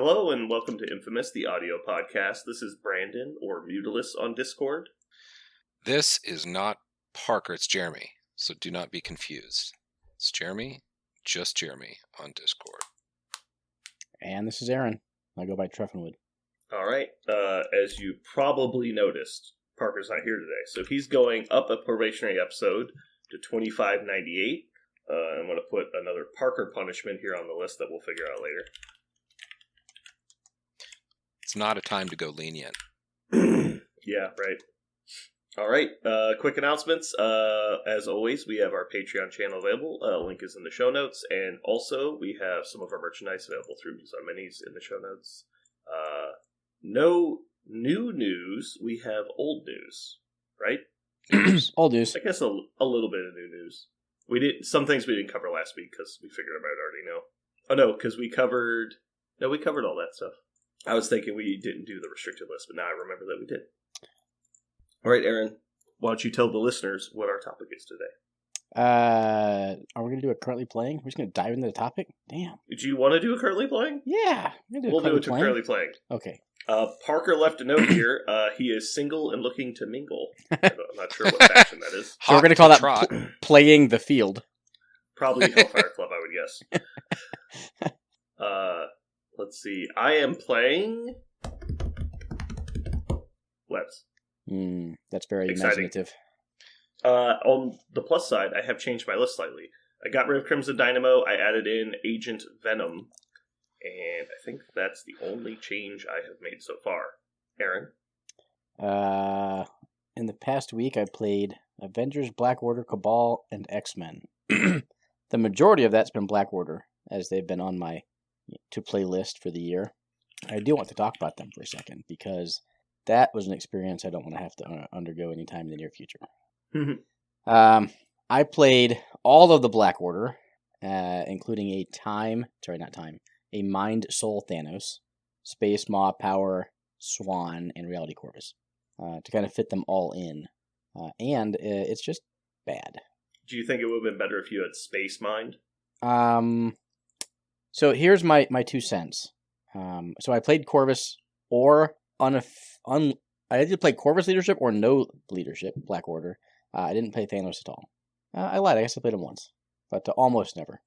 Hello and welcome to Infamous, the audio podcast. This is Brandon, or Mutilus on Discord. This is not Parker, it's Jeremy, so do not be confused. It's Jeremy, just Jeremy on Discord. And this is Aaron. I go by Treffinwood. Alright, as you probably noticed, Parker's not here today, so he's going up a probationary episode to 2598. I'm going to put another Parker punishment here on the list that we'll figure out later. It's not a time to go lenient. Yeah, right. Alright, quick announcements. As always, we have our Patreon channel available. Link is in the show notes. And also, we have some of our merchandise available through News on Minis in the show notes. No new news. We have old news, right? Old news. I guess a little bit of new news. We did some things we didn't cover last week because we figured I might already know. Oh no, because we covered all that stuff. I was thinking we didn't do the restricted list, but now I remember that we did. All right, Aaron, why don't you tell the listeners what our topic is today? Are we going to do it currently playing? We're just going to dive into the topic? Damn. Do you want to do a currently playing? Yeah. We'll do it to currently playing. Okay. Parker left a note here. He is single and looking to mingle. I'm not sure what faction that is. So we're going to call that playing the field. Probably Hellfire Club, I would guess. Let's see. I am playing Webs. That's very exciting. Imaginative. On the plus side, I have changed my list slightly. I got rid of Crimson Dynamo. I added in Agent Venom. And I think that's the only change I have made so far. Aaron? In the past week, I played Avengers, Black Order, Cabal, and X-Men. The majority of that's been Black Order, as they've been on my to-play list for the year. I do want to talk about them for a second, because that was an experience I don't want to have to undergo anytime in the near future. I played all of the Black Order, including a Mind Soul Thanos, Space Maw, Power, Swan, and Reality Corvus, to kind of fit them all in. And it's just bad. Do you think it would have been better if you had Space Mind? So here's my 2 cents. So I played Corvus or I did play Corvus leadership or no leadership, Black Order. I didn't play Thanos at all. I lied. I guess I played him once, but almost never.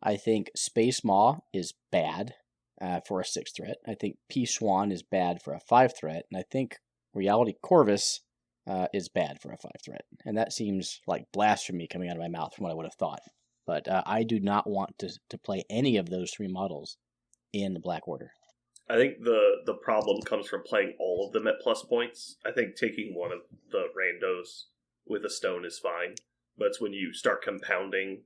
I think Space Maw is bad for a 6 threat. I think P Swan is bad for a 5 threat, and I think Reality Corvus is bad for a 5 threat. And that seems like blasphemy coming out of my mouth from what I would have thought. But I do not want to play any of those 3 models in the Black Order. I think the problem comes from playing all of them at plus points. I think taking one of the randos with a stone is fine, but it's when you start compounding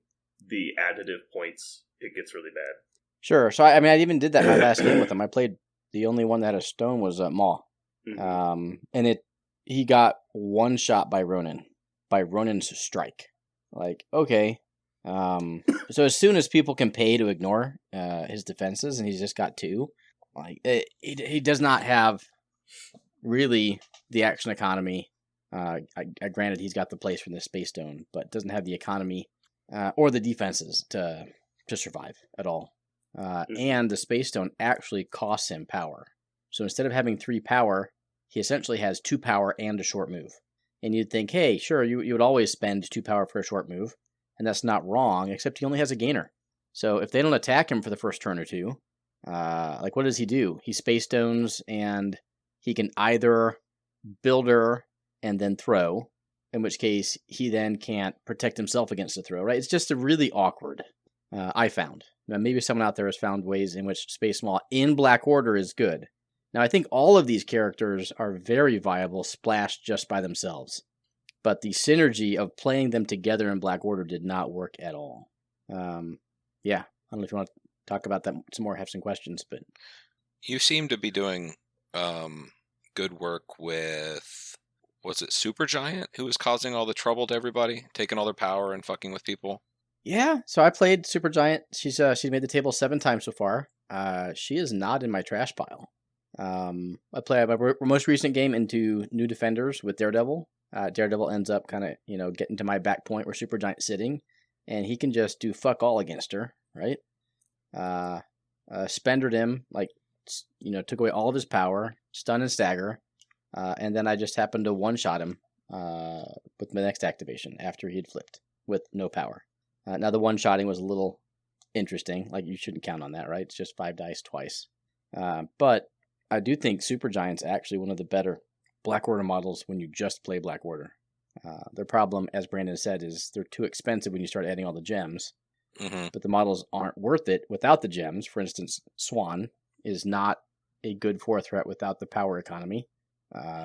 the additive points, it gets really bad. Sure. So, I even did that in my last game with him. I played the only one that had a stone was Maw. Mm-hmm. And he got one shot by Ronin's strike. Like, okay. So as soon as people can pay to ignore his defenses, and he's just got 2, like he does not have really the action economy. Granted, he's got the place from the Space Stone, but doesn't have the economy or the defenses to survive at all. And the Space Stone actually costs him power. So instead of having 3 power, he essentially has 2 power and a short move. And you'd think, hey, sure, you would always spend 2 power for a short move. And that's not wrong, except he only has a gainer. So if they don't attack him for the first turn or 2, what does he do? He Space Stones, and he can either Builder and then throw, in which case he then can't protect himself against the throw, right? It's just a really awkward, I found. Now, maybe someone out there has found ways in which Space Maw in Black Order is good. Now, I think all of these characters are very viable splashed just by themselves. But the synergy of playing them together in Black Order did not work at all. Yeah, I don't know if you want to talk about that some more, have some questions, but... You seem to be doing good work with, was it Supergiant, who was causing all the trouble to everybody, taking all their power and fucking with people? Yeah, so I played Supergiant. She's made the table 7 times so far. She is not in my trash pile. I play my most recent game into New Defenders with Daredevil. Daredevil ends up kind of, getting to my back point where Supergiant's sitting, and he can just do fuck all against her, right? spendered him, took away all of his power, stun and stagger, and then I just happened to one-shot him with my next activation after he had flipped with no power. Now the one-shotting was a little interesting. Like, you shouldn't count on that, right? It's just 5 dice twice. But I do think Supergiant's actually one of the better Black Order models when you just play Black Order. Their problem, as Brandon said, is they're too expensive when you start adding all the gems. Mm-hmm. But the models aren't worth it without the gems. For instance, Swan is not a good 4 threat without the power economy.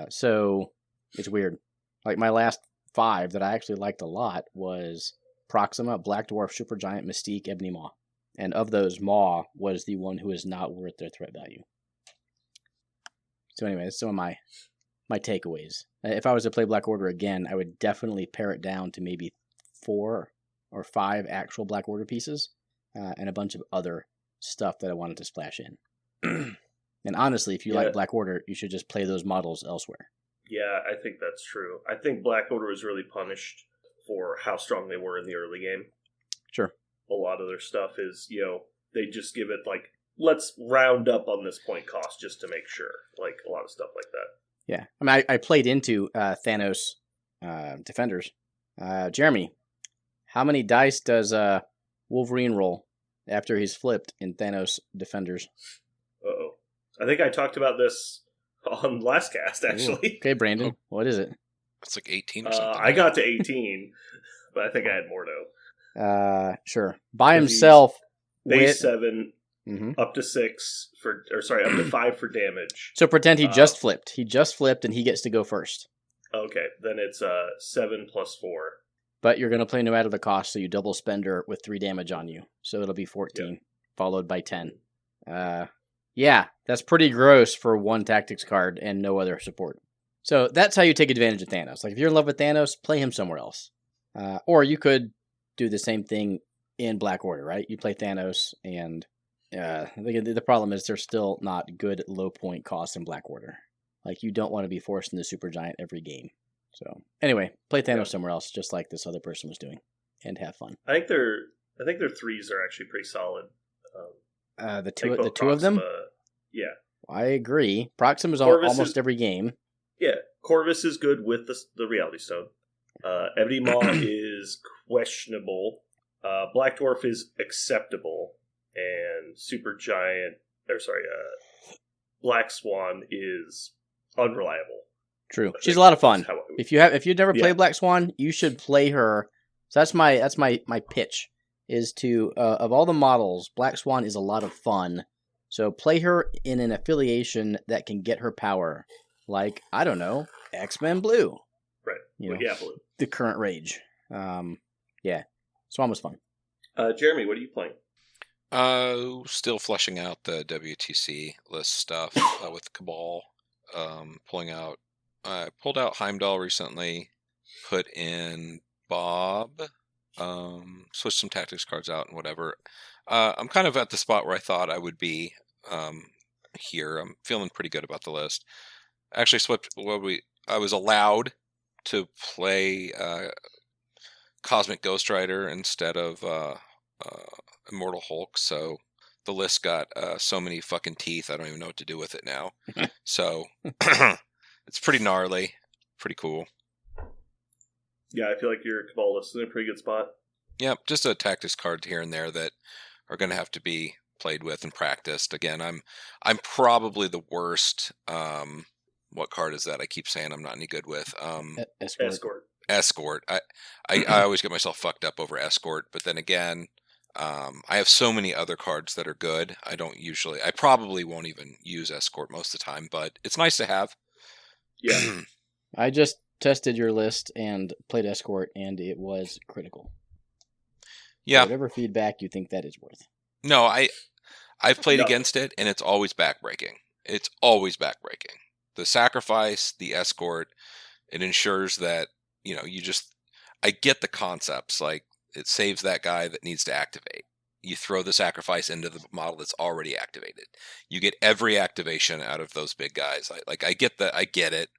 So it's weird. Like, my last 5 that I actually liked a lot was Proxima, Black Dwarf, Supergiant, Mystique, Ebony Maw. And of those, Maw was the one who is not worth their threat value. So anyway, that's some of my takeaways. If I was to play Black Order again, I would definitely pare it down to maybe 4 or 5 actual Black Order pieces and a bunch of other stuff that I wanted to splash in. And honestly, if you like Black Order, you should just play those models elsewhere. Yeah, I think that's true. I think Black Order was really punished for how strong they were in the early game. Sure. A lot of their stuff is, they just give it, like, let's round up on this point cost just to make sure. Like, a lot of stuff like that. Yeah. I mean, I played into Thanos Defenders. Jeremy, how many dice does Wolverine roll after he's flipped in Thanos Defenders? Uh-oh. I think I talked about this on last cast, actually. Ooh. Okay, Brandon, what is it? It's like 18 or something. I got to 18, but I think I had more, though. Sure. By himself. Base 7, up to 6 up to 5 for damage. So pretend he just flipped. He just flipped and he gets to go first. Okay, then it's 7 plus 4. But you're going to play no matter the cost, so you double spender with 3 damage on you. So it'll be 14, followed by 10. Yeah, that's pretty gross for 1 tactics card and no other support. So that's how you take advantage of Thanos. Like, if you're in love with Thanos, play him somewhere else. Or you could do the same thing in Black Order, right? You play Thanos, and the problem is there's still not good low point costs in Black Order. Like, you don't want to be forced into Supergiant every game. So anyway, play Thanos somewhere else, just like this other person was doing, and have fun. I think their 3s are actually pretty solid. The two of them. Yeah, I agree. Proxima's almost every game. Yeah, Corvus is good with the Reality Stone. Ebony Maw is questionable. Black Dwarf is acceptable, and Black Swan is unreliable. True, she's a lot of fun. If you've never played Black Swan, you should play her. So that's my pitch. Is to of all the models, Black Swan is a lot of fun. So play her in an affiliation that can get her power, like, I don't know, X-Men Blue. Right. Blue. The current rage. Swan was fun. Jeremy, what are you playing? Still fleshing out the WTC list stuff with Cabal. I pulled out Heimdall recently, put in Bob, switched some tactics cards out and whatever. I'm kind of at the spot where I thought I would be here. I'm feeling pretty good about the list. Actually, I was allowed to play Cosmic Ghost Rider instead of Immortal Hulk, so the list got so many fucking teeth, I don't even know what to do with it now. So it's pretty gnarly, pretty cool. Yeah, I feel like your Cabal list is in a pretty good spot. Yep, just a tactics card here and there that are going to have to be played with and practiced. Again, I'm probably the worst. What card is that? I keep saying I'm not any good with. Escort. I always get myself fucked up over Escort, but then again, I have so many other cards that are good. I probably won't even use Escort most of the time, but it's nice to have. Yeah. I just tested your list and played Escort, and it was critical. Yeah. So whatever feedback you think that is worth. No, I've played against it, and it's always backbreaking. It's always backbreaking. The sacrifice, the Escort, it ensures that, I get the concepts, like, it saves that guy that needs to activate. You throw the sacrifice into the model that's already activated. You get every activation out of those big guys. I get it.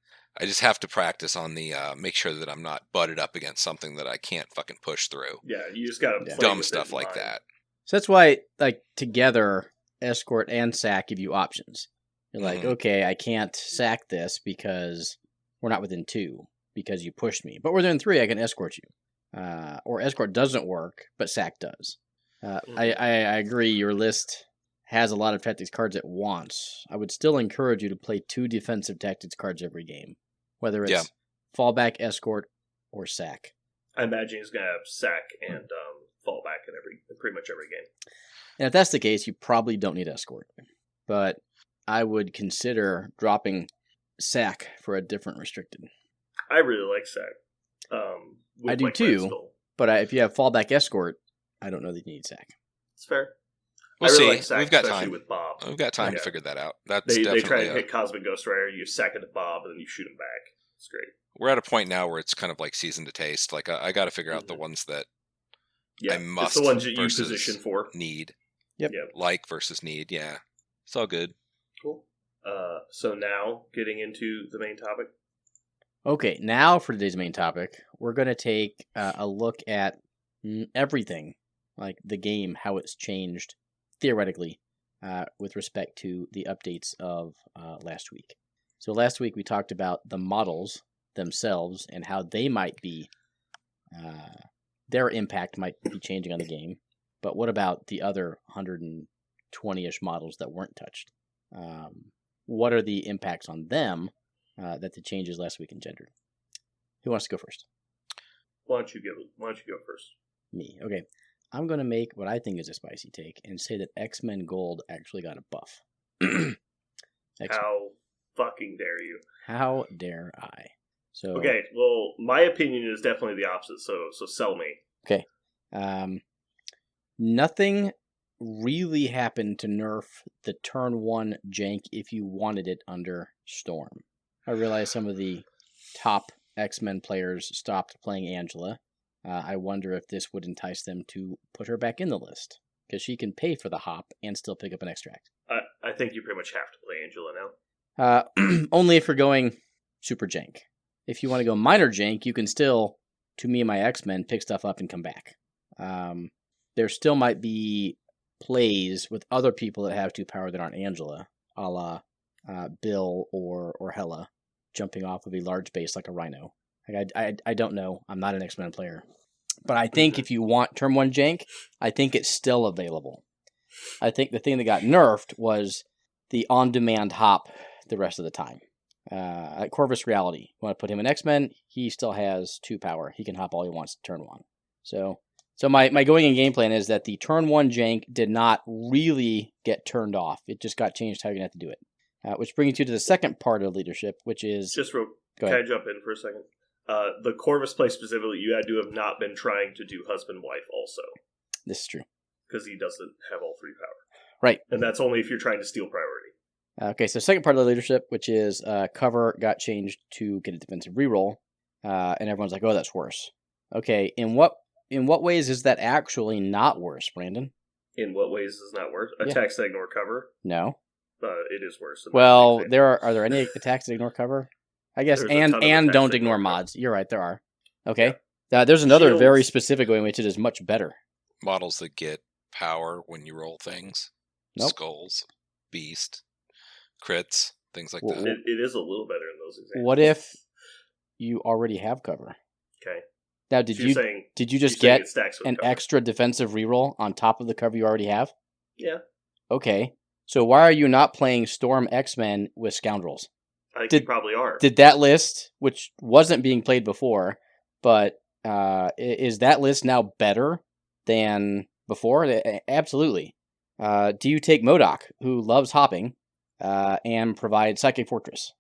I just have to practice on the make sure that I'm not butted up against something that I can't fucking push through. Yeah, you just gotta play dumb stuff like that. So that's why, like, together, escort and sack give you options. You're like, okay, I can't sack this because we're not within 2 because you pushed me. But within 3, I can escort you. Or escort doesn't work, but sack does. I agree. Your list has a lot of tactics cards at once. I would still encourage you to play 2 defensive tactics cards every game, whether it's fallback, escort, or sack. I imagine he's going to have sack and fallback in pretty much every game. And if that's the case, you probably don't need escort. But I would consider dropping sack for a different restricted. I really like sack. I do too, but if you have fallback escort, I don't know that you need sack. It's fair. We'll really see. like sack, We've got especially time. With Bob. We've got time to figure that out. That's they definitely try to hit Cosmic Ghost Rider, you sack it to Bob, and then you shoot him back. It's great. We're at a point now where it's kind of like season to taste. Like I got to figure out the ones that I must. It's the ones that you position for. Need. Yep. Like versus need. Yeah. It's all good. Cool. So now getting into the main topic. Okay, now for today's main topic, we're going to take a look at everything, like the game, how it's changed theoretically with respect to the updates of last week. So last week we talked about the models themselves and how they might be, their impact might be changing on the game. But what about the other 120-ish models that weren't touched? What are the impacts on them that the changes last week engendered? Who wants to go first? Why don't you go first? Me. Okay. I'm going to make what I think is a spicy take and say that X-Men Gold actually got a buff. How fucking dare you? How dare I? So okay, well, my opinion is definitely the opposite, so sell me. Okay. Nothing really happened to nerf the turn 1 jank if you wanted it under Storm. I realize some of the top X-Men players stopped playing Angela. I wonder if this would entice them to put her back in the list, because she can pay for the hop and still pick up an extract. I think you pretty much have to play Angela now. Only if you're going super jank. If you want to go minor jank, you can still, to me and my X-Men, pick stuff up and come back. There still might be plays with other people that have 2 power that aren't Angela, a la Bill or Hela, jumping off of a large base like a Rhino. Like I don't know. I'm not an X-Men player. But I think if you want turn 1 jank, I think it's still available. I think the thing that got nerfed was the on-demand hop the rest of the time. Like Corvus Reality. You want to put him in X-Men, he still has 2 power. He can hop all he wants to turn 1. So my going in game plan is that the turn 1 jank did not really get turned off. It just got changed how you're going to have to do it. Which brings you to the second part of leadership, which is... Can I jump in for a second? The Corvus play specifically, you had to have not been trying to do husband-wife also. This is true. Because he doesn't have all 3 power. Right. And that's only if you're trying to steal priority. Okay, so second part of the leadership, which is cover got changed to get a defensive reroll, and everyone's like, oh, that's worse. Okay, in what ways is that actually not worse, Brandon? In what ways is it not worse? Attacks that ignore cover? No. It is worse. Well, are there any attacks that ignore cover? I guess, and don't ignore mods. You're right, there are. Okay. Yeah. There's another Shields. Very specific way in which it is much better. Models that get power when you roll things. Nope. Skulls, beast, crits, things like that. It is a little better in those examples. What if you already have cover? Okay. Now, did you just get an cover. Extra defensive reroll on top of the cover you already have? Yeah. Okay. So why are you not playing Storm X-Men with Scoundrels? I think you probably are. Did that list, which wasn't being played before, but is that list now better than before? Absolutely. Do you take MODOK, who loves hopping, and provide Psychic Fortress?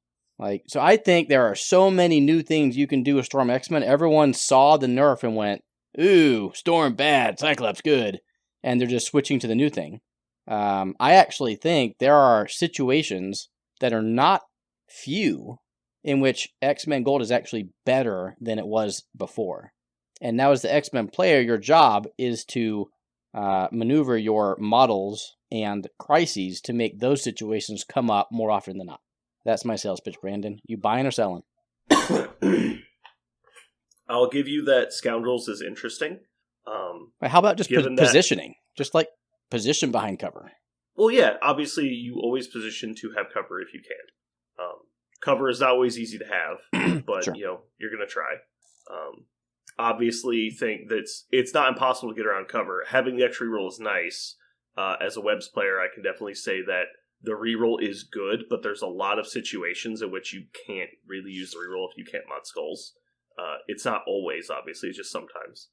So I think there are so many new things you can do with Storm X-Men. Everyone saw the nerf and went, ooh, Storm bad, Cyclops good. And they're just switching to the new thing. I actually think there are situations that are not few in which X-Men Gold is actually better than it was before. And now as the X-Men player, your job is to maneuver your models and crises to make those situations come up more often than not. That's my sales pitch, Brandon. You buying or selling? I'll give you that Scoundrels is interesting. How about just positioning? Just like position behind cover. Well, yeah, obviously you always position to have cover if you can. Cover is not always easy to have, but Sure. you're going to try. Obviously, think that it's not impossible to get around cover. Having the extra reroll is nice. As a Webs player, I can definitely say that the reroll is good, but there's a lot of situations in which you can't really use the reroll if you can't mod skulls. It's not always, obviously, it's just sometimes.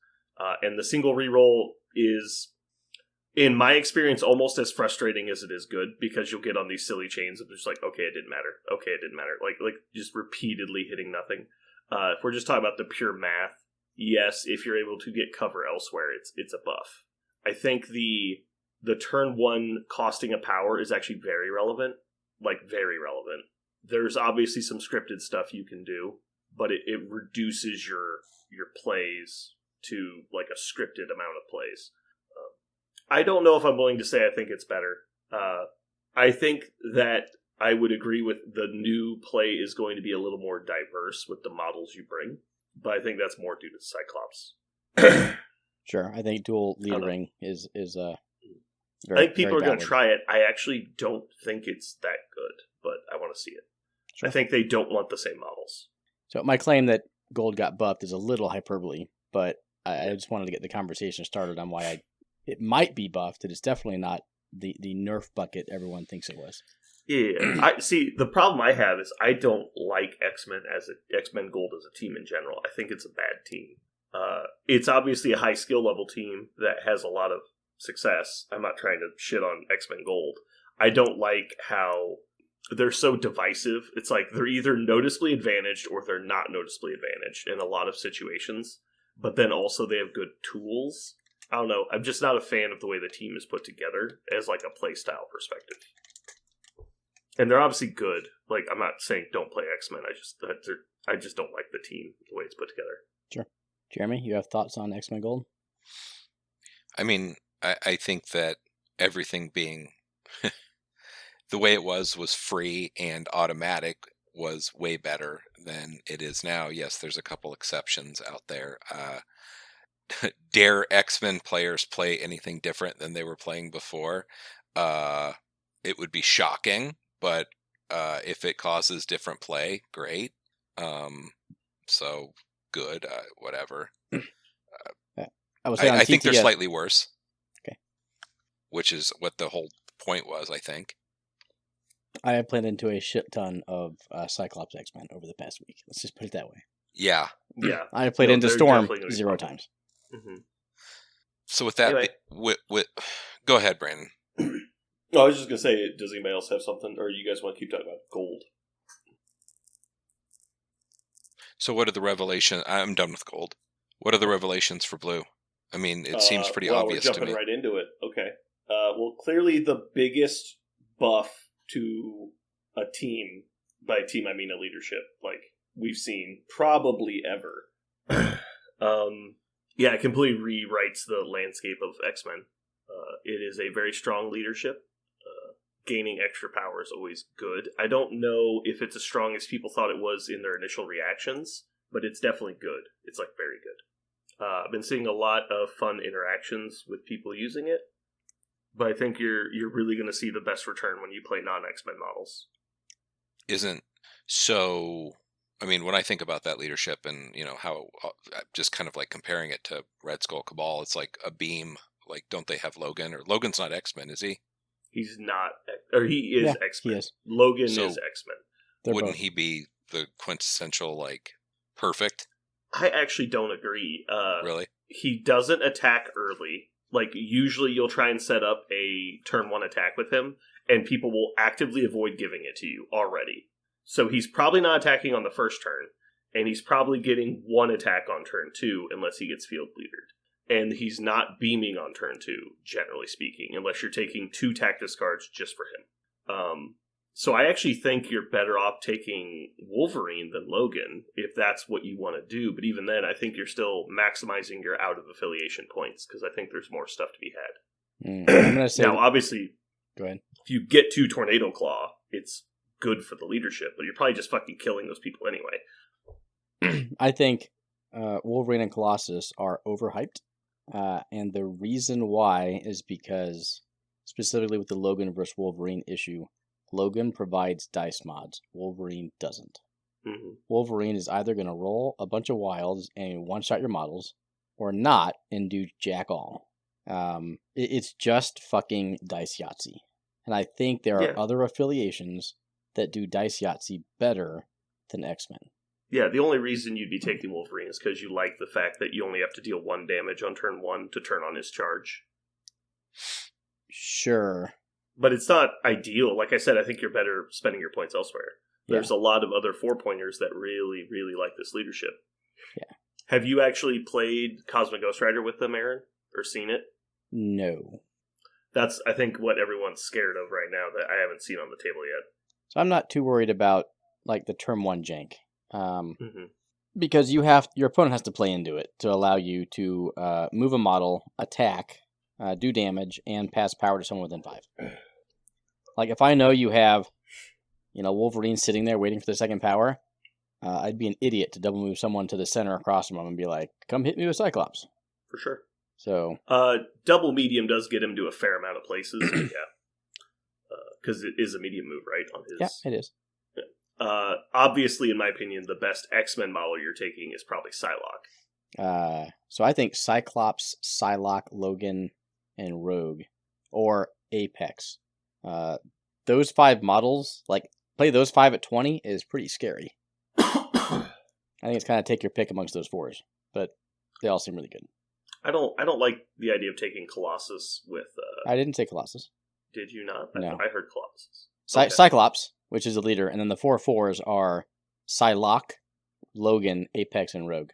And the single reroll is, in my experience, almost as frustrating as it is good, because you'll get on these silly chains of just like, okay, it didn't matter. Okay, it didn't matter. Like just repeatedly hitting nothing. If we're just talking about the pure math, yes, if you're able to get cover elsewhere, it's a buff. I think the turn 1 costing a power is actually very relevant. Like, very relevant. There's obviously some scripted stuff you can do, but it reduces your plays to like a scripted amount of plays. I don't know if I'm willing to say I think it's better. I think that I would agree with the new play is going to be a little more diverse with the models you bring, but I think that's more due to Cyclops. Sure, I think dual leadering is I think people are going to try it. I actually don't think it's that good, but I want to see it. Sure. I think they don't want the same models. So my claim that gold got buffed is a little hyperbole, but I just wanted to get the conversation started on why it might be buffed. It is definitely not the nerf bucket everyone thinks it was. Yeah, I see. The problem I have is I don't like X-Men Gold as a team in general. I think it's a bad team. It's obviously a high skill level team that has a lot of success. I'm not trying to shit on X-Men Gold. I don't like how they're so divisive. It's like they're either noticeably advantaged or they're not noticeably advantaged in a lot of situations. But then also they have good tools. I don't know. I'm just not a fan of the way the team is put together as like a play style perspective. And they're obviously good. Like, I'm not saying don't play X-Men. I just don't like the team, the way it's put together. Sure. Jeremy, you have thoughts on X-Men Gold? I mean, I think that everything being the way it was free and automatic was way better than it is now. Yes, there's a couple exceptions out there. Dare X-Men players play anything different than they were playing before? It would be shocking, but if it causes different play, great. So good, whatever. I think they're slightly worse. Okay. Which is what the whole point was, I think. I have played into a shit ton of Cyclops X-Men over the past week. Let's just put it that way. Yeah. Yeah. I have played into Storm 0 times. Mm-hmm. So with that, anyway. Go ahead, Brandon. No, I was just going to say, does anybody else have something, or you guys want to keep talking about gold? So what are the revelations? I'm done with gold. What are the revelations for blue? I mean, it seems pretty obvious to me. We're jumping right into it. Okay. Well, clearly the biggest buff to a team, by team I mean a leadership, like we've seen probably ever. Yeah, it completely rewrites the landscape of X-Men. It is a very strong leadership. Gaining extra power is always good. I don't know if it's as strong as people thought it was in their initial reactions, but it's definitely good. It's like very good. I've been seeing a lot of fun interactions with people using it, but I think you're really going to see the best return when you play non-X-Men models. I mean, when I think about that leadership and, how just kind of like comparing it to Red Skull Cabal, it's like a beam. Like, don't they have Logan? Or Logan's not X-Men, is he? He's not, or he is X-Men. He is. Logan is X-Men. Wouldn't he be the quintessential, like, perfect? I actually don't agree. Really? He doesn't attack early. Like, usually you'll try and set up a turn 1 attack with him, and people will actively avoid giving it to you already. So he's probably not attacking on the first turn, and he's probably getting 1 attack on turn 2 unless he gets field leadered. And he's not beaming on turn 2, generally speaking, unless you're taking 2 Tactus cards just for him. So I actually think you're better off taking Wolverine than Logan, if that's what you want to do. But even then, I think you're still maximizing your out-of-affiliation points, because I think there's more stuff to be had. I'm gonna say now, obviously, go ahead. If you get 2 Tornado Claw, it's good for the leadership, but you're probably just fucking killing those people anyway. I think Wolverine and Colossus are overhyped. And the reason why is because specifically with the Logan vs. Wolverine issue. Logan provides dice mods. Wolverine doesn't. Mm-hmm. Wolverine is either going to roll a bunch of wilds and one-shot your models, or not and do jack all. It's just fucking Dice Yahtzee. And I think there are other affiliations that do Dice Yahtzee better than X-Men. Yeah, the only reason you'd be taking Wolverine is because you like the fact that you only have to deal 1 damage on turn 1 to turn on his charge. Sure. But it's not ideal. Like I said, I think you're better spending your points elsewhere. There's a lot of other 4-pointers that really, really like this leadership. Yeah. Have you actually played Cosmic Ghost Rider with them, Aaron? Or seen it? No. That's, I think, what everyone's scared of right now that I haven't seen on the table yet. So I'm not too worried about, like, the turn 1 jank. Because your opponent has to play into it to allow you to move a model, attack, do damage, and pass power to someone within 5. Like, if I know you have, Wolverine sitting there waiting for the second power, I'd be an idiot to double move someone to the center across from him and be like, come hit me with Cyclops. For sure. So, double medium does get him to a fair amount of places, but yeah. Because it is a medium move, right? On his... Yeah, it is. Obviously, in my opinion, the best X-Men model you're taking is probably Psylocke. So I think Cyclops, Psylocke, Logan, and Rogue, or Apex. Those 5 models, like, play those 5 at 20 is pretty scary. I think it's kind of take your pick amongst those 4s, but they all seem really good. I don't like the idea of taking Colossus with... I didn't say Colossus. Did you not? No. I heard Colossus. Okay. Cyclops, which is the leader, and then the 4 4s are Psylocke, Logan, Apex, and Rogue.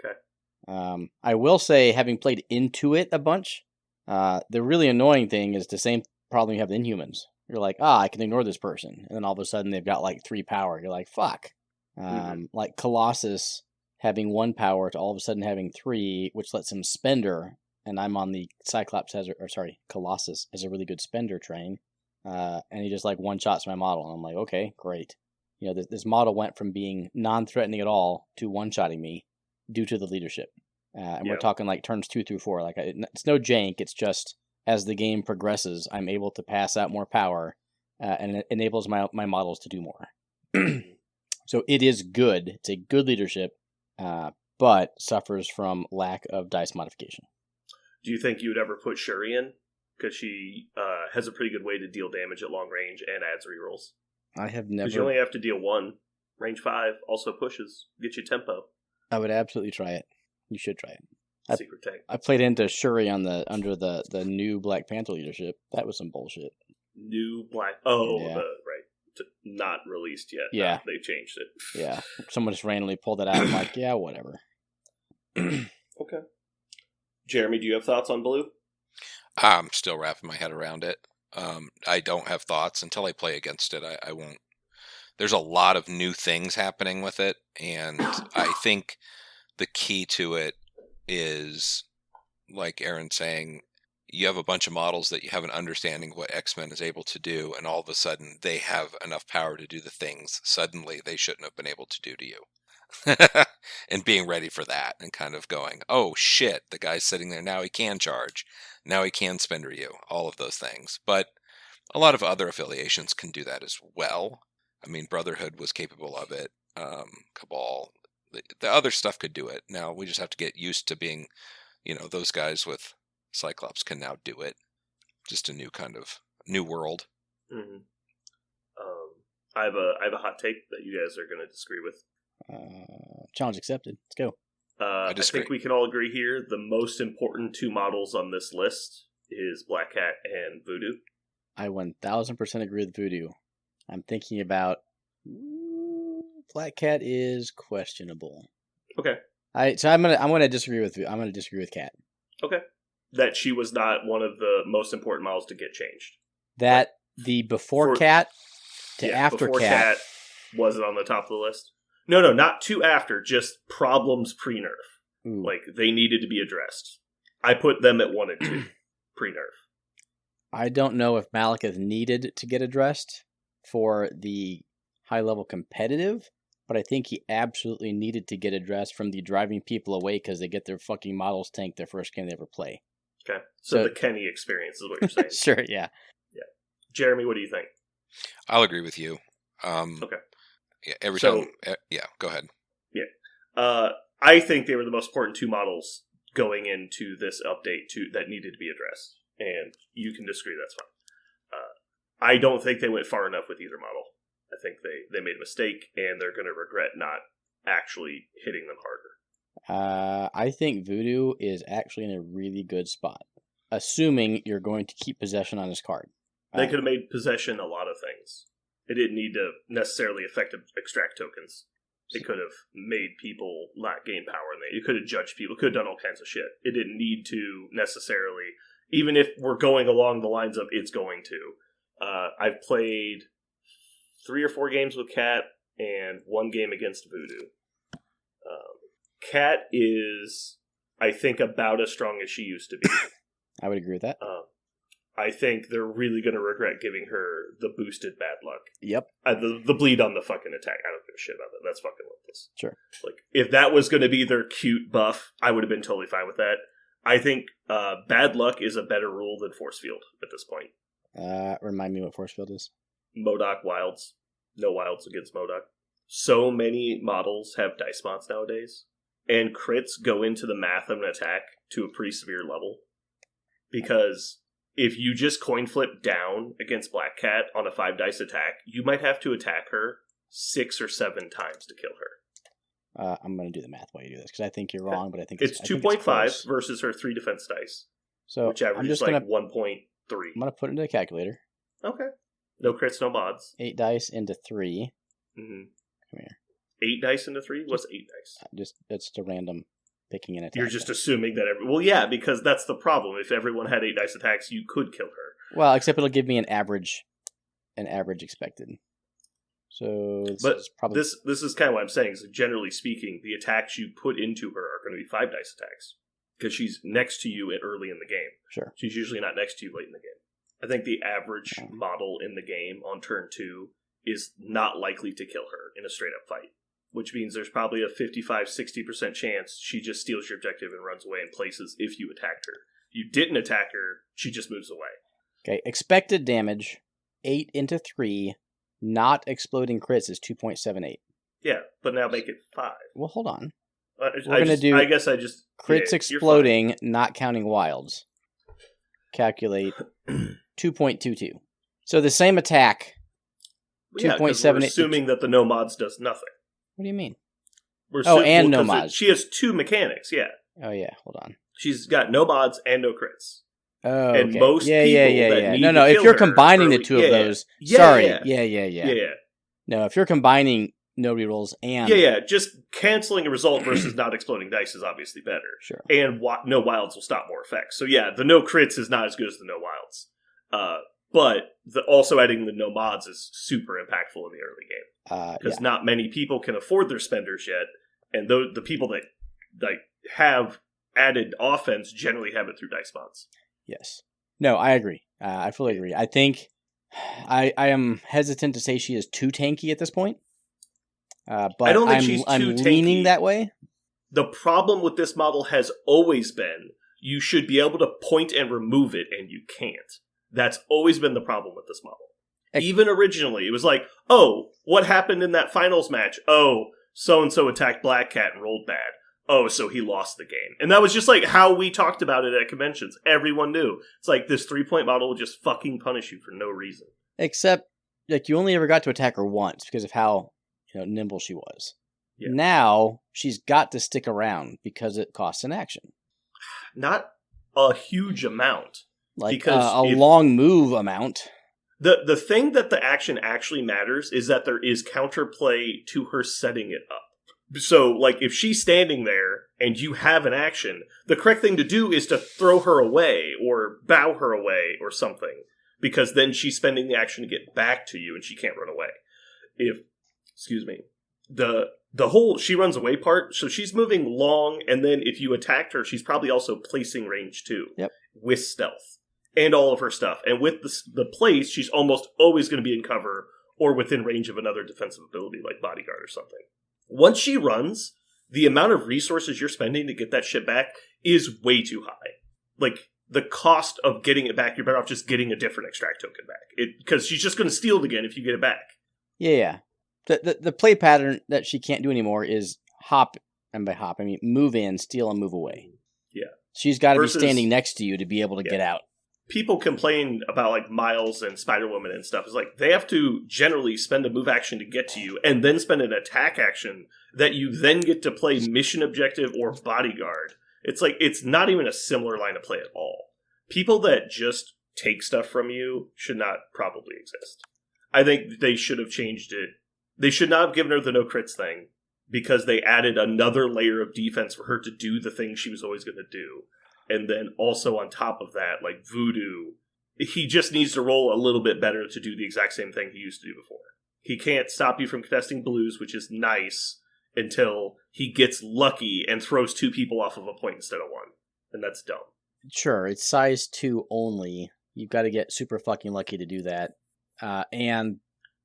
Okay. I will say, having played into it a bunch, the really annoying thing is the same problem you have with Inhumans. You're like, I can ignore this person. And then all of a sudden they've got like 3 power. You're like, fuck. Like Colossus having 1 power to all of a sudden having 3, which lets him spender. And I'm on the Colossus has a really good spender train. And he just like one-shots my model. And I'm like, okay, great. This model went from being non-threatening at all to one-shotting me due to the leadership. And we're talking like turns 2 through 4. Like it's no jank. It's just as the game progresses, I'm able to pass out more power, and it enables my models to do more. So it is good. It's a good leadership, but suffers from lack of dice modification. Do you think you would ever put Shuri in? Because she has a pretty good way to deal damage at long range and adds rerolls. I have never. Because you only have to deal 1. Range 5 also pushes, get you tempo. I would absolutely try it. You should try it. Secret tank. I played into Shuri under the new Black Panther leadership. That was some bullshit. New Black... Oh, yeah. Right. Not released yet. Yeah. They changed it. Yeah. Someone just randomly pulled it out. I'm like, yeah, whatever. Okay. Jeremy, do you have thoughts on Blue? I'm still wrapping my head around it. I don't have thoughts until I play against it. I won't. There's a lot of new things happening with it, and I think the key to it is, like Aaron saying, you have a bunch of models that you have an understanding of what X-Men is able to do, and all of a sudden they have enough power to do the things suddenly they shouldn't have been able to do to you. And being ready for that and kind of going, oh shit, the guy's sitting there now, he can charge. Now he can spender you. All of those things. But a lot of other affiliations can do that as well. I mean, Brotherhood was capable of it. Cabal. The other stuff could do it. Now we just have to get used to being, those guys with Cyclops can now do it. Just a new world. Mm-hmm. I have a hot take that you guys are going to disagree with. Challenge accepted. Let's go. I think we can all agree here. The most important 2 models on this list is Black Cat and Voodoo. I 1000% agree with Voodoo. I'm thinking about Black Cat is questionable. Okay. So I'm gonna disagree with Cat. Okay. That she was not one of the most important models to get changed. That the before Cat to after Cat wasn't on the top of the list. No, not to after, just problems pre-nerf. Ooh. Like, they needed to be addressed. I put them at 1 and 2, pre-nerf. I don't know if Malekith needed to get addressed for the high-level competitive, but I think he absolutely needed to get addressed from the driving people away because they get their fucking models tanked their first game they ever play. Okay. So the Kenny experience is what you're saying. Sure, yeah. Jeremy, what do you think? I'll agree with you. Okay. Yeah, every So- time. Yeah, go ahead. I think they were the most important 2 models going into this update that needed to be addressed. And you can disagree, that's fine. I don't think they went far enough with either model. I think they made a mistake, and they're going to regret not actually hitting them harder. I think Voodoo is actually in a really good spot, assuming you're going to keep possession on his card. They could have made possession a lot of things. It didn't need to necessarily extract tokens. It could have made people not gain power, and it could have judged people. It could have done all kinds of shit. It didn't need to necessarily, even if we're going along the lines of it's going to. I've played 3 or 4 games with Cat and 1 game against Voodoo. Cat is, I think, about as strong as she used to be. I would agree with that. I think they're really going to regret giving her the boosted bad luck. Yep. The bleed on the fucking attack. I don't give a shit about that. That's fucking worthless. Sure. Like, if that was going to be their cute buff, I would have been totally fine with that. I think bad luck is a better rule than force field at this point. Remind me what force field is. MODOK wilds. No wilds against MODOK. So many models have dice mods nowadays, and crits go into the math of an attack to a pretty severe level. Because if you just coin flip down against Black Cat on a 5 dice attack, you might have to attack her 6 or 7 times to kill her. I'm going to do the math while you do this, because I think you're wrong, but I think it's 2.5 versus her 3 defense dice, so which averages like 1.3. I'm going to put it into the calculator. Okay. No crits, no mods. 8 dice into 3. Mm-hmm. Come here. 8 dice into 3? What's 8 dice? It's a random picking an attack. You're just assuming that well, yeah, because that's the problem. If everyone had 8 dice attacks, you could kill her. Well, except it'll give me an average expected. So this is kind of what I'm saying. So generally speaking, the attacks you put into her are going to be 5 dice attacks because she's next to you early in the game. Sure. She's usually not next to you late in the game. I think the average model in the game on turn 2 is not likely to kill her in a straight up fight, which means there's probably a 55-60% chance she just steals your objective and runs away in places if you attacked her. You didn't attack her, she just moves away. Okay, expected damage, 8 into 3, not exploding crits is 2.78. Yeah, but now make it 5. Well, hold on. We're going to do... I guess I just... Crits exploding, not counting wilds. Calculate 2.22. So the same attack... 2.78. We're assuming that the no mods does nothing. What do you mean? And no mods. She has 2 mechanics, yeah. Oh, yeah, hold on. She's got no mods and no crits. Oh, and okay. most people that need No, to if kill you're her combining the two of those... Sorry. Yeah. No, if you're combining no rerolls and... Yeah. Just canceling a result versus not exploding dice is obviously better. Sure. And no wilds will stop more effects. So yeah, the no crits is not as good as the no wilds. But also adding the no mods is super impactful in the early game. Because not many people can afford their spenders yet. And the people that have added offense generally have it through dice mods. Yes. No, I agree. I fully agree. I think I am hesitant to say she is too tanky at this point. But I don't think she's too tanky. Leaning that way. The problem with this model has always been you should be able to point and remove it, and you can't. That's always been the problem with this model. Even originally, it was like, oh, what happened in that finals match? Oh, so-and-so attacked Black Cat and rolled bad. Oh, so he lost the game. And that was just like how we talked about it at conventions. Everyone knew. It's like this 3-point model will just fucking punish you for no reason. Except, like, you only ever got to attack her once because of how nimble she was. Yeah. Now, she's got to stick around because it costs an action. Not a huge amount. Like a long move amount. The thing that the action actually matters is that there is counterplay to her setting it up. So, like, if she's standing there and you have an action, the correct thing to do is to throw her away or bow her away or something. Because then she's spending the action to get back to you and she can't run away. The whole she runs away part, so she's moving long, and then if you attacked her, she's probably also placing range too. Yep. With stealth. And all of her stuff. And with the place, she's almost always going to be in cover or within range of another defensive ability like Bodyguard or something. Once she runs, the amount of resources you're spending to get that shit back is way too high. Like, the cost of getting it back, you're better off just getting a different extract token back. Because she's just going to steal it again if you get it back. Yeah. The play pattern that she can't do anymore is hop, and by hop, I mean move in, steal, and move away. Yeah. She's got to be standing next to you to be able to get out. People complain about like Miles and Spider-Woman and stuff. It's like they have to generally spend a move action to get to you and then spend an attack action that you then get to play mission objective or bodyguard. It's like it's not even a similar line of play at all. People that just take stuff from you should not probably exist. I think they should have changed it. They should not have given her the no crits thing because they added another layer of defense for her to do the thing she was always going to do. And then also on top of that, like Voodoo, he just needs to roll a little bit better to do the exact same thing he used to do before. He can't stop you from contesting blues, which is nice, until he gets lucky and throws 2 people off of a point instead of 1. And that's dumb. Sure, it's size 2 only. You've got to get super fucking lucky to do that. And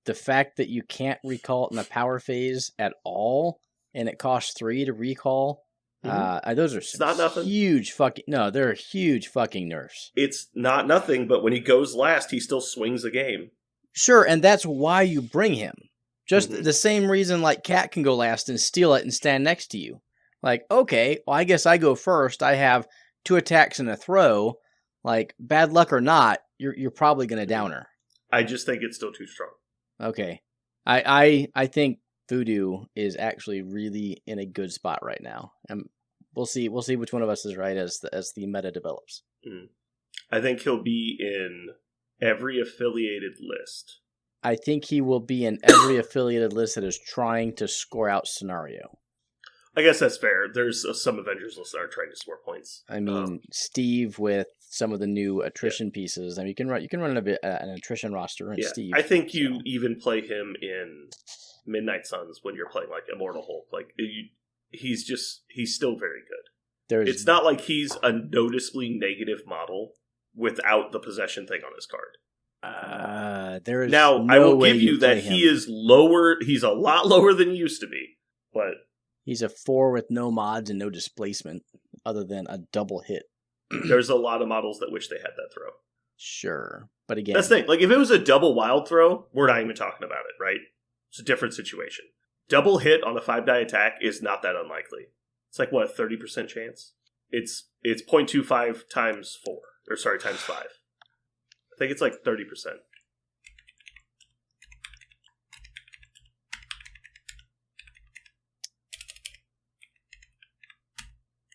the fact that you can't recall it in the power phase at all, and it costs 3 to recall... those are some not nothing. Huge fucking they're huge fucking nerfs. It's not nothing, but when he goes last, he still swings the game. Sure, and that's why you bring him. Just the same reason like Cat can go last and steal it and stand next to you. Like, okay, well I guess I go first. I have 2 attacks and a throw. Like, bad luck or not, you're probably gonna down her. I just think it's still too strong. Okay. I think Voodoo is actually really in a good spot right now, and we'll see which one of us is right as the meta develops. I think he'll be in every affiliated list. I think he will be in every affiliated list that is trying to score out scenario. I guess that's fair. There's some Avengers lists that are trying to score points. I mean, Steve with some of the new attrition pieces. I mean, you can run an attrition roster and Steve. I think you even play him in Midnight Suns when you're playing like Immortal Hulk. Like he's still very good. It's not like he's a noticeably negative model without the possession thing on his card. There is now no I will way give you that he is lower. He's a lot lower than he used to be, but he's a 4 with no mods and no displacement other than a double hit. There's a lot of models that wish they had that throw. Sure, but again, that's the thing. Like if it was a double wild throw, we're not even talking about it, right? It's a different situation. Double hit on a 5-die attack is not that unlikely. It's like, what, 30% chance? It's 0.25 times 4. Or sorry, times 5. I think it's like 30%.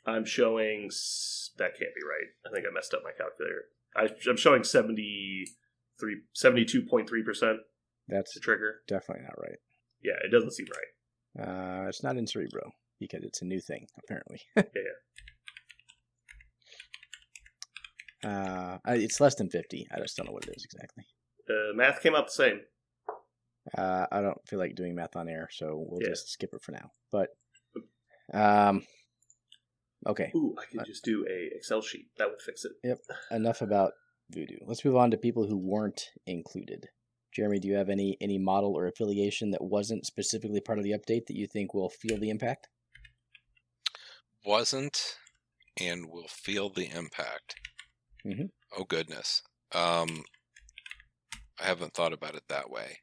I'm showing... That can't be right. I think I messed up my calculator. I'm showing 72.3%. That's the trigger. Definitely not right. Yeah, it doesn't seem right. It's not in Cerebro because it's a new thing, apparently. It's less than 50. I just don't know what it is exactly. Math came out the same. I don't feel like doing math on air, so we'll just skip it for now. But, okay. Ooh, I could just do a Excel sheet. That would fix it. Yep. Enough about Voodoo. Let's move on to people who weren't included. Jeremy, do you have any model or affiliation that wasn't specifically part of the update that you think will feel the impact? Wasn't and will feel the impact. Mm-hmm. Oh, goodness. I haven't thought about it that way.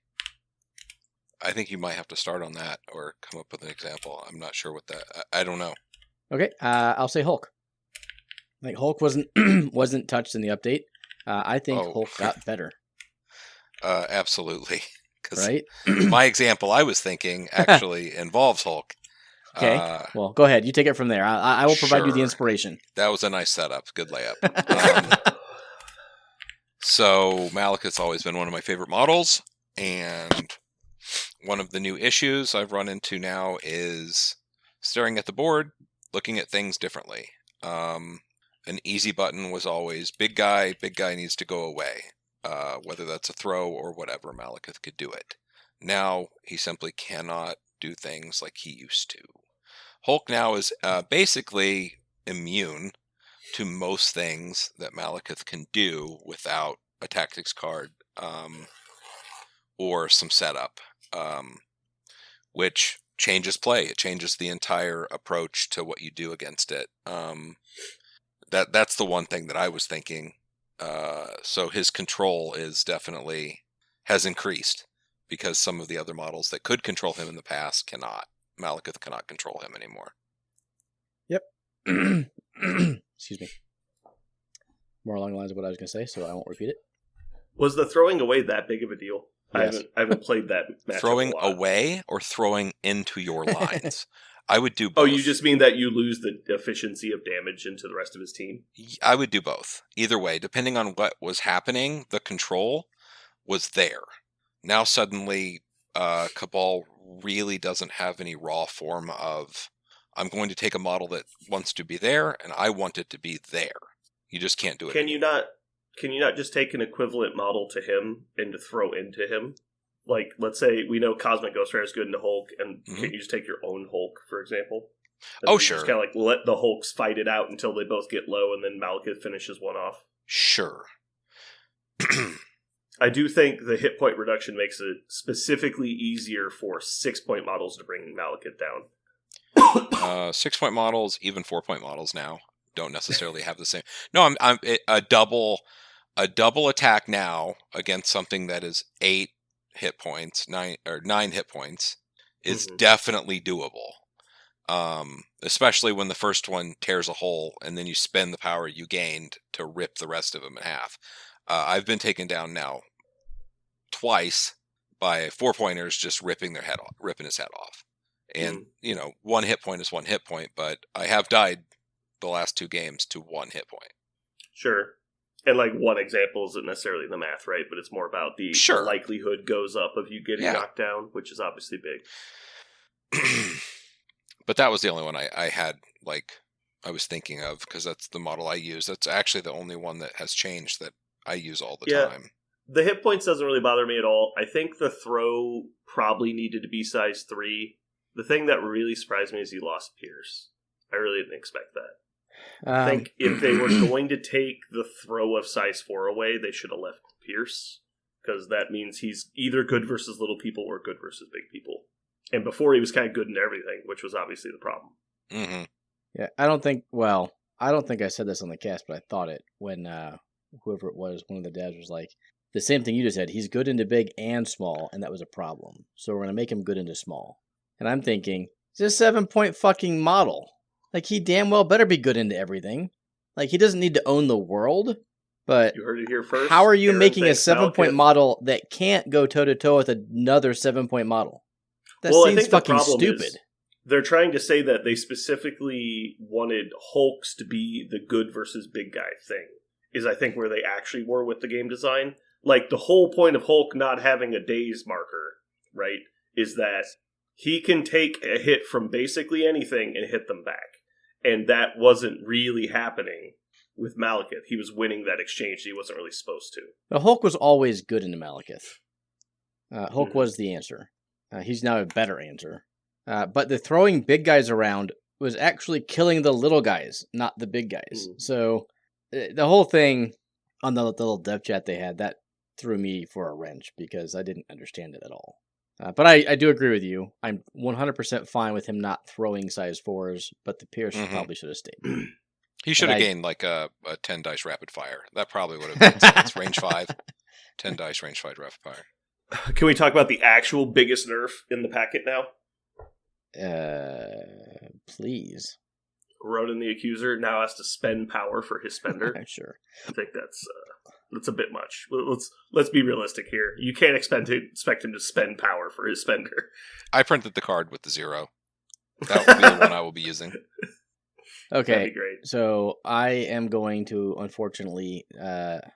I think you might have to start on that or come up with an example. I'm not sure what that... I don't know. Okay, I'll say Hulk. Like Hulk wasn't wasn't touched in the update. I think Hulk got better. Absolutely. Right? My example I was thinking actually involves Hulk. Okay. Well, go ahead. You take it from there. I will provide you the inspiration. That was a nice setup. Good layup. So Malekith's always been one of my favorite models, and one of the new issues I've run into now is staring at the board, looking at things differently. An easy button was always big guy needs to go away. Whether that's a throw or whatever, Malekith could do it. Now, he simply cannot do things like he used to. Hulk now is basically immune to most things that Malekith can do without a tactics card or some setup, which changes play. It changes the entire approach to what you do against it. That's the one thing that I was thinking. So his control has increased because some of the other models that could control him in the past cannot. Malekith cannot control him anymore. Yep. Excuse me. More along the lines of what I was going to say, so I won't repeat it. Was the throwing away that big of a deal? Yes. I haven't played that matchup Throwing a lot. away or throwing into your lines? I would do both. Oh, you just mean that you lose the efficiency of damage into the rest of his team? I would do both. Either way, depending on what was happening, the control was there. Now suddenly, Cabal really doesn't have any raw form of, I'm going to take a model that wants to be there, and I want it to be there. You just can't do it. Can you not just take an equivalent model to him and to throw into him? Like, let's say we know Cosmic Ghost Rider is good into Hulk, and can you just take your own Hulk, for example? And Sure. Just kind of like let the Hulks fight it out until they both get low, and then Malekith finishes one off. Sure. I do think the hit point reduction makes it specifically easier for 6-point models to bring Malekith down. 6-point models, even 4-point models now don't necessarily have the same. No, I'm a double attack now against something that is 8 hit points, 9 hit points is definitely doable. Especially when the first one tears a hole and then you spend the power you gained to rip the rest of them in half. I've been taken down now twice by 4-pointers just ripping his head off. And, 1 hit point is 1 hit point, but I have died the last 2 games to 1 hit point. Sure. And like one example isn't necessarily the math, right? But it's more about the likelihood goes up of you getting knocked down, which is obviously big. But that was the only one I had, I was thinking of, because that's the model I use. That's actually the only one that has changed that I use all the time. The hit points doesn't really bother me at all. I think the throw probably needed to be size 3. The thing that really surprised me is he lost Pierce. I really didn't expect that. I think if they were going to take the throw of size 4 away, they should have left Pierce, because that means he's either good versus little people or good versus big people. And before he was kind of good in everything, which was obviously the problem. Mm-hmm. Yeah, I don't think I said this on the cast, but I thought it when whoever it was, one of the dads was like, the same thing you just said, he's good into big and small, and that was a problem. So we're going to make him good into small. And I'm thinking, it's a 7-point fucking model. Like, he damn well better be good into everything. Like, he doesn't need to own the world, but you heard it here first. How are you making a 7-point model that can't go toe-to-toe with another 7-point model? That seems fucking stupid. They're trying to say that they specifically wanted Hulks to be the good versus big guy thing, is I think where they actually were with the game design. Like, the whole point of Hulk not having a daze marker, right, is that he can take a hit from basically anything and hit them back. And that wasn't really happening with Malekith. He was winning that exchange he wasn't really supposed to. The Hulk was always good into Malekith. Hulk was the answer. He's now a better answer. But the throwing big guys around was actually killing the little guys, not the big guys. So the whole thing on the little dev chat they had, that threw me for a wrench because I didn't understand it at all. But I do agree with you. I'm 100% fine with him not throwing size 4s, but the Pierce probably should have stayed. He should have gained like a 10 dice rapid fire. That probably would have made sense. Range 5, 10 dice, range 5 rapid fire. Can we talk about the actual biggest nerf in the packet now? Please. Ronan the Accuser now has to spend power for his spender. Sure. I think that's a bit much. Let's be realistic here. You can't expect him to spend power for his spender. I printed the card with the 0. That will be the one I will be using. Okay, that'd be great. So I am going to unfortunately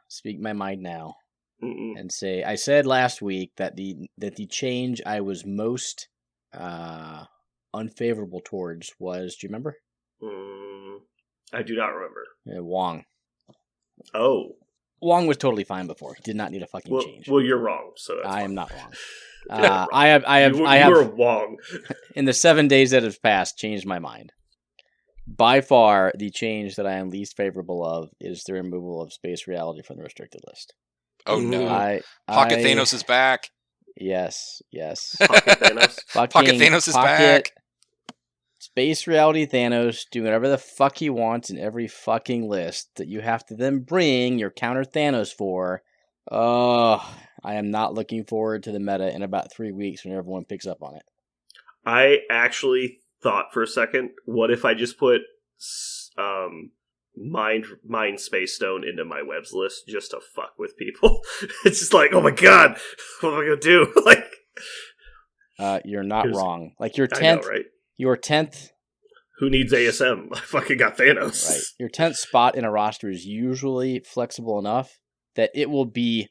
speak my mind now and say I said last week that the change I was most unfavorable towards was, do you remember? I do not remember. Wong. Oh. Wong was totally fine before. He did not need a fucking change. Well, you're wrong. So I am not wrong. Wrong. I have. You're Wong. In the 7 days that have passed, changed my mind. By far, the change that I am least favorable of is the removal of space reality from the restricted list. Oh no! Pocket Thanos is back. Yes. Pocket Thanos. Pocket Thanos is back. Space Reality Thanos doing whatever the fuck he wants in every fucking list that you have to then bring your counter Thanos for. Oh, I am not looking forward to the meta in about 3 weeks when everyone picks up on it. I actually thought for a second, what if I just put Mind Space Stone into my webs list just to fuck with people? It's just like, oh my god, what am I gonna do? You're not wrong. Like your 10th, I know, right? Your 10th. Who needs ASM? I fucking got Thanos. Right. Your 10th spot in a roster is usually flexible enough that it will be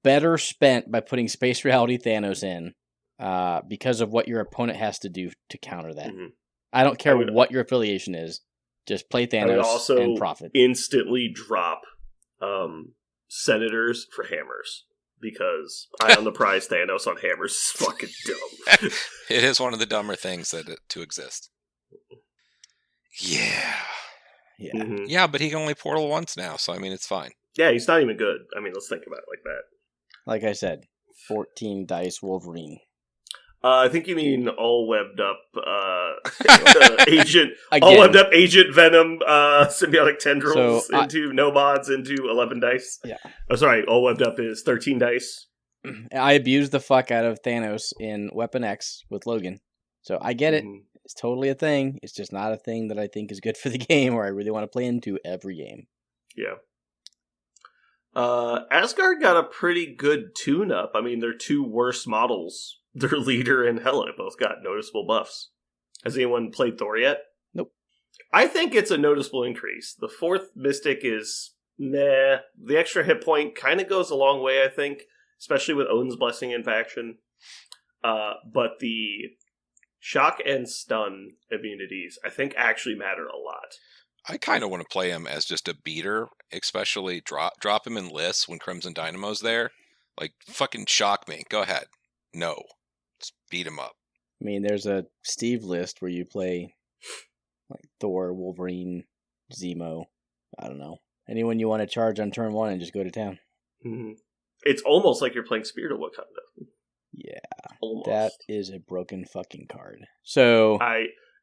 better spent by putting Space Reality Thanos in because of what your opponent has to do to counter that. Mm-hmm. I don't care what your affiliation is. Just play Thanos and profit. Instantly drop Senators for hammers. Because Eye on the Prize Thanos on hammers is fucking dumb. It is one of the dumber things to exist. Yeah. Mm-hmm. Yeah, but he can only portal once now, so I mean, it's fine. Yeah, he's not even good. I mean, let's think about it like that. Like I said, 14 dice Wolverine. I think you mean all webbed up agent, all webbed up Agent Venom symbiotic tendrils into no mods into 11 dice. Yeah. Oh, sorry, all webbed up is 13 dice. I abused the fuck out of Thanos in Weapon X with Logan, so I get it. It's totally a thing. It's just not a thing that I think is good for the game, or I really want to play into every game. Yeah. Asgard got a pretty good tune-up. I mean, their two worst models, their leader and Hela, both got noticeable buffs. Has anyone played Thor yet? Nope. I think it's a noticeable increase. The fourth Mystic is meh. The extra hit point kind of goes a long way, I think, especially with Odin's Blessing in faction. But the shock and stun immunities, I think, actually matter a lot. I kind of want to play him as just a beater, especially drop him in lists when Crimson Dynamo's there. Like, fucking shock me. Go ahead. No. Just beat him up. I mean, there's a Steve list where you play like Thor, Wolverine, Zemo. I don't know. Anyone you want to charge on turn 1 and just go to town. Mm-hmm. It's almost like you're playing Spirit of Wakanda. Yeah. Almost. That is a broken fucking card. So...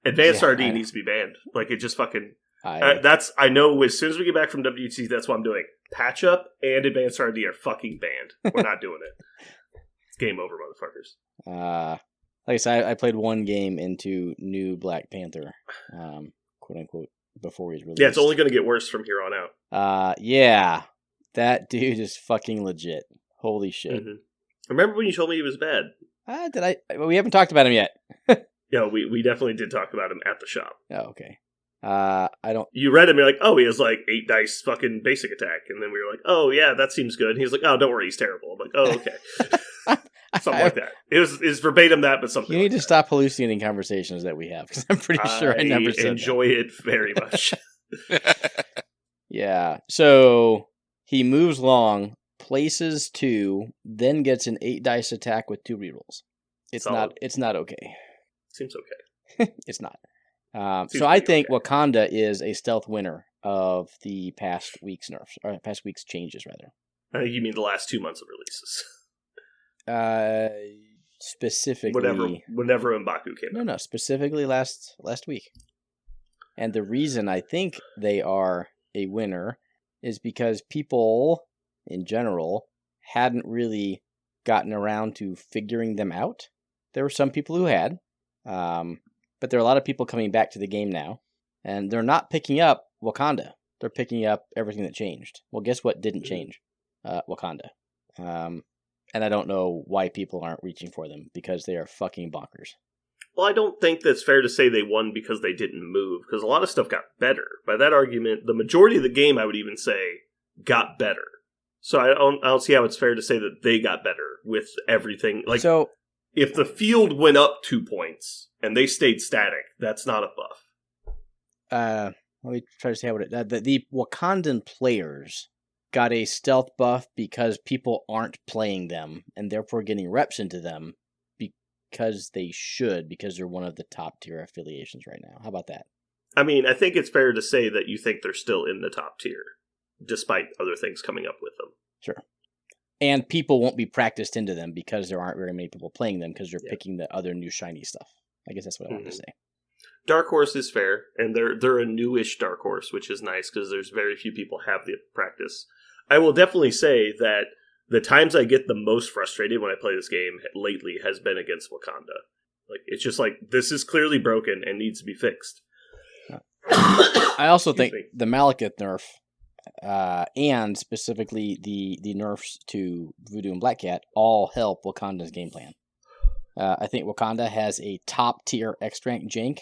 Advanced RD needs to be banned. Like, it just fucking... I know as soon as we get back from WT, that's what I'm doing. Patch Up and Advanced RD are fucking banned. We're not doing it. It's game over, motherfuckers. Like I said, I played one game into new Black Panther, quote unquote, before he's released. Yeah, it's only going to get worse from here on out. Yeah, that dude is fucking legit. Holy shit! Mm-hmm. Remember when you told me he was bad? Did I? We haven't talked about him yet. Yeah, we definitely did talk about him at the shop. Oh, okay. I don't. You read him, you're like, oh, he has like 8 dice fucking basic attack, and then we were like, oh yeah, that seems good. And he's like, oh, don't worry, he's terrible. I'm like, oh, okay. Something like that. It was verbatim that, but something. You need to stop hallucinating conversations that we have, because I'm pretty sure I never said enjoy it very much. Yeah. So he moves long, places 2, then gets an 8 dice attack with 2 rerolls. It's Solid. not okay. Seems okay. It's not. So I think Wakanda is a stealth winner of the past week's nerfs, or past week's changes, rather. I think you mean the last 2 months of releases. Specifically, whenever M'Baku came out. No, specifically last week. And the reason I think they are a winner is because people, in general, hadn't really gotten around to figuring them out. There were some people who had, but there are a lot of people coming back to the game now, and they're not picking up Wakanda. They're picking up everything that changed. Well, guess what didn't change? Wakanda. And I don't know why people aren't reaching for them, because they are fucking bonkers. Well, I don't think that's fair to say they won because they didn't move, because a lot of stuff got better. By that argument, the majority of the game, I would even say, got better. So I don't see how it's fair to say that they got better with everything. Like, so, if the field went up 2 points and they stayed static, that's not a buff. Let me try to say what the Wakandan players got a stealth buff because people aren't playing them and therefore getting reps into them because they should, because they're one of the top tier affiliations right now. How about that? I mean, I think it's fair to say that you think they're still in the top tier, despite other things coming up with them. Sure. And people won't be practiced into them because there aren't very many people playing them because they're picking the other new shiny stuff. I guess that's what I wanted to say. Dark Horse is fair, and they're a newish Dark Horse, which is nice because there's very few people have the practice. I will definitely say that the times I get the most frustrated when I play this game lately has been against Wakanda. Like, it's just like, this is clearly broken and needs to be fixed. I also think the Malekith nerf, and specifically the nerfs to Voodoo and Black Cat, all help Wakanda's game plan. I think Wakanda has a top-tier X-Rank jank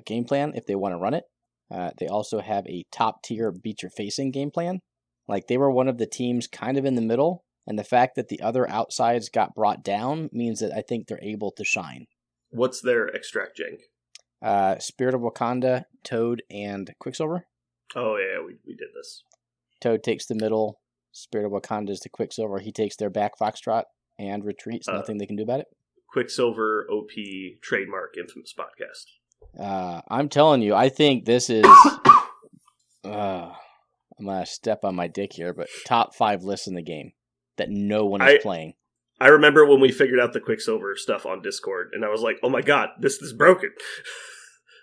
game plan if they want to run it. They also have a top-tier beat-your-facing game plan. Like, they were one of the teams kind of in the middle, and the fact that the other outsides got brought down means that I think they're able to shine. What's their extract jank? Spirit of Wakanda, Toad, and Quicksilver. Oh, yeah, we did this. Toad takes the middle. Spirit of Wakanda is to Quicksilver. He takes their back Foxtrot and retreats. Nothing they can do about it. Quicksilver, OP, trademark, infamous podcast. I'm telling you, I think this is... I'm going to step on my dick here, but top 5 lists in the game that no one is playing. I remember when we figured out the Quicksilver stuff on Discord, and I was like, oh my god, this is broken.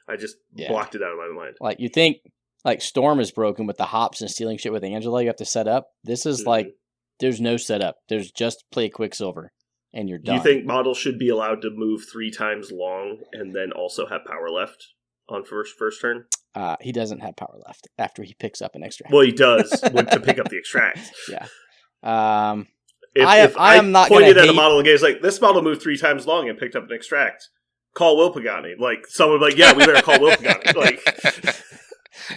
I just blocked it out of my mind. Like, you think, like, Storm is broken with the hops and stealing shit with Angela you have to set up. This is like, there's no setup. There's just play Quicksilver, and you're done. Do you think models should be allowed to move 3 times long and then also have power left on first turn? He doesn't have power left after he picks up an extract. Well, he does to pick up the extract. Yeah. If I am not pointed at a model and gave like, this model moved 3 times long and picked up an extract, call Will Pagani. Like, someone would be like, yeah, we better call Will Pagani. Like,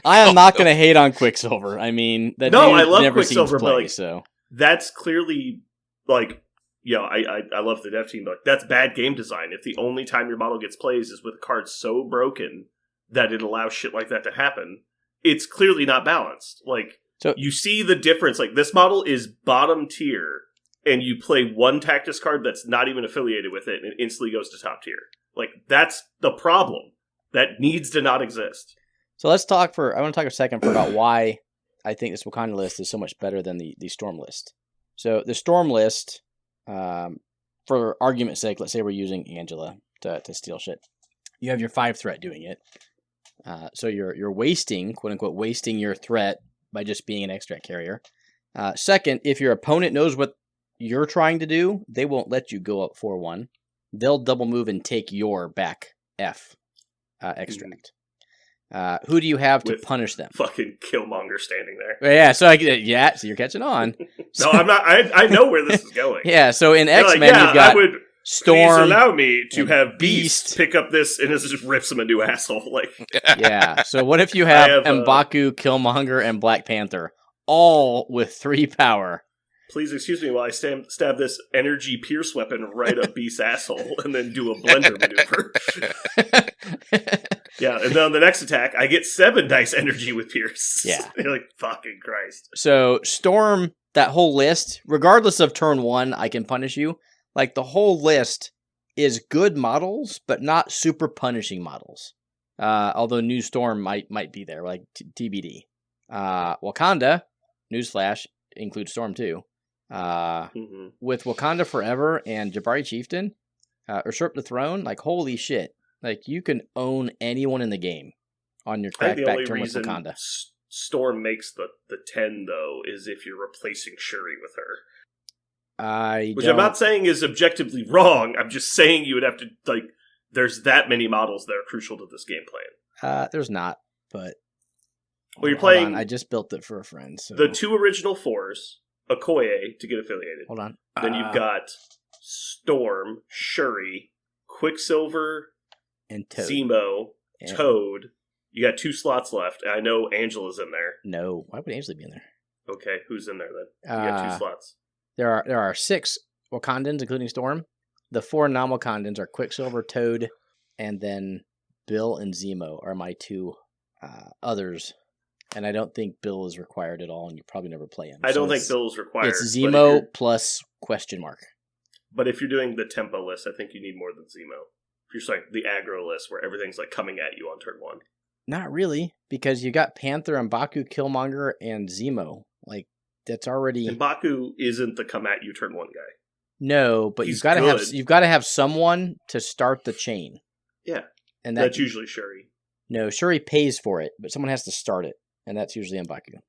I am not going to hate on Quicksilver. I mean, I love Quicksilver, but like, so that's clearly like, I love the dev team, but like, that's bad game design. If the only time your model gets plays is with a card so broken that it allows shit like that to happen, it's clearly not balanced. Like, so you see the difference. Like, this model is bottom tier, and you play one Tactus card that's not even affiliated with it, and it instantly goes to top tier. Like, that's the problem. That needs to not exist. So I want to talk a second about why I think this Wakanda list is so much better than the Storm list. So the Storm list, for argument's sake, let's say we're using Angela to steal shit. You have your 5 threat doing it. So you're wasting, quote unquote, wasting your threat by just being an extract carrier. Second, if your opponent knows what you're trying to do, they won't let you go up 4-1. They'll double move and take your back F extract. Who do you have to punish them? Fucking Killmonger standing there. Yeah, so so you're catching on. No, I'm not. I know where this is going. Yeah, so in X-Men you've got Storm. Please allow me to have Beast pick up this, and this just rips him a new asshole. Like, yeah. So what if you have M'Baku, Killmonger, and Black Panther all with 3 power? Please excuse me while I stab this energy pierce weapon right up Beast's asshole, and then do a blender maneuver. Yeah, and then on the next attack, I get 7 dice energy with Pierce. Yeah. You're like, fucking Christ. So, Storm, that whole list, regardless of turn 1, I can punish you. Like, the whole list is good models, but not super punishing models. Although New Storm might be there, like TBD. Wakanda, newsflash, includes Storm too. With Wakanda Forever and Jabari Chieftain, Usurp the Throne, like, holy shit. Like, you can own anyone in the game on your crackback turn with Wakanda. Storm makes the 10, though, is if you're replacing Shuri with her. Which I'm not saying is objectively wrong. I'm just saying you would have to, like, there's that many models that are crucial to this game plan. There's not, but... Well, you're playing... I just built it for a friend, so... The 2 original 4s, Okoye to get affiliated. Hold on. Then you've got Storm, Shuri, Quicksilver... And Toad. Zemo, Toad. You got 2 slots left. I know Angela's in there. No. Why would Angela be in there? Okay, who's in there then? You got 2 slots. There are 6 Wakandans, including Storm. The 4 non-Wakandans are Quicksilver, Toad, and then Bill and Zemo are my 2 others. And I don't think Bill is required at all, and you probably never play him. I don't think Bill is required. It's Zemo plus question mark. But if you're doing the tempo list, I think you need more than Zemo. You're just like the aggro list where everything's like coming at you on turn 1. Not really, because you got Panther, M'Baku, Killmonger, and Zemo. Like, that's already. M'Baku isn't the come at you turn 1 guy. No, but you've got to have someone to start the chain. Yeah. And that's usually Shuri. No, Shuri pays for it, but someone has to start it, and that's usually M'Baku.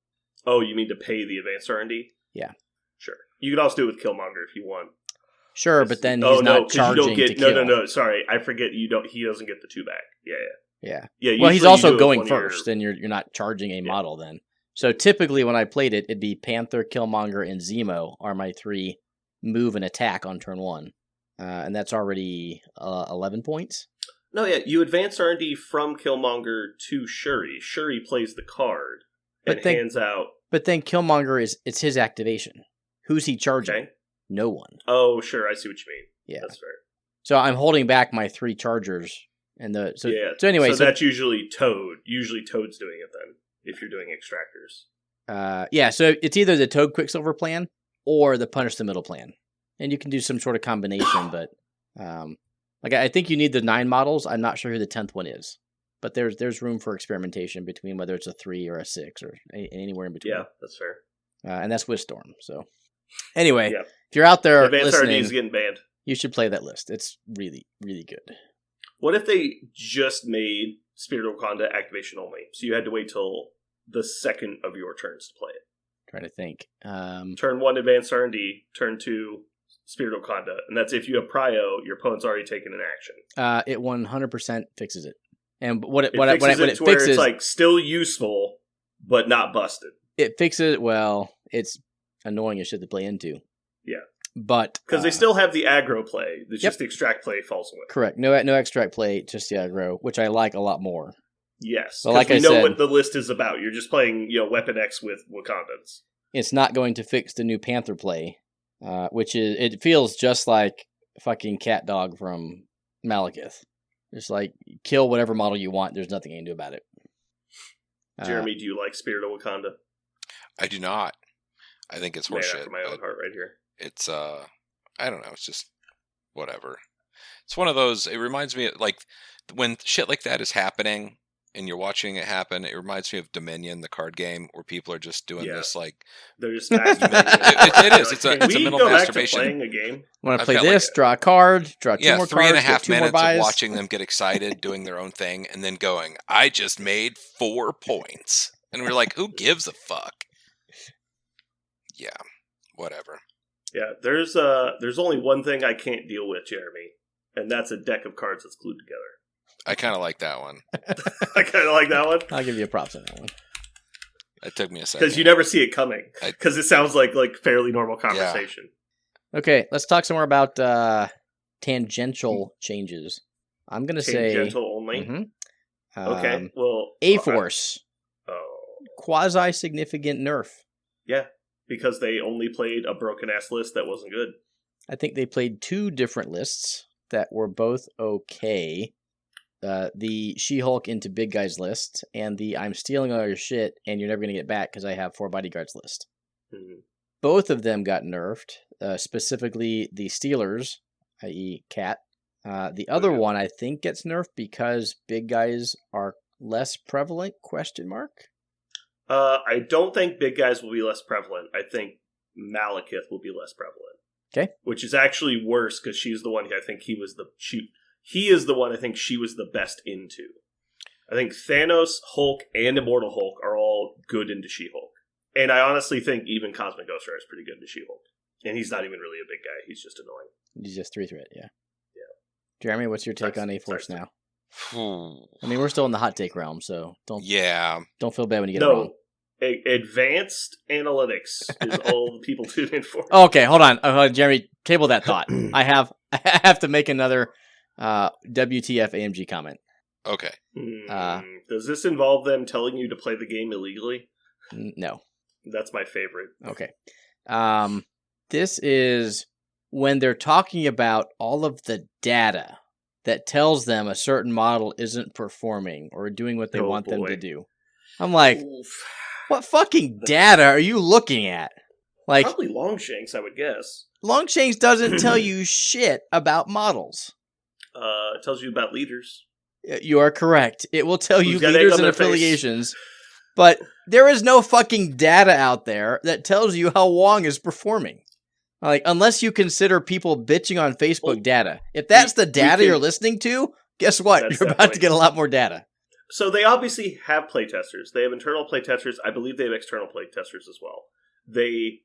Oh, you mean to pay the advanced R&D? Yeah. Sure. You could also do it with Killmonger if you want. Sure, but then he's not charging to kill. No. Sorry, I forget. He doesn't get the 2 back. Yeah. Well, he's also going first, and you're not charging a model then. So typically, when I played it, it'd be Panther, Killmonger, and Zemo are my 3 move and attack on turn 1, and that's already 11 points. No, yeah, you advance R&D from Killmonger to Shuri. Shuri plays the card and hands out. But then Killmonger it's his activation. Who's he charging? Okay. No one. Oh, sure, I see what you mean. Yeah, that's fair. So I'm holding back my 3 chargers, and so anyway. So that's usually Toad. Usually Toad's doing it then, if you're doing extractors. So it's either the Toad Quicksilver plan or the Punish the Middle plan, and you can do some sort of combination. But I think you need the 9 models. I'm not sure who the 10th one is, but there's room for experimentation between whether it's a 3 or a 6 or anywhere in between. Yeah, that's fair. And that's with Storm. So anyway, if you're out there Advanced listening, R&D is getting banned. You should play that list. It's really, really good. What if they just made Spirit of Wakanda activation only? So you had to wait till the second of your turns to play it. Trying to think. Turn 1, Advanced R&D. Turn 2, Spirit of Wakanda. And that's if you have Prio, your opponent's already taken an action. It 100% fixes it. And what it fixes fixes, it's like still useful, but not busted. It fixes it. Well, it's annoying as shit to play into. Yeah. But because they still have the aggro play, it's just the extract play falls away. Correct. No extract play, just the aggro, which I like a lot more. Yes, so like we know what the list is about. You're just playing, Weapon X with Wakandans. It's not going to fix the new Panther play, which it feels just like fucking Cat Dog from Malekith. Just like kill whatever model you want. There's nothing you can do about it. Jeremy, do you like Spirit of Wakanda? I do not. I think it's horseshit. After my own heart, right here. It's I don't know. It's just whatever. It's one of those. It reminds me of, like, when shit like that is happening and you're watching it happen. It reminds me of Dominion, the card game, where people are just doing this. Like they're just masturbating. it is. It's a mental masturbation. Playing a game. Want to play this? Draw a card. Draw 2 more cards. 3.5 minutes of watching them get excited, doing their own thing, and then going, "I just made 4 points," and we're like, "Who gives a fuck?" Yeah, whatever. Yeah, there's only one thing I can't deal with, Jeremy, and that's a deck of cards that's glued together. I kind of like that one. I kind of like that one. I'll give you a props on that one. It took me a second. Because you never see it coming. Because it sounds like fairly normal conversation. Yeah. Okay, let's talk some more about tangential changes. I'm going to say... Tangential only? Mm-hmm. Okay, well... A-Force. Oh. Quasi-significant nerf. Yeah. Because they only played a broken-ass list that wasn't good. I think they played 2 different lists that were both okay. The She-Hulk into Big Guys list, and the I'm stealing all your shit, and you're never going to get back because I have 4 bodyguards list. Mm-hmm. Both of them got nerfed, specifically the Stealers, i.e. Cat. The other one, I think, gets nerfed because Big Guys are less prevalent, ? I don't think Big Guys will be less prevalent. I think Malekith will be less prevalent. Okay. Which is actually worse because she's the one I think he is the one I think she was the best into. I think Thanos, Hulk, and Immortal Hulk are all good into She-Hulk. And I honestly think even Cosmic Ghost Rider is pretty good into She-Hulk. And he's not even really a big guy. He's just annoying. He's just 3-threat, yeah. Yeah. Jeremy, what's your take on A-Force now? I mean, we're still in the hot take realm, so don't feel bad when you get it wrong. Advanced analytics is all the people tune in for. Okay, hold on. Jeremy, table that thought. I have to make another WTF AMG comment. Okay. Does this involve them telling you to play the game illegally? No. That's my favorite. Okay. This is when they're talking about all of the data that tells them a certain model isn't performing or doing what they want them to do. I'm like, what fucking data are you looking at? Like, probably Longshanks, I would guess. Longshanks doesn't tell you shit about models. It tells you about leaders. You are correct. It will tell you leaders and affiliations. But there is no fucking data out there that tells you how Wong is performing. Like, unless you consider people bitching on Facebook data. If that's the data you're listening to, guess what? That's You're about to get a lot more data. So they obviously have playtesters. They have internal playtesters. I believe they have external playtesters as well. They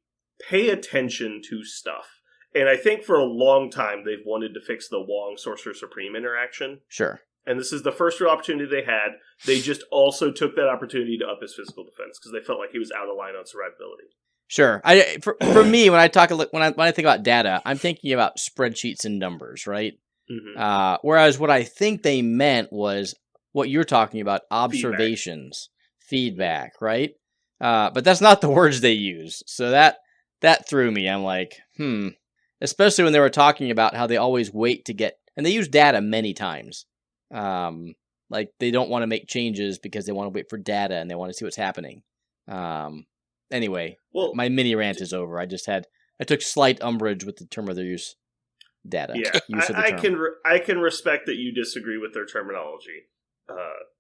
pay attention to stuff. And I think for a long time they've wanted to fix the Wong Sorcerer Supreme interaction. Sure. And this is the first real opportunity they had. They just also took that opportunity to up his physical defense because they felt like he was out of line on survivability. Sure. For me, when I think about data, I'm thinking about spreadsheets and numbers, right? Mm-hmm. Whereas what I think they meant was what you're talking about, observations, feedback, right? But that's not the words they use. So that threw me. I'm like, especially when they were talking about how they always wait to get, and they use data many times. Like they don't want to make changes because they want to wait for data and they want to see what's happening. Anyway, my mini rant is over. I took slight umbrage with the term of their use. Data. Yeah, use of the term. I can respect that you disagree with their terminology.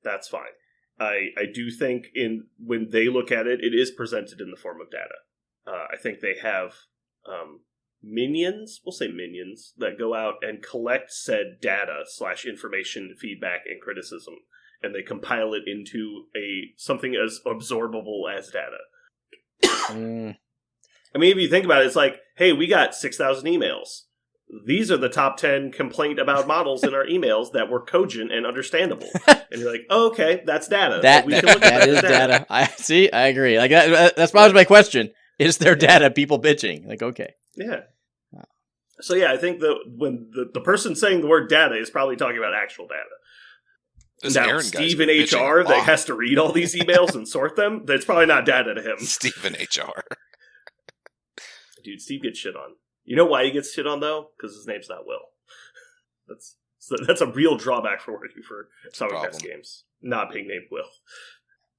That's fine. I do think when they look at it, it is presented in the form of data. I think they have minions, we'll say minions, that go out and collect said data / information, feedback, and criticism, and they compile it into something as absorbable as data. I mean, if you think about it, it's like, hey, we got 6,000 emails. These are the top 10 complaint about models in our emails that were cogent and understandable. And you're like, oh, okay, that's data. That is data. I agree. Like that's probably my question. Is there data people bitching? Like, okay. Yeah. So yeah, I think when the person saying the word data is probably talking about actual data. Now, Steve in HR that has to read all these emails and sort them, that's probably not data to him. Steve in HR. Dude, Steve gets shit on. You know why he gets shit on, though? Because his name's not Will. That's a real drawback for working for Atomic Mass Games. Not being named Will.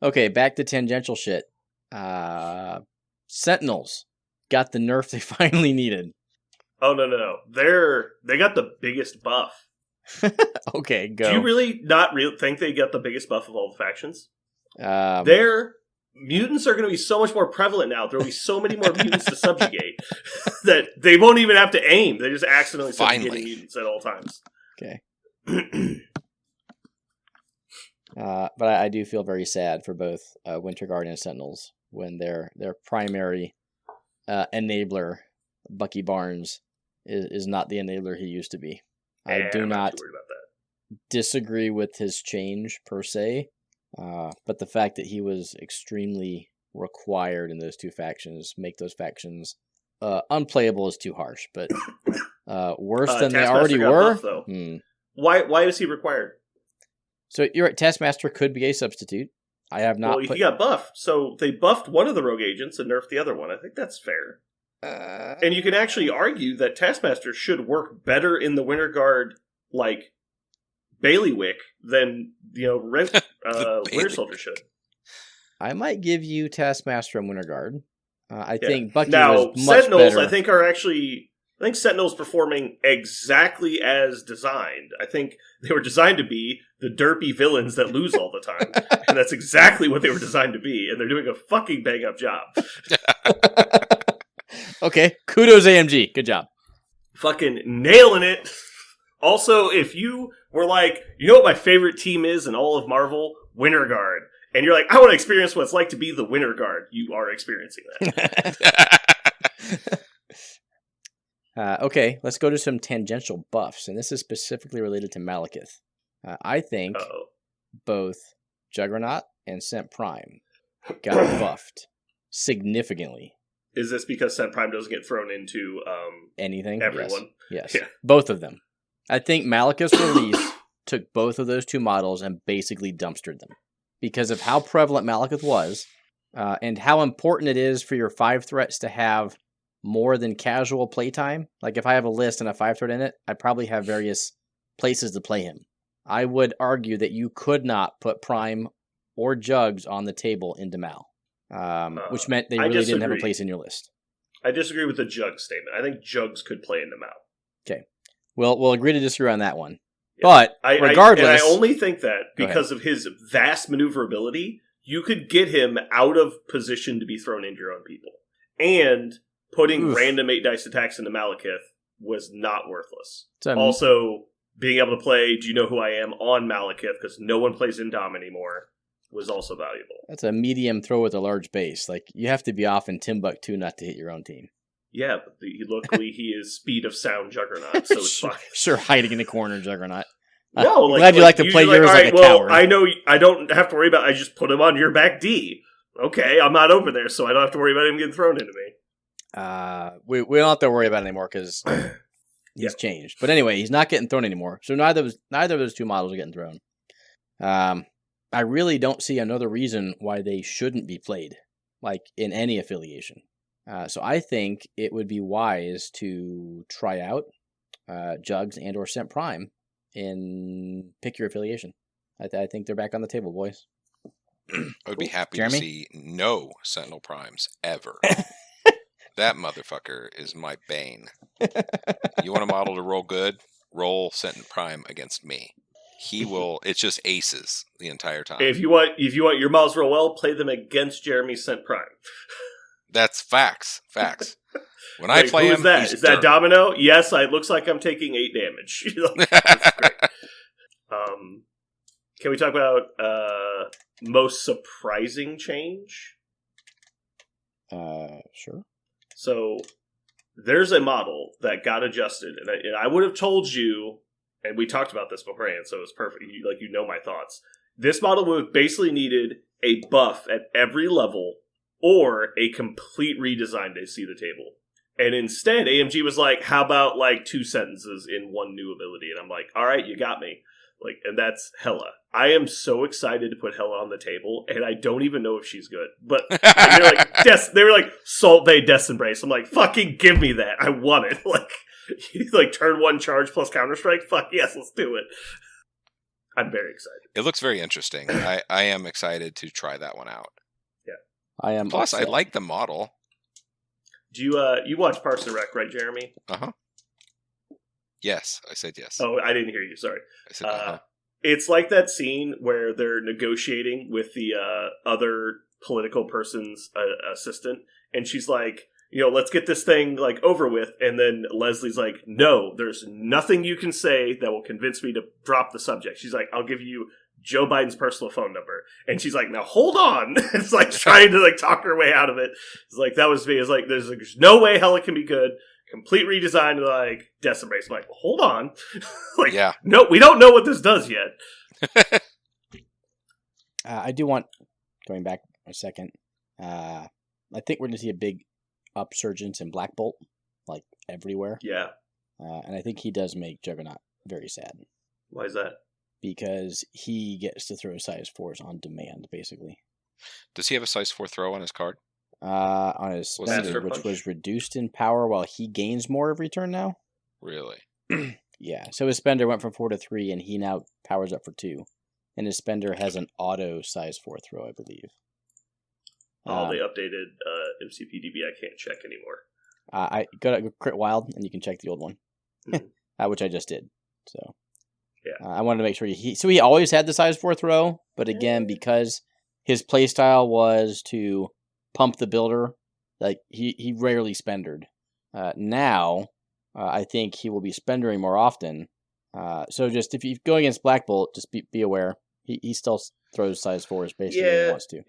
Okay, back to tangential shit. Sentinels got the nerf they finally needed. Oh, no. They got the biggest buff. Okay, go. Do you really not think they got the biggest buff of all the factions? Their mutants are going to be so much more prevalent now. There will be so many more mutants to subjugate that they won't even have to aim. They just accidentally subjugate mutants at all times. Okay. But I do feel very sad for both Winter Guard and Sentinels when their primary enabler, Bucky Barnes, is not the enabler he used to be. I do not disagree with his change per se, but the fact that he was extremely required in those two factions make those factions unplayable is too harsh. But worse than they already were. Buff, Why is he required? So you're right. Taskmaster could be a substitute. I have not. Well, he got buffed, so they buffed one of the rogue agents and nerfed the other one. I think that's fair. And you can actually argue that Taskmaster should work better in the Winter Guard, like bailiwick, than Winter Soldier should. I might give you Taskmaster and Winter Guard. I think Bucky was much Sentinels, better. I think Sentinel's performing exactly as designed. I think they were designed to be the derpy villains that lose all the time. And that's exactly what they were designed to be. And they're doing a fucking bang-up job. Okay, kudos AMG. Good job. Fucking nailing it. Also, if you were like, you know what my favorite team is in all of Marvel? Winter Guard. And you're like, I want to experience what it's like to be the Winter Guard. You are experiencing that. Okay, let's go to some tangential buffs. And this is specifically related to Malekith. I think both Juggernaut and Cent Prime got buffed significantly. Is this because Cent Prime doesn't get thrown into anything? Everyone? Yes. Yeah. Both of them. I think Malekith's release took both of those two models and basically dumpstered them. Because of how prevalent Malekith was, and how important it is for your 5 threats to have more than casual playtime. Like if I have a list and a 5 threat in it, I probably have various places to play him. I would argue that you could not put Prime or Jugs on the table into Mal. Which meant they really didn't have a place in your list. I disagree with the Jugs statement. I think Jugs could play into Mal. Okay. Well, we'll agree to disagree on that one. Yeah. But regardless... I only think that because of his vast maneuverability, you could get him out of position to be thrown into your own people. And putting random 8 dice attacks into Malekith was not worthless. Also, being able to play Do You Know Who I Am on Malekith, because no one plays Indom anymore, was also valuable. That's a medium throw with a large base. Like, you have to be off in Timbuktu not to hit your own team. Yeah, but luckily he is speed of sound Juggernaut, so it's fine. Sure, hiding in the corner, Juggernaut. No, glad you like to play yours like a coward. I know I don't have to worry about. I just put him on your back D. Okay, I'm not over there, so I don't have to worry about him getting thrown into me. We don't have to worry about it anymore because he's changed. But anyway, he's not getting thrown anymore. So neither of those two models are getting thrown. I really don't see another reason why they shouldn't be played, like in any affiliation. So I think it would be wise to try out Jugs and or Cent Prime and pick your affiliation. I think they're back on the table, boys. I would be happy Jeremy? to see no Sentinel Primes ever. That motherfucker is my bane. You want a model to roll good? Roll Sentinel Prime against me. He will. It's just aces the entire time. If you want your models to roll well, play them against Jeremy Cent Prime. That's facts. When I play him, that? Is that Domino? Yes, it looks like I'm taking 8 damage. That's great. Can we talk about most surprising change? Sure. So there's a model that got adjusted, and I would have told you, and we talked about this beforehand, so it's perfect. You know my thoughts. This model would have basically needed a buff at every level or a complete redesign to see the table. And instead, AMG was like, how about like 2 sentences in one new ability? And I'm like, all right, you got me. Like, and that's Hela. I am so excited to put Hela on the table, and I don't even know if she's good. But they were like Salt Bay Death Embrace. I'm like, fucking give me that. I want it. Like turn 1 charge plus Counter-Strike? Fuck yes, let's do it. I'm very excited. It looks very interesting. I am excited to try that one out. Yeah. I am. Plus, I like the model. Do you watch Parks and Rec, right, Jeremy? Uh-huh. Yes, I said yes. Oh, I didn't hear you. Sorry. I said uh-huh. It's like that scene where they're negotiating with the other political person's assistant, and she's like, let's get this thing like over with. And then Leslie's like, no, there's nothing you can say that will convince me to drop the subject. She's like, I'll give you Joe Biden's personal phone number. And she's like, now hold on. It's like trying to like talk her way out of it. It's like, that was me. It's like, there's no way Hela can be good. Complete redesign, like Death Embrace. I'm like, well, hold on. No, we don't know what this does yet. I do want, going back a second, I think we're going to see a big upsurgence in Black Bolt, like everywhere. Yeah. And I think he does make Juggernaut very sad. Why is that? Because he gets to throw size 4s on demand, basically. Does he have a size 4 throw on his card? On his spender, which was reduced in power while he gains more every turn now. Really? Yeah. So his spender went from 4 to 3, and he now powers up for 2. And his spender has an auto size 4 throw, I believe. They updated MCPDB. I can't check anymore. I got to Crit Wild, and you can check the old one, which I just did. So yeah, I wanted to make sure he always had the size 4 throw, but again, because his playstyle was to pump the builder, like he rarely spendered. Now, I think he will be spendering more often. So just if you go against Black Bolt, just be aware he still throws size 4s basically when he wants to.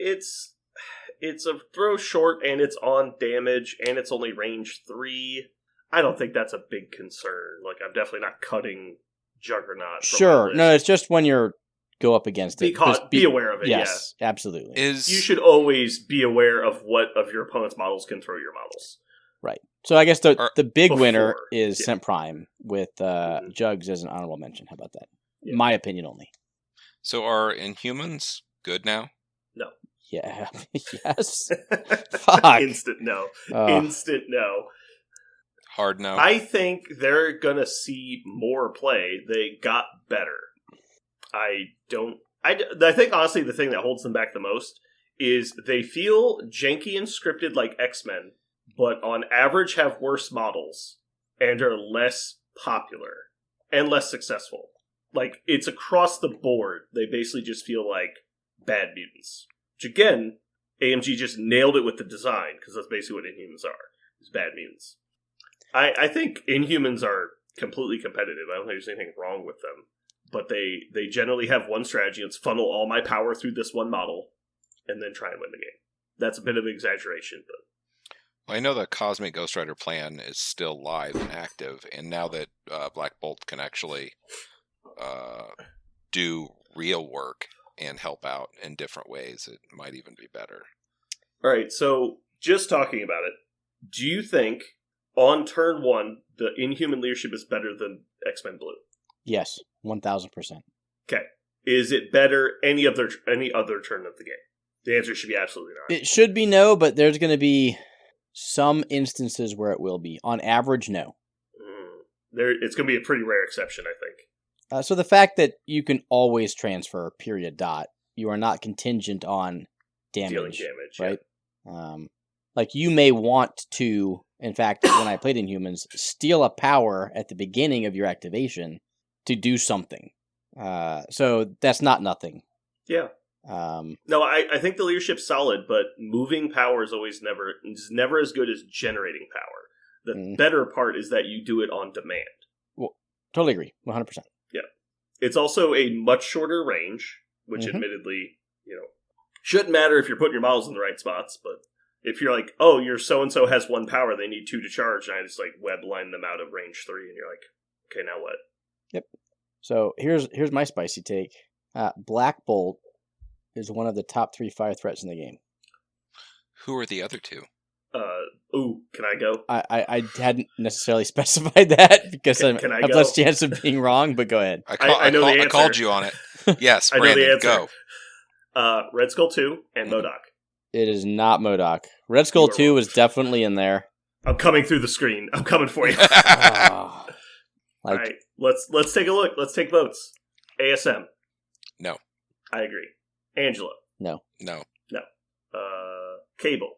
It's a throw short, and it's on damage, and it's only range 3. I don't think that's a big concern. Like, I'm definitely not cutting Juggernaut. Sure, no, it's just when you're go up against it. Be aware of it. Yes, yeah. Absolutely. You should always be aware of what of your opponent's models can throw your models. Right. So I guess the big winner is Cent Prime with Jugs as an honorable mention. How about that? Yeah. My opinion only. So are Inhumans good now? No. Yeah. Yes. Fuck. Instant no. Instant no. Hard no. I think they're gonna see more play. They got better. I think honestly the thing that holds them back the most is they feel janky and scripted like X-Men, but on average have worse models and are less popular and less successful. Like, it's across the board. They basically just feel like bad mutants. Which again, AMG just nailed it with the design, because that's basically what Inhumans are, is bad mutants. I think Inhumans are completely competitive. I don't think there's anything wrong with them. But they generally have one strategy. It's funnel all my power through this one model and then try and win the game. That's a bit of an exaggeration, but... Well, I know the Cosmic Ghost Rider plan is still live and active, and now that Black Bolt can actually do real work and help out in different ways, it might even be better. All right, so just talking about it, do you think on turn 1, the Inhuman leadership is better than X-Men Blue? Yes, 1,000%. Okay. Is it better any other turn of the game? The answer should be absolutely not. It should be no, but there's going to be some instances where it will be. On average, no. It's going to be a pretty rare exception, I think. So the fact that you can always transfer, period, dot, you are not contingent on damage. Dealing damage, right? Yeah. Like, you may want to, in fact, when I played Inhumans, steal a power at the beginning of your activation to do something. So that's not nothing. Yeah. No, I think the leadership's solid, but moving power is never as good as generating power. The better part is that you do it on demand. Well, totally agree, 100%. Yeah, it's also a much shorter range, which admittedly, shouldn't matter if you're putting your models in the right spots. But if you're like, oh, your so and so has 1 power, they need 2 to charge, and I just like web line them out of range 3, and you're like, okay, now what? Yep. So here's my spicy take. Black Bolt is one of the top 3 fire threats in the game. Who are the other 2? Can I go? I hadn't necessarily specified that because I have go? less chance of being wrong, but go ahead. I know the answer. I called you on it. Yes, I Brandon, know the answer. go. Red Skull 2 and MODOK. It is not MODOK. Red Skull 2 is definitely in there. I'm coming through the screen. I'm coming for you. All right, let's take a look. Let's take votes. ASM. No. I agree. Angela. No. Cable.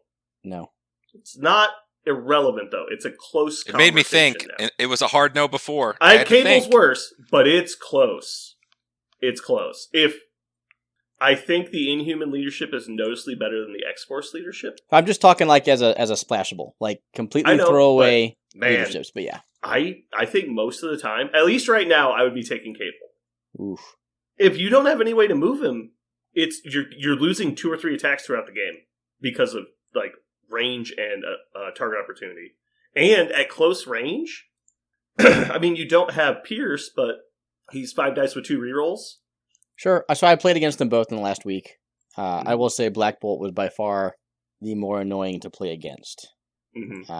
No. It's not irrelevant though. It's a close. It made me think. Now. It was a hard no before. Cable's worse, but it's close. It's close. I think the Inhuman leadership is noticeably better than the X-Force leadership. I'm just talking like as a splashable, like completely throwaway leaderships. But yeah, I think most of the time, at least right now, I would be taking Cable. Oof. If you don't have any way to move him, you're losing 2 or 3 attacks throughout the game because of like range and target opportunity. And at close range, I mean, you don't have Pierce, but he's 5 dice with 2 rerolls. Sure. So I played against them both in the last week. I will say Black Bolt was by far the more annoying to play against. Mm-hmm.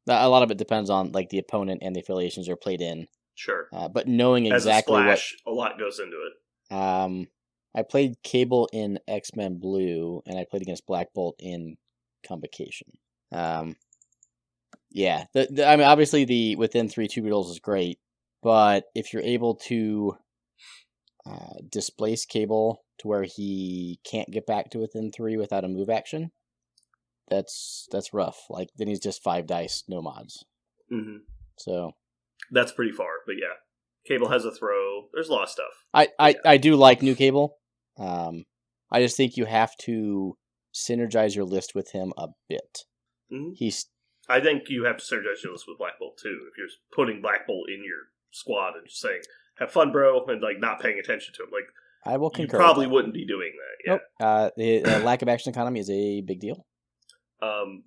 A lot of it depends on like the opponent and the affiliations they're played in. Sure. But knowing exactly As a Splash, a lot goes into it. I played Cable in X-Men Blue, and I played against Black Bolt in Convocation. Yeah. I mean, obviously the within 3 2 rolls is great, but if you're able to displace Cable to where he can't get back to within 3 without a move action, that's rough. Like, then he's just 5 dice, no mods. Mm-hmm. So that's pretty far, but yeah. Cable has a throw. There's a lot of stuff. I do like new Cable. I just think you have to synergize your list with him a bit. Mm-hmm. I think you have to synergize your list with Black Bolt too. If you're putting Black Bolt in your squad and just saying, have fun, bro, and like not paying attention to him, like I will concur. You probably wouldn't be doing that. Yeah. Nope. The lack of action economy is a big deal.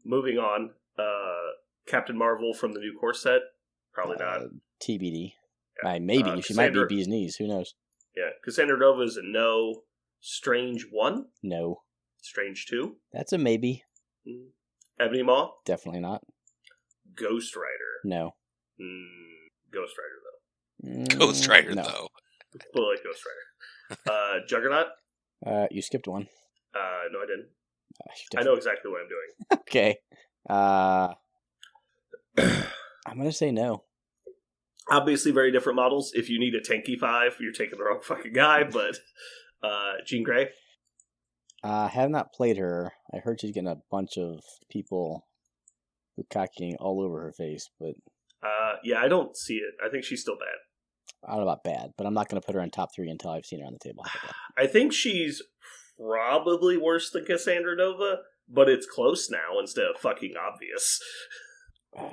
Moving on, Captain Marvel from the new core set, probably not. TBD. Yeah. Maybe she might be bee's knees. Who knows? Yeah, Cassandra Nova is a no. Strange 1? No. Strange 2? That's a maybe. Ebony Maw? Definitely not. Ghost Rider? No. Ghost Rider, though. Ghost Rider, no. though. Well, like Ghost Rider. Juggernaut? You skipped one. No, I didn't. I know exactly what I'm doing. Okay. I'm going to say no. Obviously, very different models. If you need a tanky 5, you're taking the wrong fucking guy, but Jean Grey? I have not played her. I heard she's getting a bunch of people bukkake all over her face, but... yeah, I don't see it. I think she's still bad. I don't know about bad, but I'm not going to put her in top 3 until I've seen her on the table. I think she's probably worse than Cassandra Nova, but it's close now instead of fucking obvious.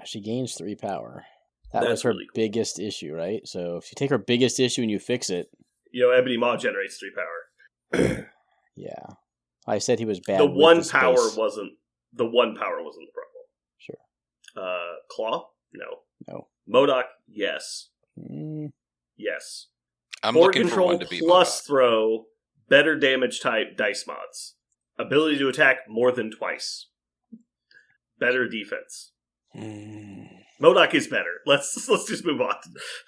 She gains 3 power. That was That's her really cool. biggest issue, right? So if you take her biggest issue and you fix it, Ebony Maw generates 3 power. yeah. I said he was bad. The with one the power space. wasn't the problem. Sure. Claw? No. MODOK? Yes. Mm, Yes. I'm Board looking for control one to be plus MODOK. throw, better damage type dice mods. Ability to attack more than twice. Better defense. MODOK is better. Let's just move on.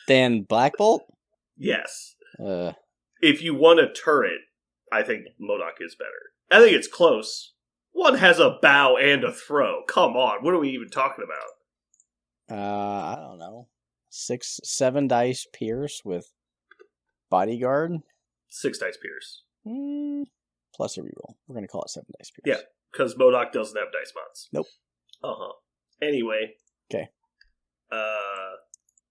Then Black Bolt? Yes. Uh, If you want a turret, I think MODOK is better. I think it's close. One has a bow and a throw. Come on, what are we even talking about? I don't know. 7 dice pierce with bodyguard? 6 dice pierce. Plus a reroll. We're going to call it 7 dice pierce. Yeah, because MODOK doesn't have dice mods. Nope. Uh-huh. Anyway. Okay.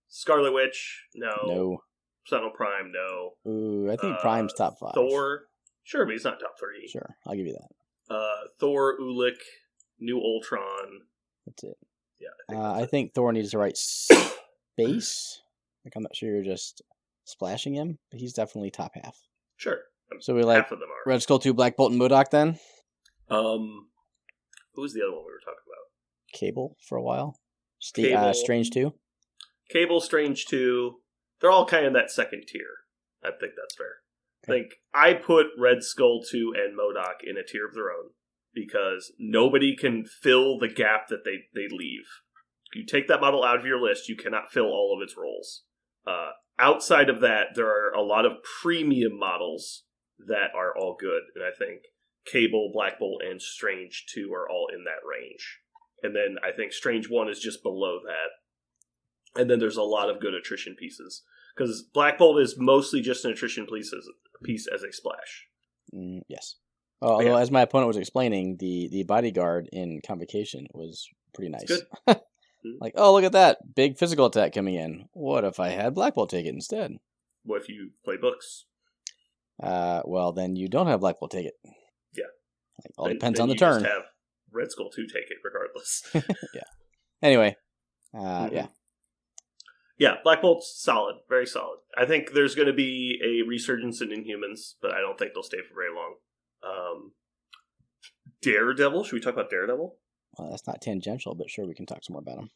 Scarlet Witch, no. No. Sentinel Prime, no. Ooh, I think Prime's top 5. Thor, sure, but he's not top 3. Sure, I'll give you that. Thor, Ulik, New Ultron. That's it. Yeah. I think Thor needs the right space. Like, I'm not sure you're just splashing him, but he's definitely top half. Sure. So we like half of them are. Red Skull 2, Black Bolt, and MODOK then? Who was the other one we were talking about? Cable for a while. Cable. Strange 2? Cable, Strange 2. They're all kind of in that second tier. I think that's fair. Okay. I think I put Red Skull 2 and MODOK in a tier of their own because nobody can fill the gap that they leave. You take that model out of your list, you cannot fill all of its roles. Outside of that, there are a lot of premium models that are all good, and I think Cable, Black Bolt, and Strange 2 are all in that range. And then I think Strange 1 is just below that. And then there's a lot of good attrition pieces. Because Black Bolt is mostly just an attrition piece as a splash. Yes. Although, as my opponent was explaining, the bodyguard in Convocation was pretty nice. It's good. Like, oh, look at that. Big physical attack coming in. What if I had Black Bolt take it instead? What if you play books? Well, then you don't have Black Bolt take it. Yeah. Like, all depends on the turn. Just have Red Skull 2 take it regardless. Yeah. Anyway. Yeah. Yeah, Black Bolt's solid. Very solid. I think there's going to be a resurgence in Inhumans, but I don't think they'll stay for very long. Daredevil? Should we talk about Daredevil? Well, that's not tangential, but sure, we can talk some more about him.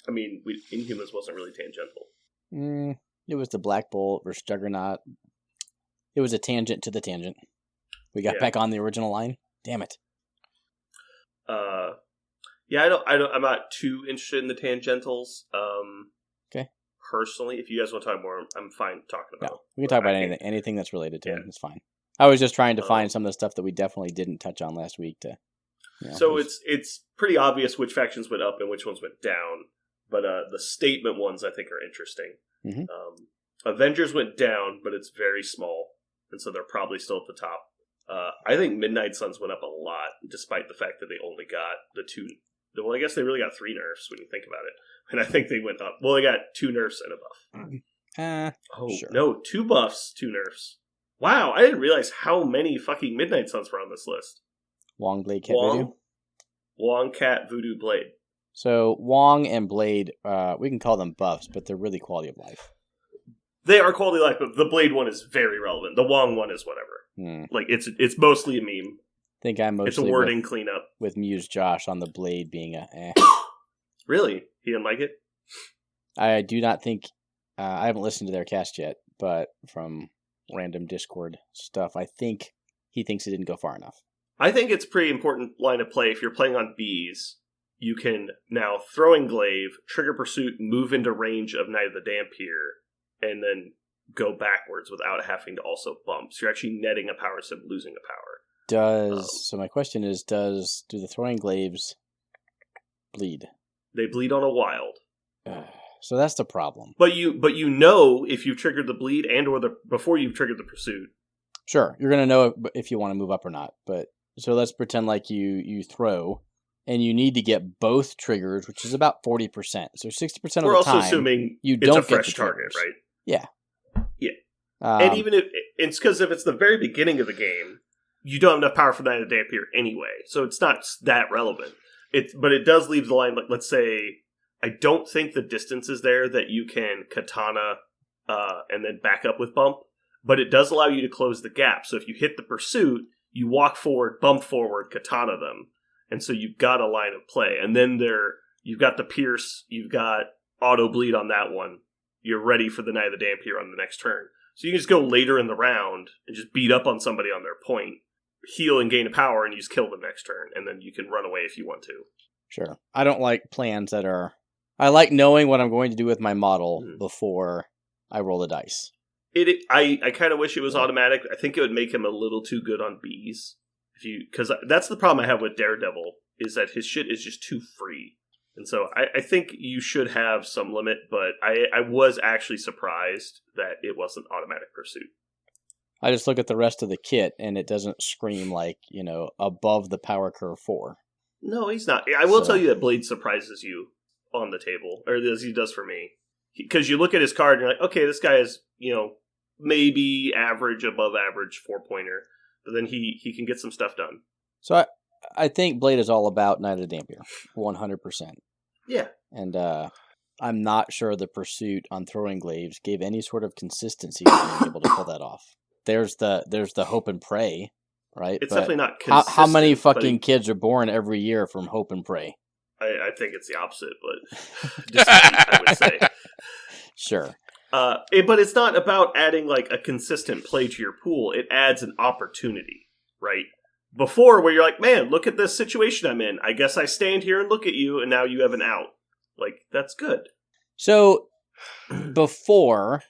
I mean, Inhumans wasn't really tangential. It was the Black Bolt versus Juggernaut. It was a tangent to the tangent. We got back on the original line. Damn it. Yeah, I'm not too interested in the tangentials. Okay. Personally, if you guys want to talk more, I'm fine talking about. No, we can talk about anything that's related to it. It's fine. I was just trying to find some of the stuff that we definitely didn't touch on last week. So it's pretty obvious which factions went up and which ones went down, but the statement ones I think are interesting. Mm-hmm. Avengers went down, but it's very small, and so they're probably still at the top. I think Midnight Suns went up a lot, despite the fact that they only got the 2. Well, I guess they really got 3 nerfs when you think about it. And I think they went up. Well, they got 2 nerfs and a buff. Sure. No, 2 buffs, 2 nerfs. Wow, I didn't realize how many fucking Midnight Suns were on this list. Wong, Blade, Cat, Voodoo? Wong, Cat, Voodoo, Blade. So, Wong and Blade, we can call them buffs, but they're really quality of life. They are quality of life, but the Blade one is very relevant. The Wong one is whatever. Like, it's mostly a meme. I think I'm mostly it's a wording cleanup. With Muse Josh on the Blade being a Really? He didn't like it? I do not think... I haven't listened to their cast yet, but from random Discord stuff, I think he thinks it didn't go far enough. I think it's a pretty important line of play. If you're playing on bees, you can now throwing glaive, trigger pursuit, move into range of Night of the Dampier, and then go backwards without having to also bump. So you're actually netting a power instead of losing a power. So my question is, do the throwing glaives bleed? They bleed on a wild. So that's the problem. But you know if you've triggered the bleed and or before you've triggered the pursuit. Sure, you're gonna know if you want to move up or not. But so let's pretend like you throw, and you need to get both triggers, which is about 40%. So 60% of the time, we're also assuming you it's don't a fresh get the target, right? Yeah. And even if it's because if it's the very beginning of the game, you don't have enough power for Night of the Dampier anyway, so it's not that relevant. But it does leave the line, like, let's say, I don't think the distance is there that you can katana and then back up with bump, but it does allow you to close the gap. So if you hit the pursuit, you walk forward, bump forward, katana them. And so you've got a line of play. And then you've got the pierce, you've got auto bleed on that one. You're ready for the Night of the Dampier on the next turn. So you can just go later in the round and just beat up on somebody on their point, heal and gain a power, and you just kill them next turn. And then you can run away if you want to. Sure. I don't like plans that are... I like knowing what I'm going to do with my model before I roll the dice. I kind of wish it was automatic. I think it would make him a little too good on bees. Because that's the problem I have with Daredevil, is that his shit is just too free. And so I think you should have some limit, but I was actually surprised that it wasn't automatic pursuit. I just look at the rest of the kit, and it doesn't scream like, above the power curve 4. No, he's not. I will tell you that Blade surprises you on the table, or as he does for me. Because you look at his card, and you're like, okay, this guy is, maybe average, above average 4-pointer. But then he can get some stuff done. So I think Blade is all about Night of the Dampier, 100%. Yeah. And I'm not sure the pursuit on throwing glaives gave any sort of consistency to being able to pull that off. There's the hope and pray, right? It's definitely not consistent. How many fucking kids are born every year from hope and pray? I think it's the opposite, but I would say. Sure. But it's not about adding like a consistent play to your pool. It adds an opportunity, right? Before, where you're like, man, look at this situation I'm in. I guess I stand here and look at you, and now you have an out. Like, that's good. So, before,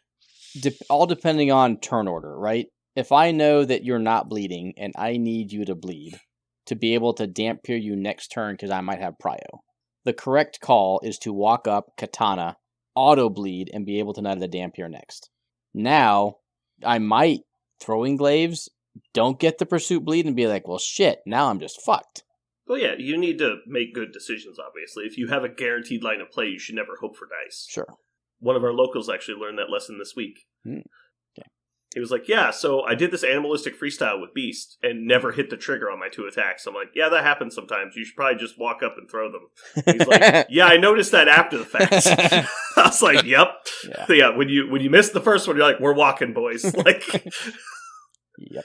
all depending on turn order, right? If I know that you're not bleeding, and I need you to bleed to be able to dampier you next turn because I might have prio, the correct call is to walk up, katana, auto bleed, and be able to Night of the Dampier next. Now, I might, throwing glaives, don't get the pursuit bleed and be like, well, shit, now I'm just fucked. Well, yeah, you need to make good decisions, obviously. If you have a guaranteed line of play, you should never hope for dice. Sure. One of our locals actually learned that lesson this week. Okay. He was like, yeah, so I did this animalistic freestyle with Beast and never hit the trigger on my 2 attacks. I'm like, yeah, that happens sometimes. You should probably just walk up and throw them. He's like, yeah, I noticed that after the fact. I was like, yep. Yeah, when you miss the first one, you're like, we're walking, boys. Like, yep.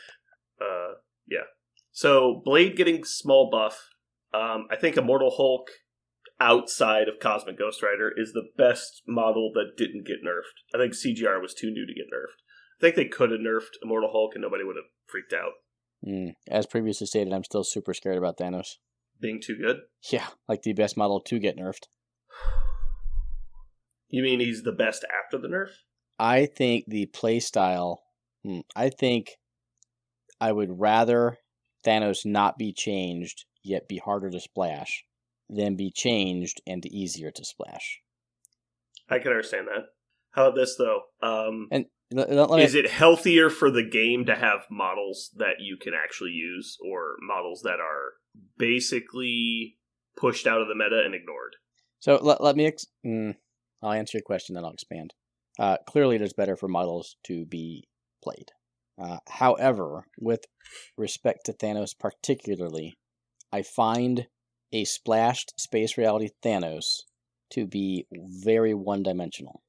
Yeah. So, Blade getting small buff. I think Immortal Hulk outside of Cosmic Ghost Rider is the best model that didn't get nerfed. I think CGR was too new to get nerfed. I think they could have nerfed Immortal Hulk and nobody would have freaked out. As previously stated, I'm still super scared about Thanos. Being too good? Yeah, like the best model to get nerfed. You mean he's the best after the nerf? I think the playstyle... I think I would rather Thanos not be changed, yet be harder to splash, than be changed and easier to splash. I can understand that. How about this, though? Is it healthier for the game to have models that you can actually use, or models that are basically pushed out of the meta and ignored? So let me... I'll answer your question, then I'll expand. Clearly, it is better for models to be played. However, with respect to Thanos particularly, I find a splashed space reality Thanos to be very one-dimensional.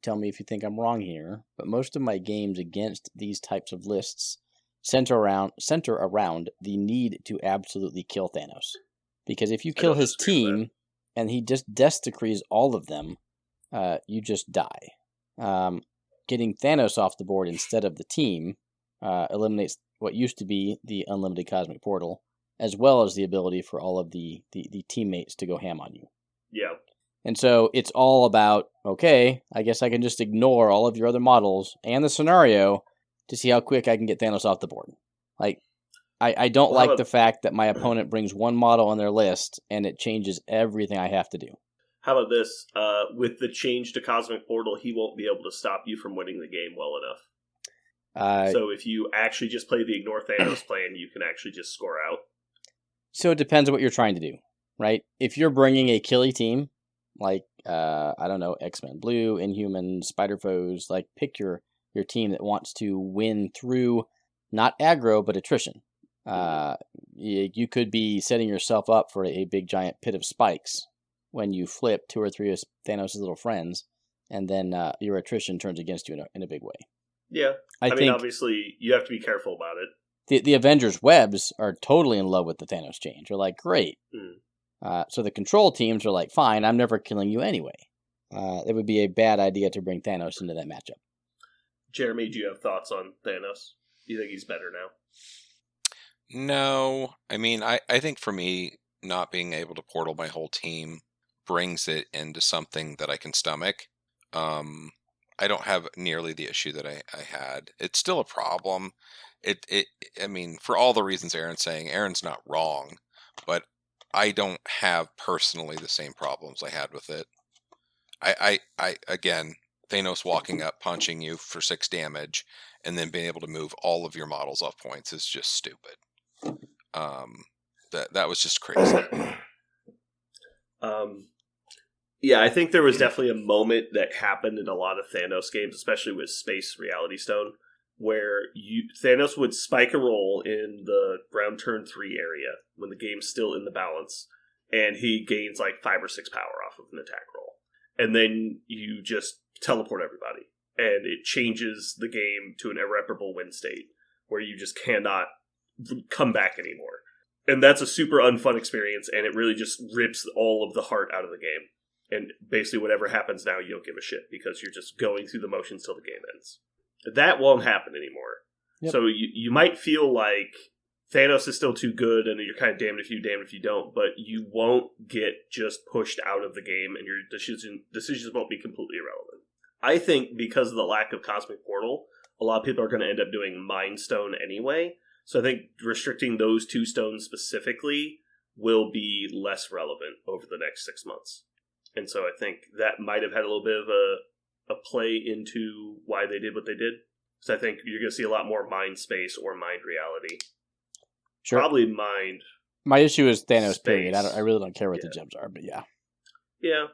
Tell me if you think I'm wrong here, but most of my games against these types of lists center around the need to absolutely kill Thanos. Because if you kill his team and he just decrees all of them, you just die. Getting Thanos off the board instead of the team eliminates what used to be the unlimited cosmic portal, as well as the ability for all of the teammates to go ham on you. Yeah. And so it's all about, okay, I guess I can just ignore all of your other models and the scenario to see how quick I can get Thanos off the board. Like, I don't like the fact that my opponent brings one model on their list and it changes everything I have to do. How about this? With the change to Cosmic Portal, he won't be able to stop you from winning the game well enough. So if you actually just play the Ignore Thanos plan, you can actually just score out. So it depends on what you're trying to do, right? If you're bringing a killy team, like, I don't know, X-Men Blue, Inhumans, Spider Foes, like, pick your team that wants to win through not aggro, but attrition. You could be setting yourself up for a big giant pit of spikes when you flip 2 or 3 of Thanos' little friends, and then your attrition turns against you in a big way. Yeah. I mean, think obviously, you have to be careful about it. the Avengers webs are totally in love with the Thanos change. They're like, great. So the control teams are like, fine, I'm never killing you anyway. It would be a bad idea to bring Thanos into that matchup. Jeremy, do you have thoughts on Thanos? Do you think he's better now? No. I mean, I think for me, not being able to portal my whole team brings it into something that I can stomach. I don't have nearly the issue that I had. It's still a problem. I mean, for all the reasons Aaron's saying, Aaron's not wrong, but I don't have personally the same problems I had with it. I again, Thanos walking up, punching you for 6 damage, and then being able to move all of your models off points is just stupid. That was just crazy. Yeah, I think there was definitely a moment that happened in a lot of Thanos games, especially with Space Reality Stone, where Thanos would spike a roll in the round turn 3 area when the game's still in the balance, and he gains like 5 or 6 power off of an attack roll. And then you just teleport everybody, and it changes the game to an irreparable win state, where you just cannot come back anymore. And that's a super unfun experience, and it really just rips all of the heart out of the game. And basically whatever happens now, you don't give a shit, because you're just going through the motions till the game ends. That won't happen anymore. Yep. So you might feel like Thanos is still too good, and you're kind of damned if you don't, but you won't get just pushed out of the game, and your decisions won't be completely irrelevant. I think because of the lack of Cosmic Portal, a lot of people are going to end up doing Mind Stone anyway, so I think restricting those 2 stones specifically will be less relevant over the next 6 months. And so I think that might have had a little bit of a play into why they did what they did. So I think you're going to see a lot more Mind Space or Mind Reality. Sure. Probably Mind. My issue is Thanos, space. period. I really don't care what the gems are, but yeah. Yeah.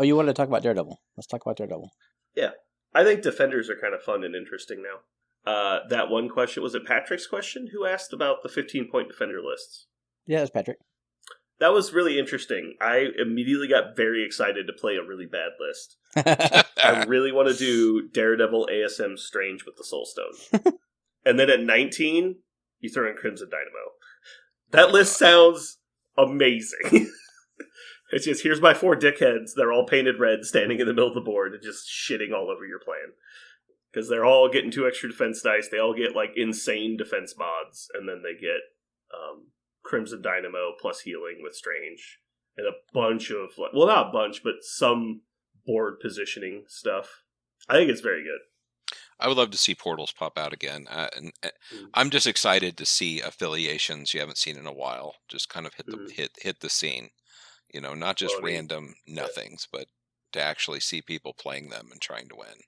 You wanted to talk about Daredevil. Let's talk about Daredevil. Yeah. I think Defenders are kind of fun and interesting now. That one question, was it Patrick's question? Who asked about the 15-point Defender lists? Yeah, it's Patrick. That was really interesting. I immediately got very excited to play a really bad list. I really want to do Daredevil ASM Strange with the Soul Stone. And then at 19, you throw in Crimson Dynamo. That list sounds amazing. It's just, here's my 4 dickheads. They're all painted red, standing in the middle of the board and just shitting all over your plan. Because they're all getting 2 extra defense dice. They all get, like, insane defense mods. And then they get Crimson Dynamo plus healing with Strange. And a bunch of, well, not a bunch, but some board positioning stuff. I think it's very good. I would love to see portals pop out again. I'm just excited to see affiliations you haven't seen in a while. Just kind of hit the scene. You know, not just random nothings, but to actually see people playing them and trying to win.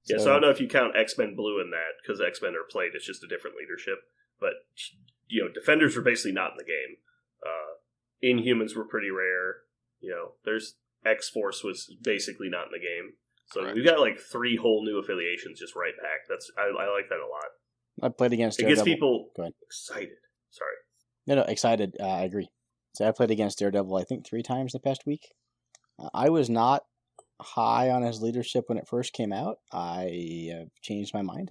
Yeah, so I don't know if you count X-Men Blue in that, because X-Men are played, it's just a different leadership. But, you know, Defenders were basically not in the game. Inhumans were pretty rare. You know, there's X-Force was basically not in the game. So Correct. We've got like 3 whole new affiliations just right back. I like that a lot. I played against Daredevil. Daredevil. It gets people excited. Sorry. No, excited. I agree. So I played against Daredevil, I think, 3 times the past week. I was not high on his leadership when it first came out. I have changed my mind.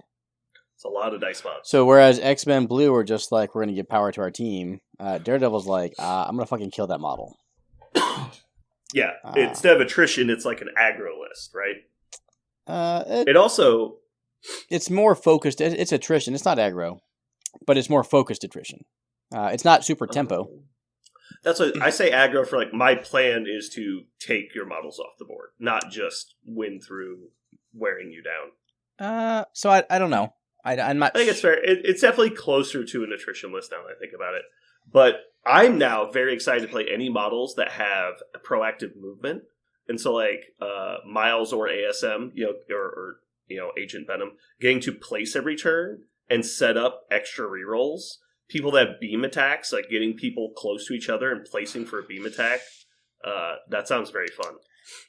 It's a lot of dice mods. So whereas X-Men Blue were just like, we're going to give power to our team, Daredevil's like, I'm going to fucking kill that model. Yeah, instead of attrition, it's like an aggro list, right? It's more focused. It's attrition. It's not aggro, but it's more focused attrition. It's not super tempo. That's what I say. Aggro for like my plan is to take your models off the board, not just win through wearing you down. So I don't know. I'm not. I think it's fair. It's definitely closer to an attrition list now that I think about it. But I'm now very excited to play any models that have a proactive movement. And so, like, Miles or ASM, or Agent Venom, getting to place every turn and set up extra rerolls. People that have beam attacks, like getting people close to each other and placing for a beam attack, that sounds very fun.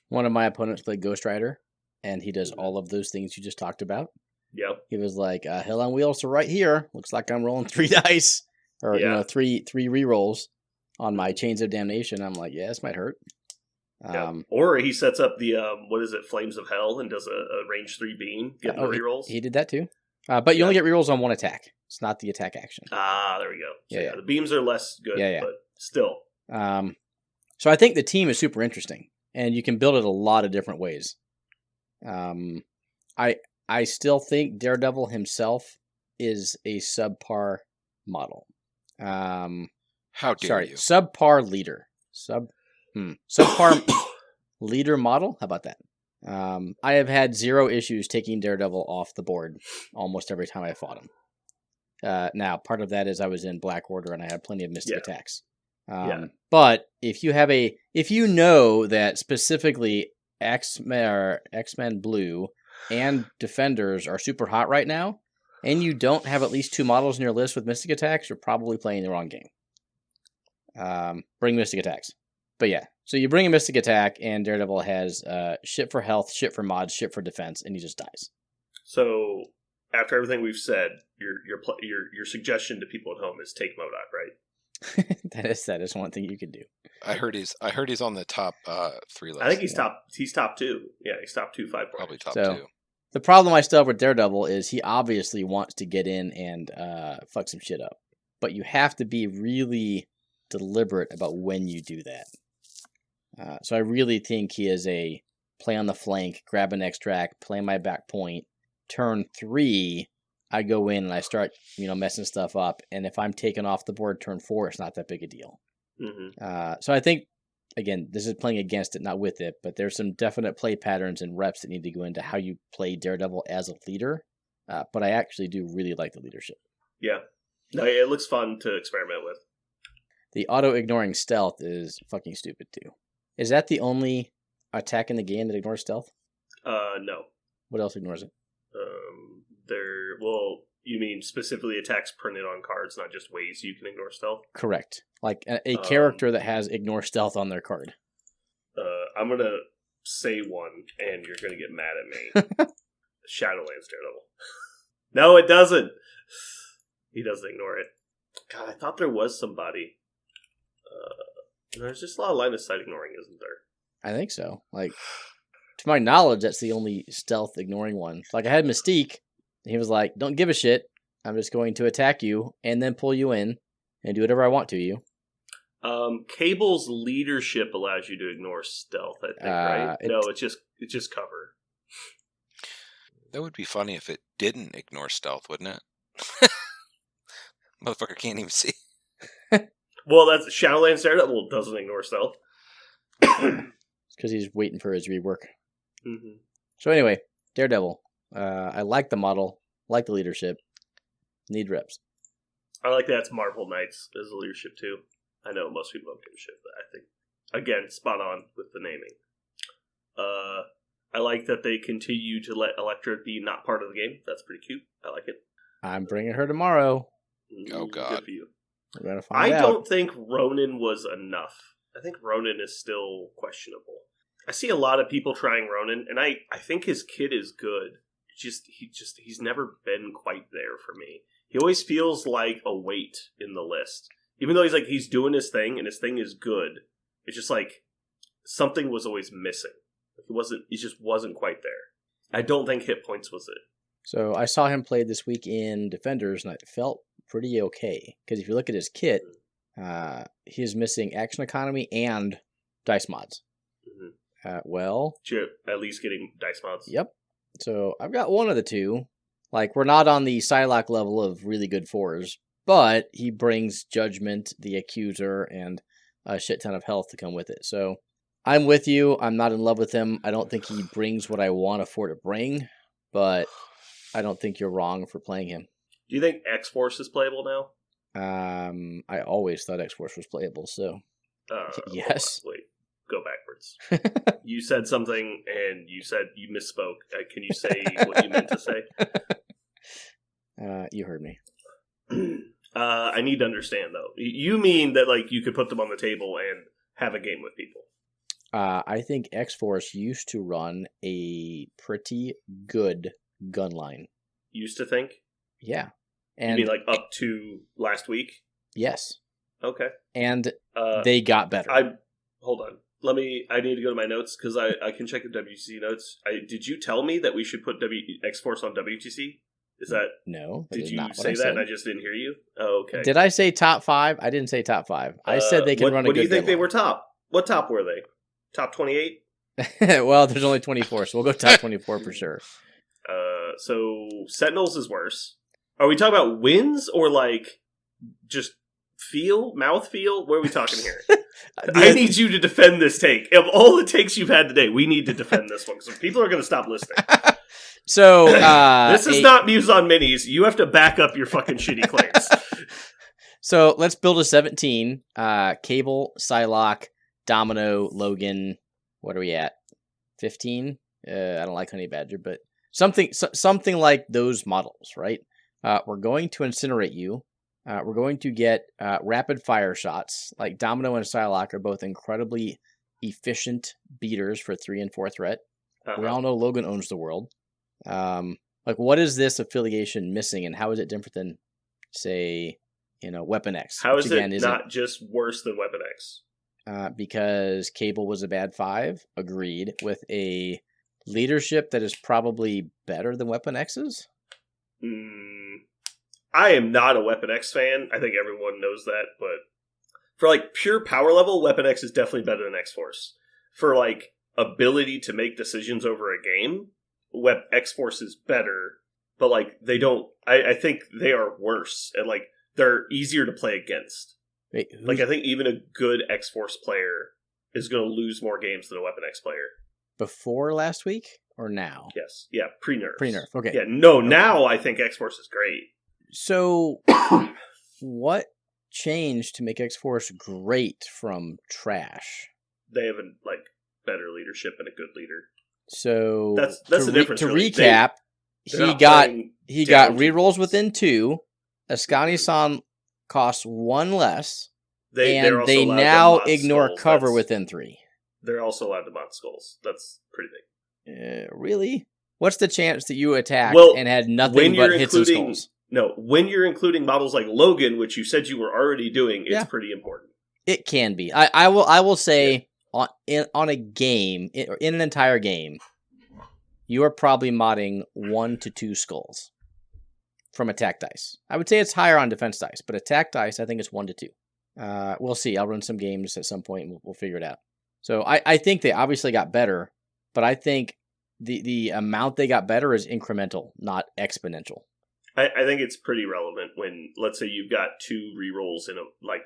One of my opponents played Ghost Rider, and he does all of those things you just talked about. Yep. He was like, "Hell on Wheels are right here. Looks like I'm rolling 3 dice, or three re-rolls on my Chains of Damnation." I'm like, "Yeah, this might hurt." Yeah. Or he sets up the Flames of Hell, and does a range 3 beam, getting the rerolls. He did that too, but you only get rerolls on one attack. It's not the attack action. Ah, there we go. So, the beams are less good, but still. So I think the team is super interesting, and you can build it a lot of different ways. I still think Daredevil himself is a subpar model. How dare you? Subpar leader. Subpar leader model? How about that? I have had 0 issues taking Daredevil off the board almost every time I fought him. Now, part of that is I was in Black Order and I had plenty of mystic attacks. But if you know that specifically X-Men Blue and Defenders are super hot right now, and you don't have at least 2 models in your list with mystic attacks, you're probably playing the wrong game. Bring mystic attacks. But yeah, so you bring a mystic attack, and Daredevil has shit for health, shit for mods, shit for defense, and he just dies. So after everything we've said, your suggestion to people at home is take MODOK, right? that is one thing you could do. I heard he's on the top 3 list. I think he's top 2. Yeah, he's top 2 5 points. Probably top 2. The problem I still have with Daredevil is he obviously wants to get in and fuck some shit up. But you have to be really deliberate about when you do that. So I really think he is a play on the flank, grab an extract, play my back point. Turn 3, I go in and I start, messing stuff up. And if I'm taken off the board turn 4, it's not that big a deal. Mm-hmm. So I think, again, this is playing against it, not with it, but there's some definite play patterns and reps that need to go into how you play Daredevil as a leader. But I actually do really like the leadership. Yeah. No, it looks fun to experiment with. The auto-ignoring stealth is fucking stupid, too. Is that the only attack in the game that ignores stealth? No. What else ignores it? You mean specifically attacks printed on cards, not just ways you can ignore stealth? Correct. Like a character that has ignore stealth on their card. I'm going to say one, and you're going to get mad at me. Shadowlands Daredevil. No, it doesn't. He doesn't ignore it. God, I thought there was somebody. There's just a lot of line of sight ignoring, isn't there? I think so. Like, to my knowledge, that's the only stealth ignoring one. Like, I had Mystique, and he was like, "Don't give a shit. I'm just going to attack you and then pull you in and do whatever I want to you." Cable's leadership allows you to ignore stealth, I think, right? No, it's just cover. That would be funny if it didn't ignore stealth, wouldn't it? Motherfucker can't even see. Well, that's Shadowlands Daredevil doesn't ignore stealth. Because he's waiting for his rework. Mm-hmm. So anyway, Daredevil. I like the model, like the leadership. Need reps. I like that it's Marvel Knights as a leadership too. I know most people don't give a shit, but I think, again, spot on with the naming. I like that they continue to let Elektra be not part of the game. That's pretty cute. I like it. I'm bringing her tomorrow. Oh, God. Good for you. We're gonna find out. I don't think Ronin was enough. I think Ronin is still questionable. I see a lot of people trying Ronin, and I think his kit is good. He's never been quite there for me. He always feels like a weight in the list. Even though he's doing his thing, and his thing is good, it's just like something was always missing. He just wasn't quite there. I don't think hit points was it. So I saw him play this week in Defenders, and I felt pretty okay. Because if you look at his kit, he's missing action economy and dice mods. Mm-hmm. Sure, at least getting dice mods. Yep. So I've got one of the two. Like, we're not on the Psylocke level of really good 4s, but he brings Judgment, the Accuser, and a shit ton of health to come with it. So I'm with you. I'm not in love with him. I don't think he brings what I want a 4 to bring, but I don't think you're wrong for playing him. Do you think X-Force is playable now? I always thought X-Force was playable, so yes. Wait, go backwards. You said something, and you said you misspoke. Can you say what you meant to say? You heard me. I need to understand, though. You mean that you could put them on the table and have a game with people? I think X-Force used to run a pretty good gun line. used to think? Yeah. You mean like up to last week? Yes. Okay. And they got better. Hold on. I need to go to my notes because I can check the WTC notes. Did you tell me that we should put X-Force on WTC? Is that... No. Did you say that and I just didn't hear you? Oh, okay. Did I say top 5? I didn't say top 5. I said they can run a good... What do you think they were top? What top were they? Top 28? Well, there's only 24, so we'll go top 24 for sure. So Sentinels is worse. Are we talking about wins or like just mouth feel? What are we talking here? I need you to defend this take. Of all the takes you've had today, we need to defend this one because people are going to stop listening. So this is not Muse on Minis. You have to back up your fucking shitty claims. So let's build a 17. Cable, Psylocke, Domino, Logan. What are we at? 15? I don't like Honey Badger, but something like those models, right? We're going to incinerate you. We're going to get rapid fire shots. Like Domino and Psylocke are both incredibly efficient beaters for 3 and 4 threat. We all know Logan owns the world. Like, what is this affiliation missing, and how is it different than, say, Weapon X? How is it not just worse than Weapon X? Because Cable was a bad 5, agreed, with a leadership that is probably better than Weapon X's? I am not a Weapon X fan. I think everyone knows that, but for like pure power level, Weapon X is definitely better than X-Force. For like ability to make decisions over a game, X-Force is better, but like they don't... I think they are worse, and like they're easier to play against. Wait, like I think even a good X-Force player is going to lose more games than a Weapon X player. Before last week or now? Yes. Yeah, pre-nerf. Pre-nerf, okay. Yeah, no, now I think X-Force is great. So, what changed to make X-Force great from trash? They have like better leadership and a good leader. So that's the difference. To really. recap, he got rerolls within 2. Ascani-san costs 1 less, and they now ignore skulls. cover within 3. They're also allowed to mod skulls. That's pretty big. Really? What's the chance that you attacked and had nothing but hits and skulls? No, when you're including models like Logan, which you said you were already doing, it's pretty important. It can be. I will say on a game, in an entire game, you are probably modding 1 to 2 skulls from attack dice. I would say it's higher on defense dice, but attack dice, I think it's 1 to 2. We'll see. I'll run some games at some point and we'll figure it out. So I think they obviously got better, but I think the amount they got better is incremental, not exponential. I think it's pretty relevant when, let's say, you've got 2 rerolls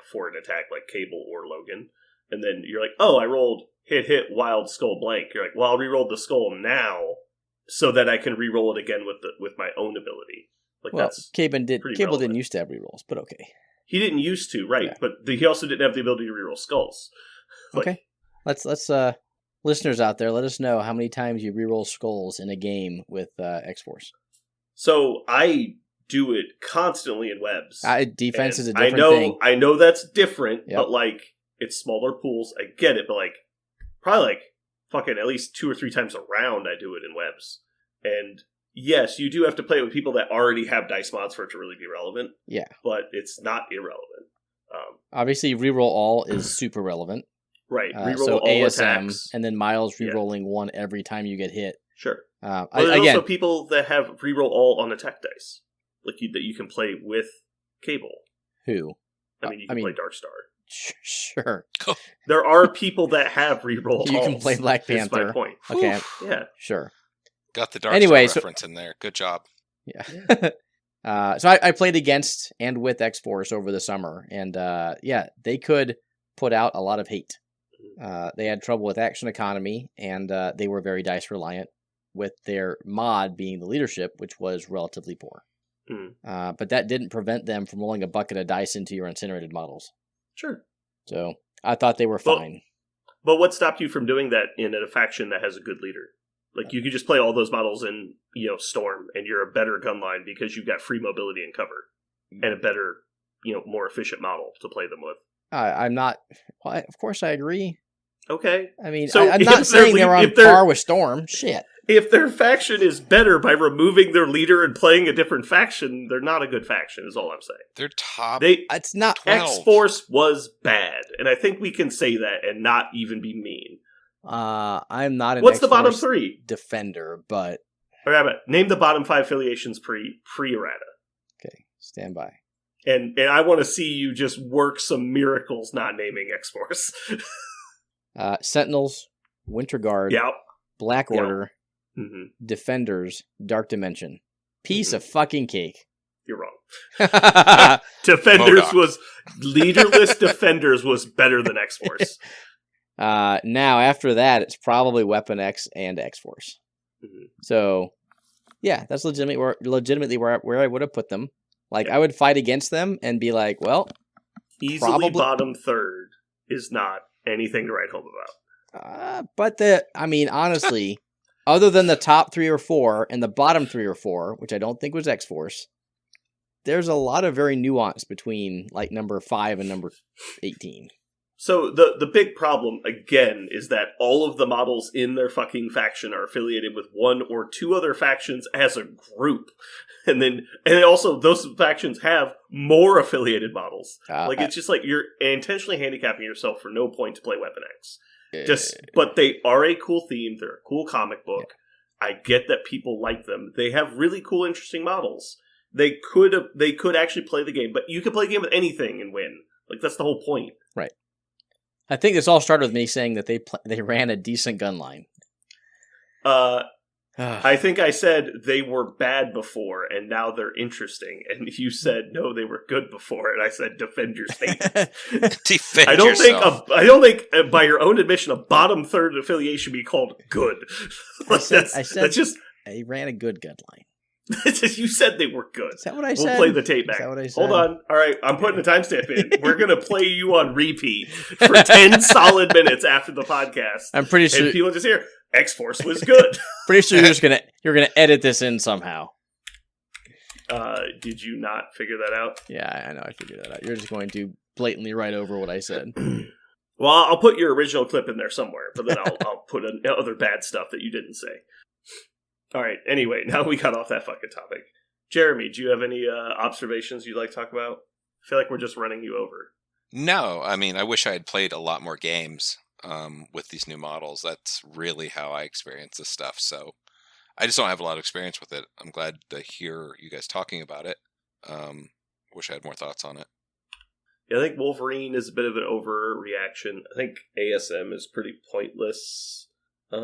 for an attack like Cable or Logan, and then you're like, oh, I rolled hit, wild, skull, blank. You're like, well, I'll reroll the skull now so that I can reroll it again with my own ability. Like, well, that's Cable didn't used to have rerolls, but okay. He didn't used to, right? Yeah. But he also didn't have the ability to reroll skulls. Okay, let's listeners out there, let us know how many times you reroll skulls in a game with X-Force. So I do it constantly in webs. Defense is a different thing. I know that's different, but like it's smaller pools. I get it, but like probably like fucking at least 2 or 3 times a round I do it in webs. And yes, you do have to play it with people that already have dice mods for it to really be relevant. Yeah. But it's not irrelevant. Obviously, reroll all is super relevant. Right. Reroll so all ASM, attacks. And then Miles rerolling 1 every time you get hit. Sure. But there's also people that have reroll all on attack dice. Like that you can play with Cable. Who? I mean, you can play Darkstar. Sure. There are people that have reroll. You can play Black Panther. That's my point. Okay. Yeah. Sure. Got the Darkstar reference in there. Good job. Yeah. So I played against and with X-Force over the summer, and they could put out a lot of hate. They had trouble with action economy, and they were very dice reliant, with their mod being the leadership, which was relatively poor. But that didn't prevent them from rolling a bucket of dice into your incinerated models. Sure. So I thought they were fine. But what stopped you from doing that in a faction that has a good leader? Like, you could just play all those models in, Storm, and you're a better gun line because you've got free mobility and cover, and a better, more efficient model to play them with. I'm not... Well, of course I agree. Okay. I mean, So I'm not saying they're on par with Storm. Shit. If their faction is better by removing their leader and playing a different faction, they're not a good faction, is all I'm saying. They're top It's not 12. X-Force was bad, and I think we can say that and not even be mean. I'm not an What's the X-Force bottom 3? defender, but... Name the bottom 5 affiliations pre-errata. Okay, stand by. And I want to see you just work some miracles not naming X-Force. Sentinels, Winter Guard, Yep. Black Order, Mm-hmm. Defenders, Dark Dimension. Piece of fucking cake. You're wrong. Defenders Modok. was... Leaderless Defenders was better than X-Force. Now, after that, it's probably Weapon X and X-Force. Mm-hmm. So, yeah, that's legitimately where I would have put them. Like, I would fight against them and be like, well... Easily bottom third is not anything to write home about. Honestly, other than the top 3 or 4 and the bottom 3 or 4, which I don't think was X-Force, there's a lot of very nuance between, like, number 5 and number 18. So the big problem, again, is that all of the models in their fucking faction are affiliated with 1 or 2 other factions as a group. And also, those factions have more affiliated models. It's just like you're intentionally handicapping yourself for no point to play Weapon X. But they are a cool theme. They're a cool comic book. Yeah. I get that people like them. They have really cool, interesting models. They could actually play the game, but you can play the game with anything and win. Like, that's the whole point. Right. I think this all started with me saying that they ran a decent gun line. I think I said they were bad before, and now they're interesting. And you said, no, they were good before, and I said, defend your statement. Defend yourself. I don't think, by your own admission, a bottom third affiliation be called good. I ran a good gun line. You said they were good. Is that what I said? We'll play the tape back. Is that what I said? Hold on. All right, I'm putting a timestamp in. We're going to play you on repeat for 10 solid minutes after the podcast. I'm pretty sure. And people just hear, X-Force was good. Pretty sure you're gonna edit this in somehow. Did you not figure that out? Yeah, I know. I figured that out. You're just going to blatantly write over what I said. Well, I'll put your original clip in there somewhere, but then I'll put in other bad stuff that you didn't say. All right. Anyway, now we got off that fucking topic. Jeremy, do you have any observations you'd like to talk about? I feel like we're just running you over. No, I mean, I wish I had played a lot more games with these new models. That's really how I experience this stuff. So I just don't have a lot of experience with it. I'm glad to hear you guys talking about it. Wish I had more thoughts on it. Yeah, I think Wolverine is a bit of an overreaction. I think ASM is pretty pointless. I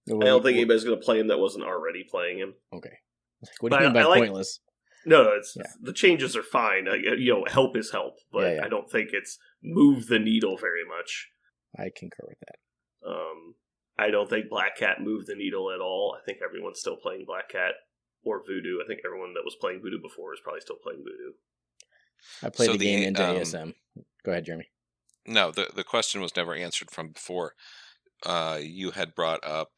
don't think anybody's going to play him that wasn't already playing him. Okay. What do you mean by pointless? No, the changes are fine. Help is help, but I don't think it's moved the needle very much. I concur with that. I don't think Black Cat moved the needle at all. I think everyone's still playing Black Cat or Voodoo. I think everyone that was playing Voodoo before is probably still playing Voodoo. I played the game into ASM. Go ahead, Jeremy. No, the question was never answered from before. You had brought up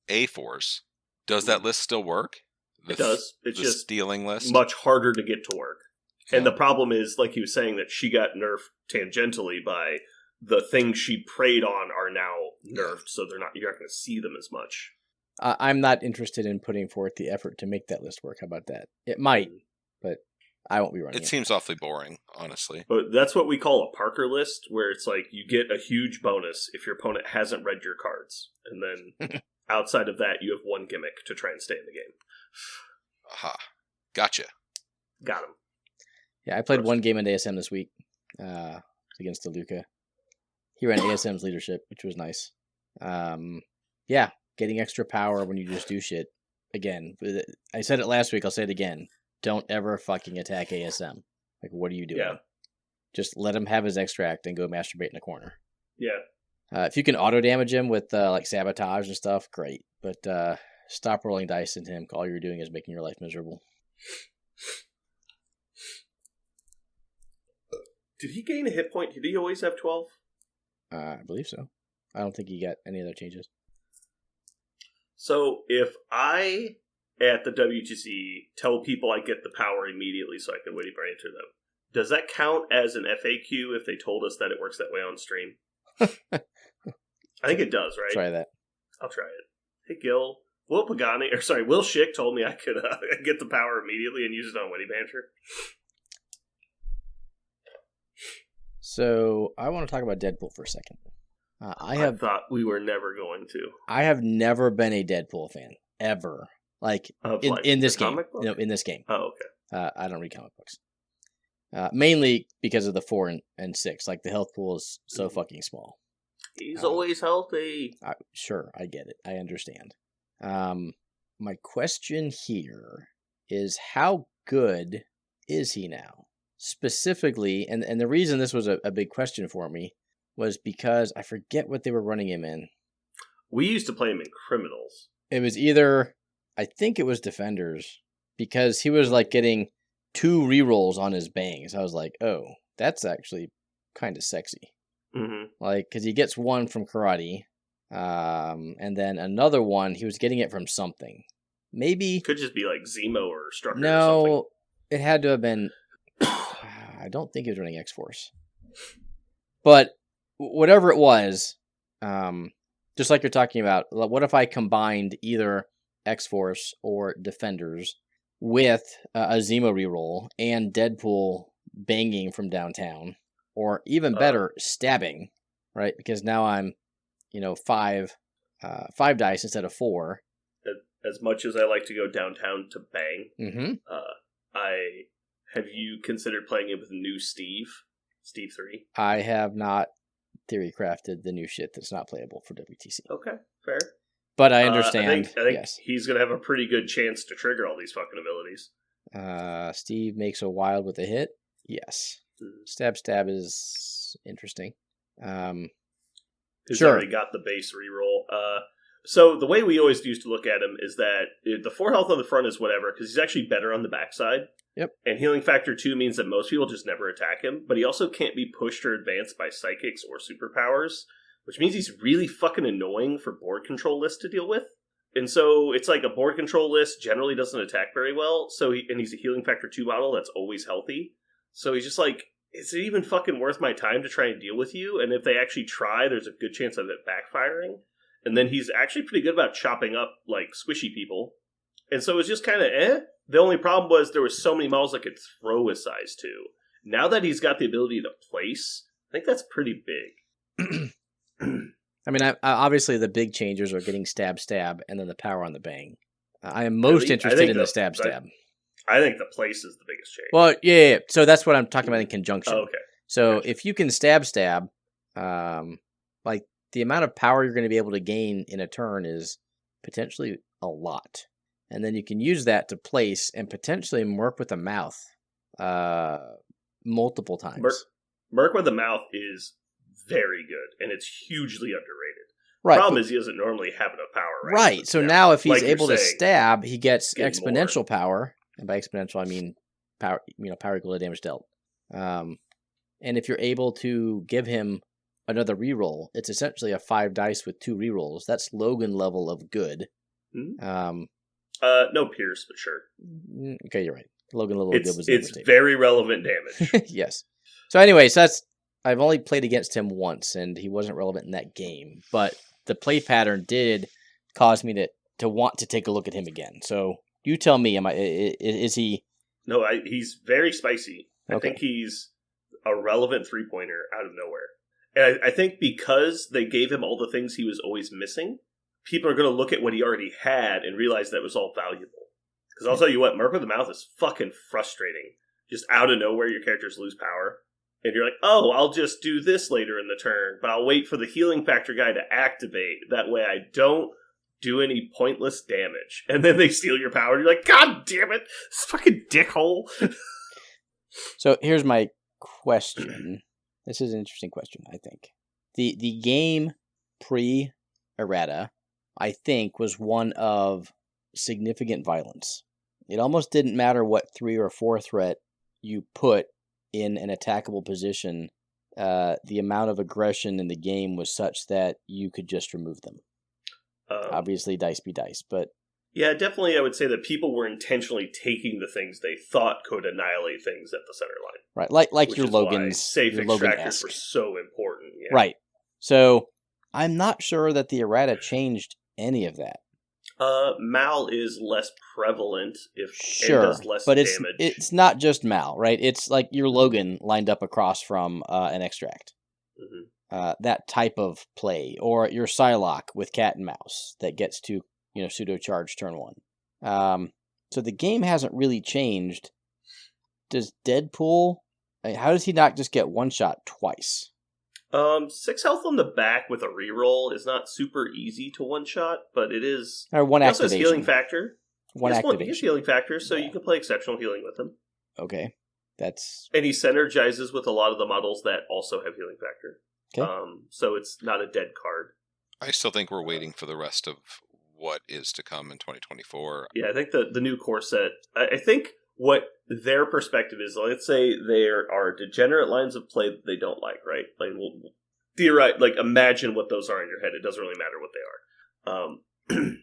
A-Force. Does that list still work? It does. It's just stealing list? Much harder to get to work. Yeah. And the problem is, like he was saying, that she got nerfed tangentially by the things she preyed on are now nerfed, so you're not going to see them as much. I'm not interested in putting forth the effort to make that list work. How about that? It might, but I won't be running it. It seems awfully boring, honestly. But that's what we call a Parker list, where it's like you get a huge bonus if your opponent hasn't read your cards. And then outside of that, you have one gimmick to try and stay in the game. Aha. Gotcha. Got him. Yeah, I played one game in ASM this week against DeLuca. He ran ASM's leadership, which was nice. Yeah, getting extra power when you just do shit. Again, I said it last week, I'll say it again. Don't ever fucking attack ASM. Like, what are you doing? Yeah. Just let him have his extract and go masturbate in the corner. Yeah. If you can auto damage him with like sabotage and stuff, great. But stop rolling dice into him. All you're doing is making your life miserable. Did he gain a hit point? Did he always have 12? I believe so. I don't think he got any other changes. So if I, at the WTC, tell people I get the power immediately so I can wait for enter them, does that count as an FAQ if they told us that it works that way on stream? I think it does, right? Try that. I'll try it. Hey, Gil. Will Schick told me I could get the power immediately and use it on Winnie Banter. So I want to talk about Deadpool for a second. I thought we were never going to. I have never been a Deadpool fan ever. Like in this game. No, in this game. Oh, okay. I don't read comic books. Mainly because of the 4 and 6. Like the health pool is so fucking small. He's always healthy. Sure, I get it. I understand. My question here is how good is he now? Specifically, and the reason this was a big question for me was because I forget what they were running him in. We used to play him in Criminals. It was either, I think it was Defenders, because he was like getting 2 rerolls on his bangs. I was like, oh, that's actually kind of sexy. Mm-hmm. Like, because he gets 1 from karate, and then another one, he was getting it from something. Maybe. Could just be like Zemo or Strucker or something. No, it had to have been. I don't think he was running X-Force. But whatever it was, just like you're talking about, what if I combined either X-Force or Defenders with a Zemo reroll and Deadpool banging from downtown, or even better, stabbing, right? Because now I'm, 5 dice instead of 4. As much as I like to go downtown to bang, Mm-hmm. Have you considered playing it with new Steve 3? I have not theory crafted the new shit that's not playable for WTC. Okay, fair. But I understand. I think yes. He's going to have a pretty good chance to trigger all these fucking abilities. Steve makes a wild with a hit. Yes. Mm-hmm. Stab is interesting. He's sure. already got the base reroll. So the way we always used to look at him is that the 4 health on the front is whatever, because he's actually better on the backside. Yep. And healing factor 2 means that most people just never attack him, but he also can't be pushed or advanced by psychics or superpowers, which means he's really fucking annoying for board control lists to deal with. And so it's like a board control list generally doesn't attack very well, and he's a healing factor 2 model that's always healthy. So he's just like, is it even fucking worth my time to try and deal with you? And if they actually try, there's a good chance of it backfiring. And then he's actually pretty good about chopping up, like, squishy people. And so it was just kind of The only problem was there were so many models that could throw a size 2. Now that he's got the ability to place, I think that's pretty big. I mean, obviously the big changers are getting stab, and then the power on the bang. I am most interested in the stab. I think the place is the biggest change. Well, yeah. So that's what I'm talking about in conjunction. Oh, okay. So gotcha. If you can stab, like the amount of power you're going to be able to gain in a turn is potentially a lot. And then you can use that to place and potentially merc with a mouth multiple times. Merc with a mouth is very good, and it's hugely underrated. Right. The problem is he doesn't normally have enough power. Right. So now if he's like able to stab, he gets exponential more power. And by exponential, I mean power. Power equal to damage dealt. And if you're able to give him another reroll, it's essentially a 5 dice with 2 rerolls. That's Logan level of good. Mm-hmm. No Pierce, but sure. Okay, you're right. Logan level of good was it's very relevant damage. Yes. So anyways, I've only played against him once, and he wasn't relevant in that game. But the play pattern did cause me to want to take a look at him again. So you tell me, is he? No, he's very spicy. Okay. I think he's a relevant 3-pointer out of nowhere. And I think because they gave him all the things he was always missing, people are going to look at what he already had and realize that was all valuable. Because I'll tell you what, Merc with the Mouth is fucking frustrating. Just out of nowhere, your characters lose power. And you're like, oh, I'll just do this later in the turn, but I'll wait for the healing factor guy to activate. That way I don't do any pointless damage. And then they steal your power, and you're like, God damn it, this fucking dickhole. So here's my question. This is an interesting question, I think. The game pre-errata, I think, was one of significant violence. It almost didn't matter what 3 or 4 threat you put in an attackable position. The amount of aggression in the game was such that you could just remove them. Obviously, dice be dice, but... Yeah, definitely I would say that people were intentionally taking the things they thought could annihilate things at the center line. Right, like your Logans. Safe your extractors were so important. Yeah. Right. So I'm not sure that the errata changed any of that. Mal is less prevalent and Sure, does less but damage. it's not just Mal, right? It's like your Logan lined up across from an extract. That type of play, or your Psylocke with cat and mouse that gets to pseudo charge turn 1. So the game hasn't really changed. Does Deadpool? How does he not just get one shot twice? 6 health on the back with a reroll is not super easy to one shot, but it is. Or one He also has activation. healing factor. One He activation. has healing factor, so Yeah. you can play exceptional healing with him. Okay, that's And he synergizes with a lot of the models that also have healing factor. okay. So it's not a dead card. I still think we're waiting for the rest of what is to come in 2024. Yeah, I think the new core set. I think what their perspective is. Let's say there are degenerate lines of play that they don't like, right? Like, theorize, like imagine what those are in your head. It doesn't really matter what they are.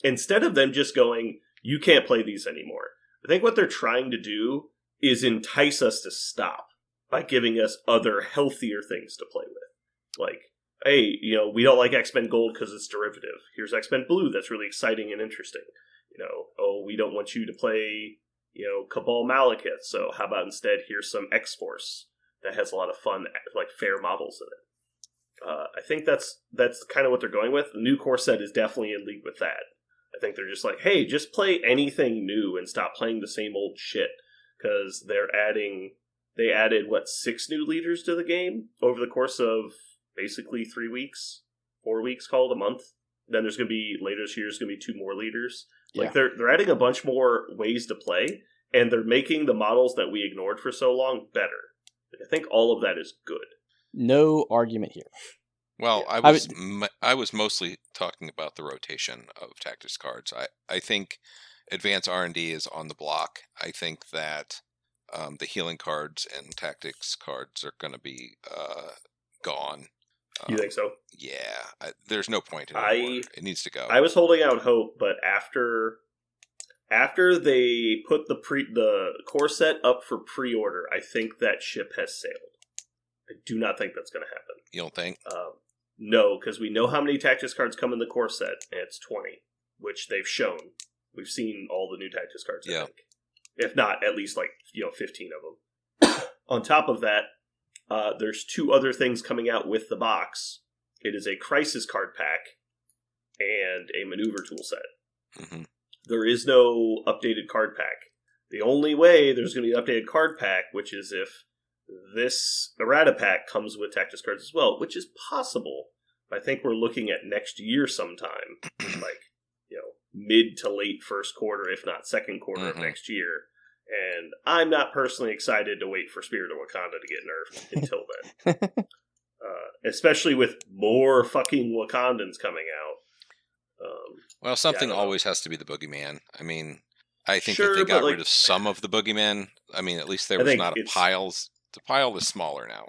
Instead of them just going, you can't play these anymore. I think what they're trying to do is entice us to stop by giving us other healthier things to play with. Like, hey, we don't like X-Men Gold because it's derivative. Here's X-Men Blue that's really exciting and interesting. Oh, we don't want you to play, Cabal Malekith, so how about instead here's some X-Force that has a lot of fun, like, fair models in it. I think that's kind of what they're going with. The new core set is definitely in league with that. I think they're just like, hey, just play anything new and stop playing the same old shit. Because they added, 6 new leaders to the game over the course of basically 3 weeks, 4 weeks, called a month. Then there's going to be, later this year, there's going to be 2 more leaders. Yeah. Like, they're adding a bunch more ways to play, and they're making the models that we ignored for so long better. Like, I think all of that is good. No argument here. Well, Yeah. I was mostly talking about the rotation of tactics cards. I think advanced R&D is on the block. I think that the healing cards and tactics cards are going to be gone. You think so? Yeah, there's no point in it. It needs to go. I was holding out hope, but after they put the core set up for pre-order, I think that ship has sailed. I do not think that's going to happen. You don't think? No, because we know how many tactics cards come in the core set, and it's 20, which they've shown. We've seen all the new tactics cards, I think. If not, at least 15 of them. On top of that, there's 2 other things coming out with the box. It is a crisis card pack and a maneuver tool set. Mm-hmm. There is no updated card pack. The only way there's going to be an updated card pack, which is if this errata pack comes with tactics cards as well, which is possible. I think we're looking at next year sometime, mid to late first quarter, if not second quarter of next year. And I'm not personally excited to wait for Spirit of Wakanda to get nerfed until then. Especially with more fucking Wakandans coming out. Well, something always has to be the boogeyman. I mean, I think that they got rid of some of the boogeymen. I mean, at least there was not a pile. The pile is smaller now.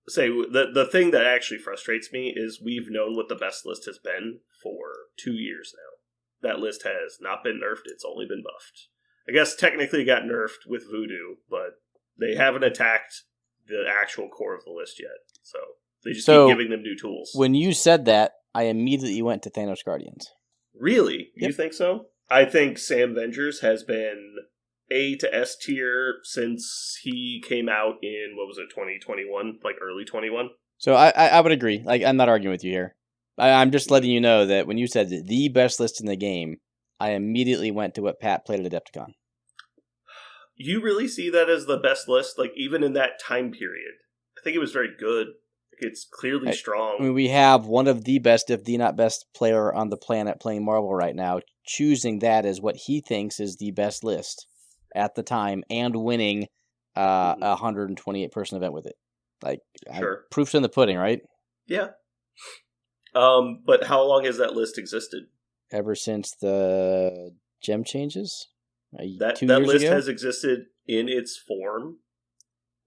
Say, the thing that actually frustrates me is we've known what the best list has been for 2 years now. That list has not been nerfed, it's only been buffed. I guess technically it got nerfed with Voodoo, but they haven't attacked the actual core of the list yet. So they just keep giving them new tools. When you said that, I immediately went to Thanos Guardians. Really? Yep. You think so? I think Sam Vengers has been A to S tier since he came out in, 2021? Like early 21? So I would agree. Like, I'm not arguing with you here. I'm just letting you know that when you said the best list in the game, I immediately went to what Pat played at Adepticon. You really see that as the best list? Like, even in that time period? I think it was very good. It's clearly strong. I mean, we have one of the best, if the not best player on the planet playing Marvel right now, choosing that as what he thinks is the best list at the time and winning a 128 person event with it. Like, sure. Proof's in the pudding, right? Yeah. But how long has that list existed? Ever since the gem changes? That list has existed in its form,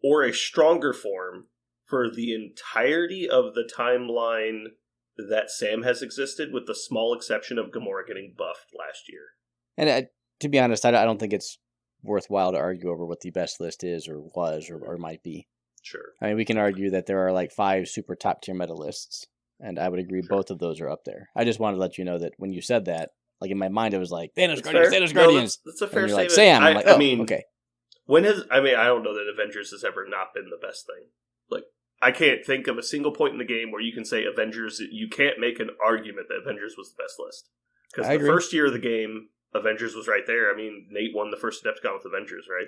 or a stronger form, for the entirety of the timeline that Sam has existed, with the small exception of Gamora getting buffed last year. And to be honest, I don't think it's worthwhile to argue over what the best list is, or was, or might be. Sure. I mean, we can argue that there are 5 super top tier meta lists. And I would agree both of those are up there. I just wanted to let you know that when you said that, like in my mind, it was like, Thanos Guardians, Thanos Guardians. That's a fair and you're statement. like, Sam. I'm like, oh, I mean, okay. I don't know that Avengers has ever not been the best thing. Like, I can't think of a single point in the game where you can say Avengers, you can't make an argument that Avengers was the best list. Because the first year of the game, Avengers was right there. I mean, Nate won the first Adepticon with Avengers, right?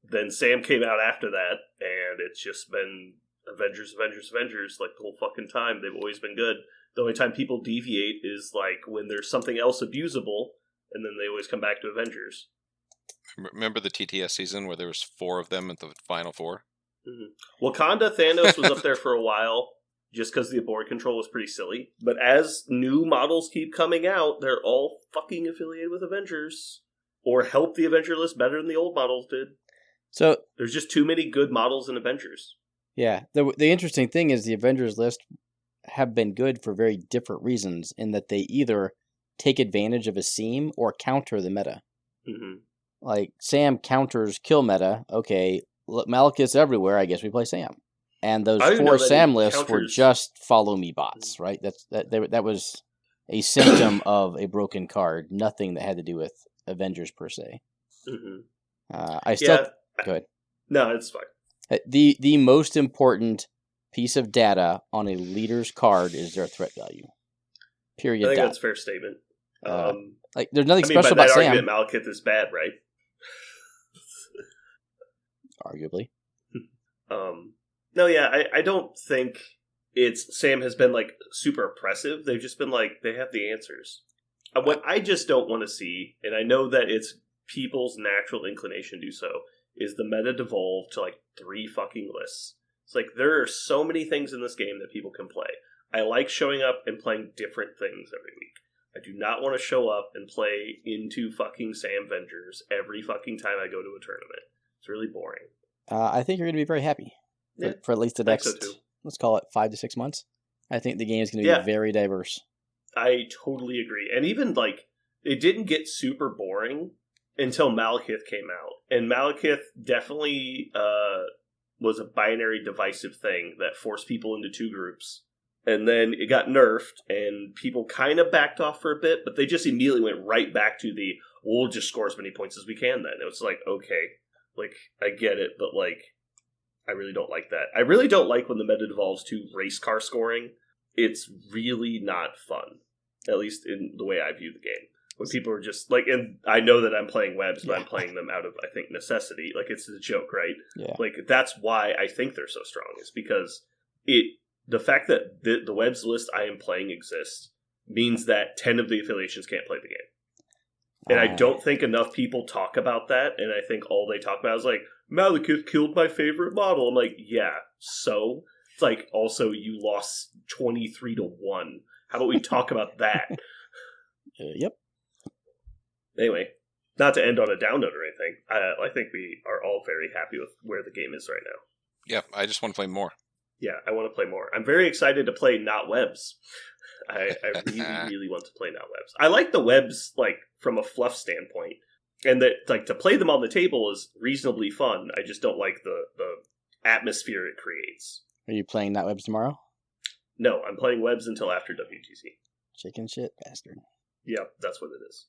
Then Sam came out after that, and it's just been Avengers, like the whole fucking time. They've always been good. The only time people deviate is like when there's something else abusable, and then they always come back to Avengers. Remember the TTS season where there was 4 of them at the final 4? Mm-hmm. Wakanda Thanos was up there for a while, just because the board control was pretty silly. But as new models keep coming out, they're all fucking affiliated with Avengers, or help the Avenger list better than the old models did. So there's just too many good models in Avengers. Yeah, the interesting thing is the Avengers list have been good for very different reasons in that they either take advantage of a seam or counter the meta. Mm-hmm. Like, Sam counters kill meta. Okay, Malekith's everywhere. I guess we play Sam. And those 4 Sam lists were just follow me bots, right? That was a symptom of a broken card. Nothing that had to do with Avengers per se. Mm-hmm. Go ahead. No, it's fine. The most important piece of data on a leader's card is their threat value. Period. I think that's a fair statement. Like, there's nothing special about Sam. Argument, Malekith is bad, right? Arguably. No, yeah, I don't think Sam has been like super oppressive. They've just been like, they have the answers. What I just don't want to see, and I know that it's people's natural inclination to do so, is the meta devolve to like 3 fucking lists. It's like, there are so many things in this game that people can play. I like showing up and playing different things every week. I do not want to show up and play into fucking Sam Vengers every fucking time I go to a tournament. It's really boring. I think you're going to be very happy for at least the next, let's call it 5 to 6 months. I think the game is going to be very diverse. I totally agree. And even like, it didn't get super boring until Malekith came out. And Malekith definitely was a binary divisive thing that forced people into 2 groups. And then it got nerfed, and people kind of backed off for a bit, but they just immediately went right back to we'll just score as many points as we can then. It was like, okay, like, I get it, but like, I really don't like that. I really don't like when the meta devolves to race car scoring. It's really not fun, at least in the way I view the game. When people are just like, and I know that I'm playing webs, but I'm playing them out of, I think, necessity. Like, it's a joke, right? Yeah. Like, that's why I think they're so strong, is because the fact that the webs list I am playing exists means that 10 of the affiliations can't play the game. And I don't think enough people talk about that, and I think all they talk about is like, Malekith killed my favorite model. I'm like, yeah, so? It's like, also, you lost 23-1. How about we talk about that? Yep. Anyway, not to end on a down note or anything, I think we are all very happy with where the game is right now. Yeah, I just want to play more. Yeah, I want to play more. I'm very excited to play not webs. I really, really want to play not webs. I like the webs, like, from a fluff standpoint. And that, like, to play them on the table is reasonably fun. I just don't like the atmosphere it creates. Are you playing not webs tomorrow? No, I'm playing webs until after WTC. Chicken shit bastard. Yep, that's what it is.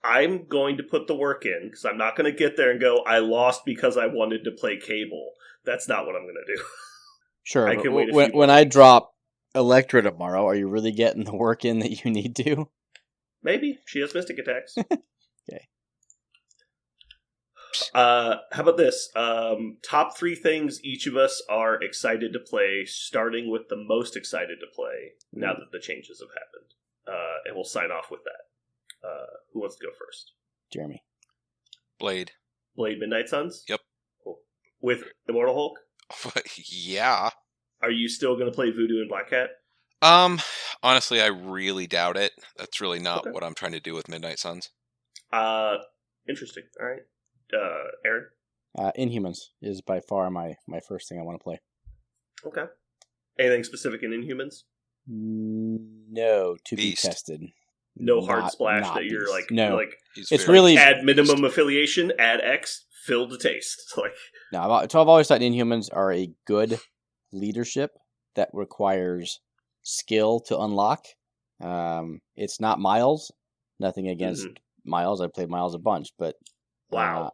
I'm going to put the work in, because I'm not going to get there and go, I lost because I wanted to play cable. That's not what I'm going to do. Sure, I can wait when I drop Electra tomorrow, are you really getting the work in that you need to? Maybe. She has Mystic Attacks. Okay. How about this? Top 3 things each of us are excited to play, starting with the most excited to play, now that the changes have happened. And we'll sign off with that. Who wants to go first? Jeremy. Blade Midnight Suns? Yep. Cool. With Immortal Hulk? Yeah. Are you still going to play Voodoo and Black Cat? Honestly, I really doubt it. That's really not what I'm trying to do with Midnight Suns. Interesting. All right. Aaron? Inhumans is by far my first thing I want to play. Okay. Anything specific in Inhumans? No, to Beast. be tested. No hard splash that you're Beast. like, no. Like, it's really add minimum affiliation, add X, fill the taste. Like, no, so I've always thought Inhumans are a good leadership that requires skill to unlock. It's not Miles. Nothing against Miles. I played Miles a bunch, but wow,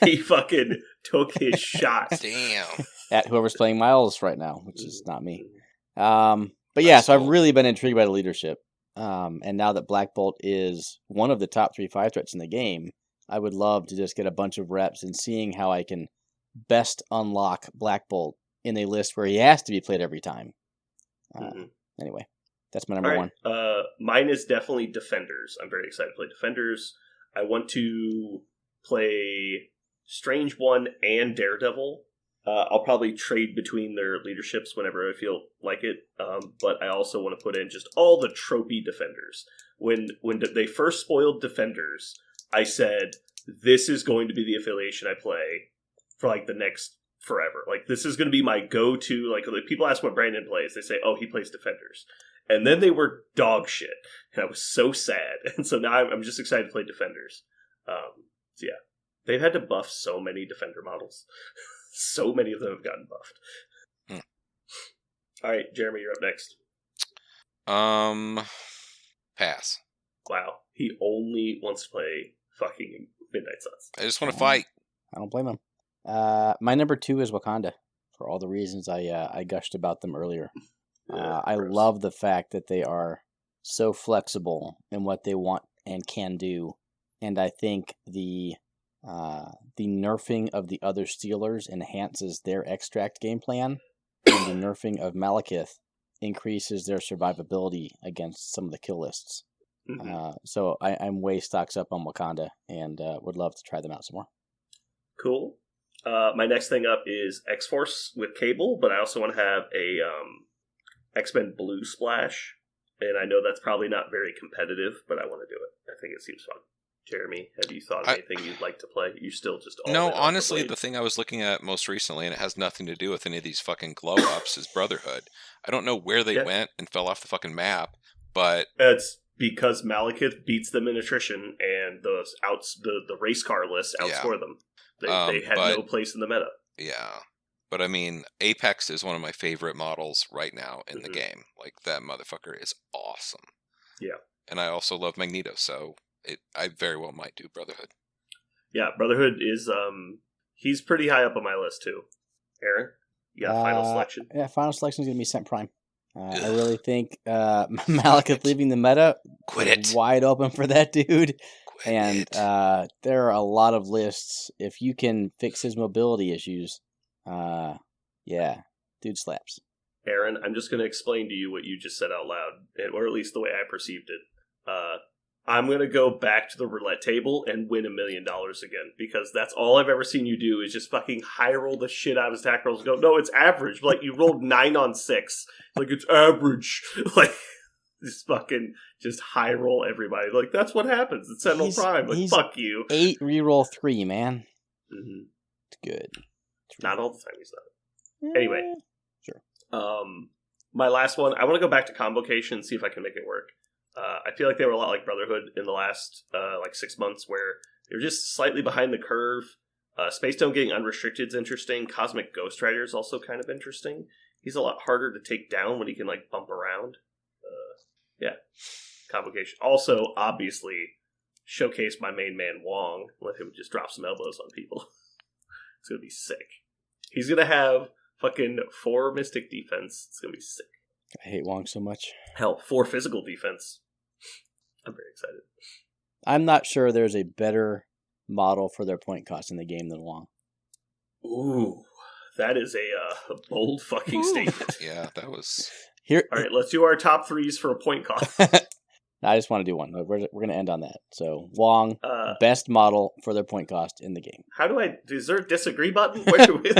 he fucking took his shot. Damn. At whoever's playing Miles right now, which is not me. But yeah, so I've really been intrigued by the leadership. And now that Black Bolt is one of the top 3 5 threats in the game, I would love to just get a bunch of reps and seeing how I can best unlock Black Bolt in a list where he has to be played every time. Anyway, that's my number 1. Mine is definitely Defenders. I'm very excited to play Defenders. I want to play Strange One and Daredevil. I'll probably trade between their leaderships whenever I feel like it. But I also want to put in just all the tropey Defenders. When they first spoiled Defenders, I said, this is going to be the affiliation I play for like the next forever. Like, this is going to be my go-to. Like people ask what Brandon plays. They say, oh, he plays Defenders. And then they were dog shit. And I was so sad. And so now I'm just excited to play Defenders. So yeah. They've had to buff so many Defender models. So many of them have gotten buffed. All right, Jeremy, you're up next. Pass. Wow. He only wants to play fucking Midnight Suns. I just want to fight. I don't blame him. My number 2 is Wakanda, for all the reasons I gushed about them earlier. I love the fact that they are so flexible in what they want and can do, and I think the nerfing of the other Steelers enhances their extract game plan, and the nerfing of Malekith increases their survivability against some of the kill lists. So I'm way stocks up on Wakanda, and would love to try them out some more. Cool. My next thing up is X-Force with Cable, but I also want to have a X-Men Blue Splash, and I know that's probably not very competitive, but I want to do it. I think it seems fun. Jeremy, have you thought of anything you'd like to play? You still just no, honestly, the thing I was looking at most recently, and it has nothing to do with any of these fucking glow-ups, is Brotherhood. I don't know where they went and fell off the fucking map, but it's because Malekith beats them in attrition, and the race car list outscore them. They had no place in the meta. Yeah. But I mean, Apex is one of my favorite models right now in the game. Like, that motherfucker is awesome. Yeah. And I also love Magneto, so I very well might do Brotherhood. Yeah, Brotherhood is he's pretty high up on my list too. Aaron, you got final selection? Yeah, final selection is going to be Scent Prime. I really think Malekith leaving the meta wide open for that dude. There are a lot of lists. If you can fix his mobility issues, yeah, dude slaps. Aaron, I'm just going to explain to you what you just said out loud, or at least the way I perceived it. I'm going to go back to the roulette table and win $1 million again, because that's all I've ever seen you do is just fucking high roll the shit out of attack rolls and go, no, it's average. Like, you rolled 9 on 6. Like, it's average. Like, just high roll everybody. Like, that's what happens. It's Sentinel Prime. Like, fuck you. 8 reroll 3, man. Mm-hmm. It's good. Not all the time he's not. Anyway. Sure. My last one, I want to go back to Convocation and see if I can make it work. I feel like they were a lot like Brotherhood in the last 6 months, where they're just slightly behind the curve. Space Stone getting unrestricted is interesting. Cosmic Ghost Rider is also kind of interesting. He's a lot harder to take down when he can bump around. Yeah, Convocation. Also, obviously, showcase my main man Wong. Let him just drop some elbows on people. It's gonna be sick. He's gonna have fucking 4 Mystic defense. It's gonna be sick. I hate Wong so much. Hell, 4 physical defense. I'm very excited. I'm not sure there's a better model for their point cost in the game than Wong. Ooh, that is a bold fucking statement. Yeah, that was... Here. All right, let's do our top 3s for a point cost. I just want to do one. We're going to end on that. So, Wong, best model for their point cost in the game. Is there a disagree button? Where do we,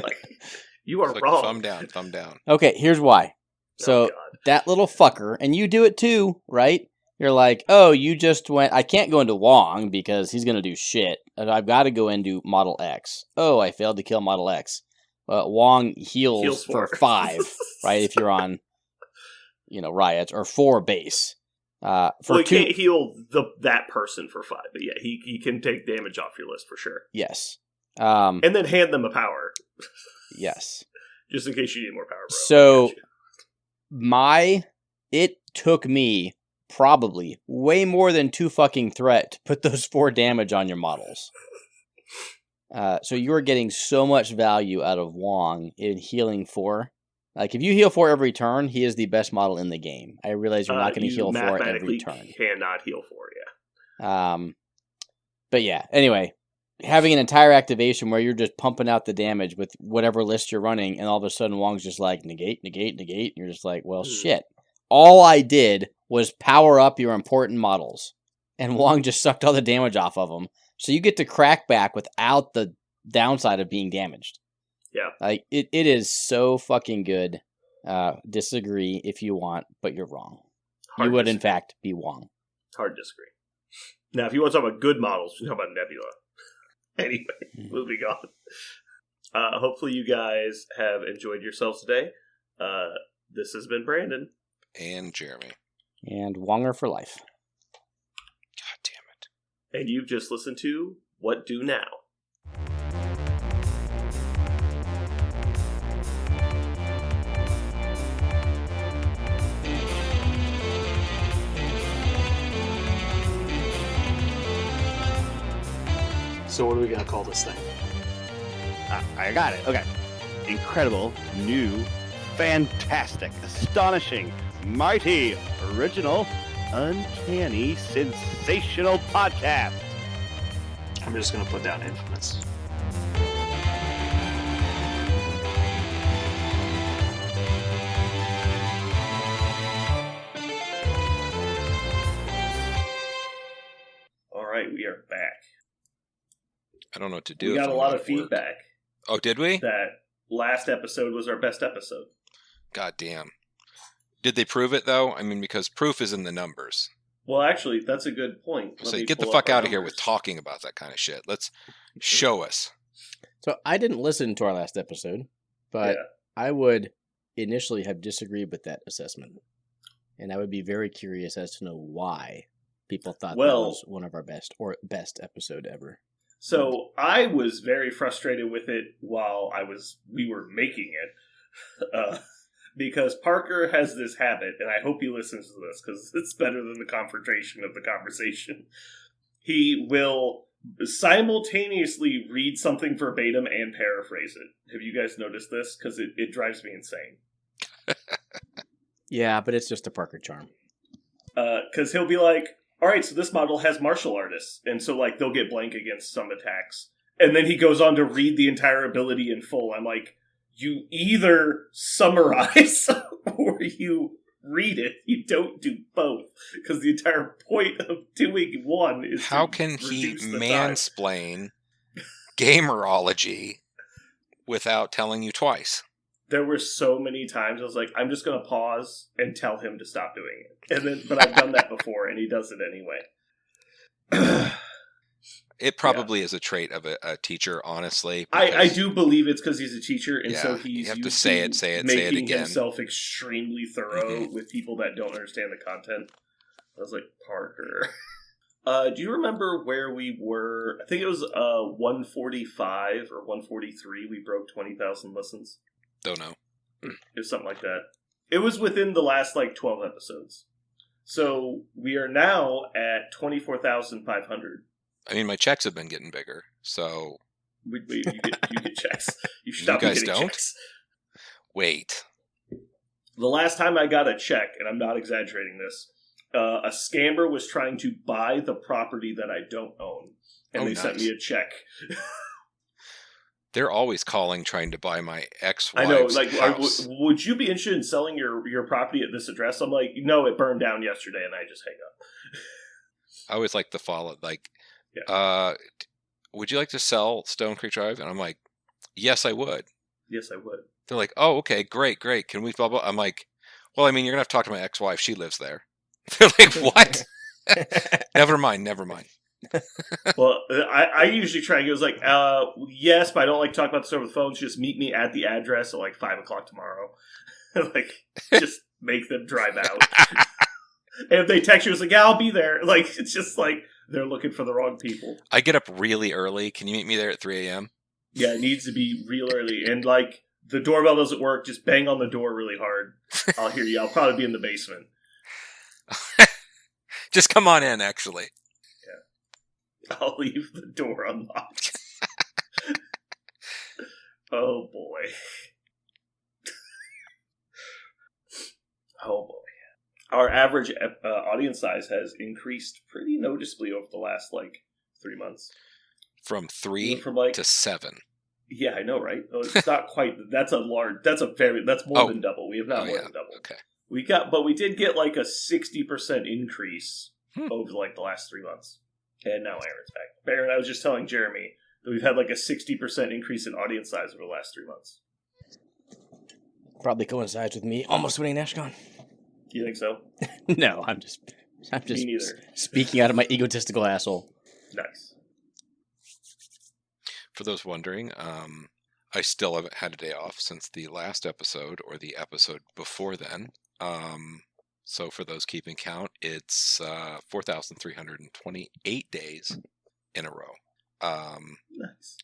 you are wrong. Thumb down. Okay, here's why. So, that little fucker, and you do it too, right? You're like, oh, you just went, I can't go into Wong because he's going to do shit. And I've got to go into Model X. Oh, I failed to kill Model X. Wong heals for 5, right? If you're on, riots, or 4 base. He can't heal that person for 5, but yeah, he can take damage off your list for sure. Yes. And then hand them a power. Yes. Just in case you need more power, bro. So, my it took me probably way more than 2 fucking threat to put those 4 damage on your models. So you are getting so much value out of Wong in healing 4. Like, if you heal 4 every turn, he is the best model in the game. I realize you're not going to heal 4 every turn. Cannot heal 4, yeah. But yeah, anyway, having an entire activation where you're just pumping out the damage with whatever list you're running, and all of a sudden Wong's just like, negate, negate, negate, and you're just like, well, shit. All I did was power up your important models, and Wong just sucked all the damage off of them. So you get to crack back without the downside of being damaged. Yeah. Like, it is so fucking good. Disagree if you want, but you're wrong. You would, in fact, be Wong. Hard disagree. Now, if you want to talk about good models, we can talk about Nebula. Anyway, moving on. Hopefully you guys have enjoyed yourselves today. This has been Brandon. And Jeremy. And Wonger for life. God damn it. And you've just listened to What Do Now? So what are we going to call this thing? I got it. Okay. Incredible, new, fantastic, astonishing, mighty, original, uncanny, sensational podcast. I'm just going to put down infamous. All right, we are back. I don't know what to do. We got a lot of work. feedback. Oh, did we? That last episode was our best episode. God damn. Did they prove it, though? I mean, because proof is in the numbers. Well, actually, that's a good point. So get the fuck out of here with talking about that kind of shit. Let's show us. So I didn't listen to our last episode, but I would initially have disagreed with that assessment. And I would be very curious as to know why people thought that was one of our best episode ever. So I was very frustrated with it while we were making it, because Parker has this habit, and I hope he listens to this because it's better than the confrontation of the conversation. He will simultaneously read something verbatim and paraphrase it. Have you guys noticed this? Because it drives me insane. Yeah, but it's just a Parker charm. Because he'll be like, all right, so this model has martial artists, and so like they'll get blank against some attacks. And then he goes on to read the entire ability in full. I'm like, you either summarize or you read it. You don't do both, because the entire point of doing one is how can he mansplain gamerology without telling you twice? There were so many times I was like, I'm just going to pause and tell him to stop doing it. And then, but I've done that before, and he does it anyway. It probably is a trait of a teacher, honestly. I do believe it's because he's a teacher, and so he's you have to say it again. Making himself extremely thorough with people that don't understand the content. I was like, Parker. Do you remember where we were? I think it was 145 or 143. We broke 20,000 listens. Don't know. It was something like that. It was within the last 12 episodes. So we are now at 24,500. I mean, my checks have been getting bigger, so... Wait, you get checks. You stop guys getting don't? checks. Wait. The last time I got a check, and I'm not exaggerating this, a scammer was trying to buy the property that I don't own. And they sent me a check. They're always calling, trying to buy my ex-wife's I know, house. Would you be interested in selling your property at this address? I'm like, no, it burned down yesterday, and I just hang up. I always like to follow, would you like to sell Stone Creek Drive? And I'm like, yes, I would. Yes, I would. They're like, oh, okay, great. Can we blah, blah? I'm like, well, I mean, you're going to have to talk to my ex-wife. She lives there. They're like, what? Never mind. Well, I usually try and go like, yes, but I don't like to talk about this over the phone. So just meet me at the address at 5 o'clock tomorrow. Just make them drive out. And if they text you, it's like, yeah, I'll be there. It's just they're looking for the wrong people. I get up really early. Can you meet me there at 3 a.m.? Yeah, it needs to be real early. And the doorbell doesn't work. Just bang on the door really hard. I'll hear you. I'll probably be in the basement. Just come on in, actually. I'll leave the door unlocked. Oh boy. Oh boy. Our average audience size has increased pretty noticeably over the last 3 months. From 3 From to 7. Yeah, I know, right? Oh, it's not quite. That's more than double. We have not more than double. Okay. We did get a 60% increase over the last 3 months. And now Aaron's back. Aaron, I was just telling Jeremy that we've had a 60% increase in audience size over the last 3 months. Probably coincides with me almost winning NashCon. You think so? No, I'm just Me neither. speaking out of my egotistical asshole. Nice. For those wondering, I still haven't had a day off since the last episode or the episode before then. So for those keeping count, it's 4,328 days in a row. Nice.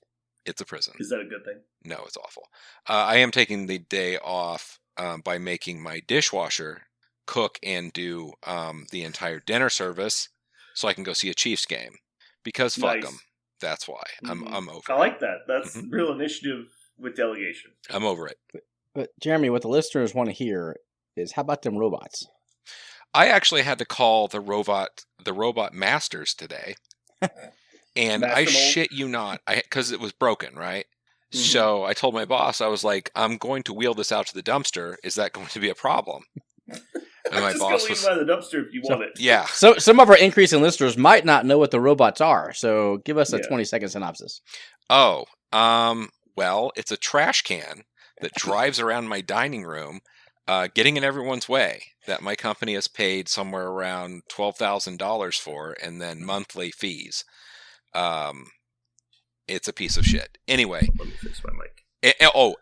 It's a prison. Is that a good thing? No, it's awful. I am taking the day off by making my dishwasher cook and do the entire dinner service so I can go see a Chiefs game. Because fuck them. That's why. I'm over it. I like that. That's real initiative with delegation. I'm over it. But Jeremy, what the listeners want to hear is, how about them robots? I actually had to call the robot masters today. And I shit you not, because it was broken, right? Mm-hmm. So I told my boss, I was like, I'm going to wheel this out to the dumpster. Is that going to be a problem? And my boss was, by the dumpster if you want it. Yeah. So some of our increasing listeners might not know what the robots are. So give us a 20-second synopsis. Oh, well, it's a trash can that drives around my dining room, getting in everyone's way, that my company has paid somewhere around $12,000 for, and then monthly fees. It's a piece of shit. Anyway. Let me fix my mic.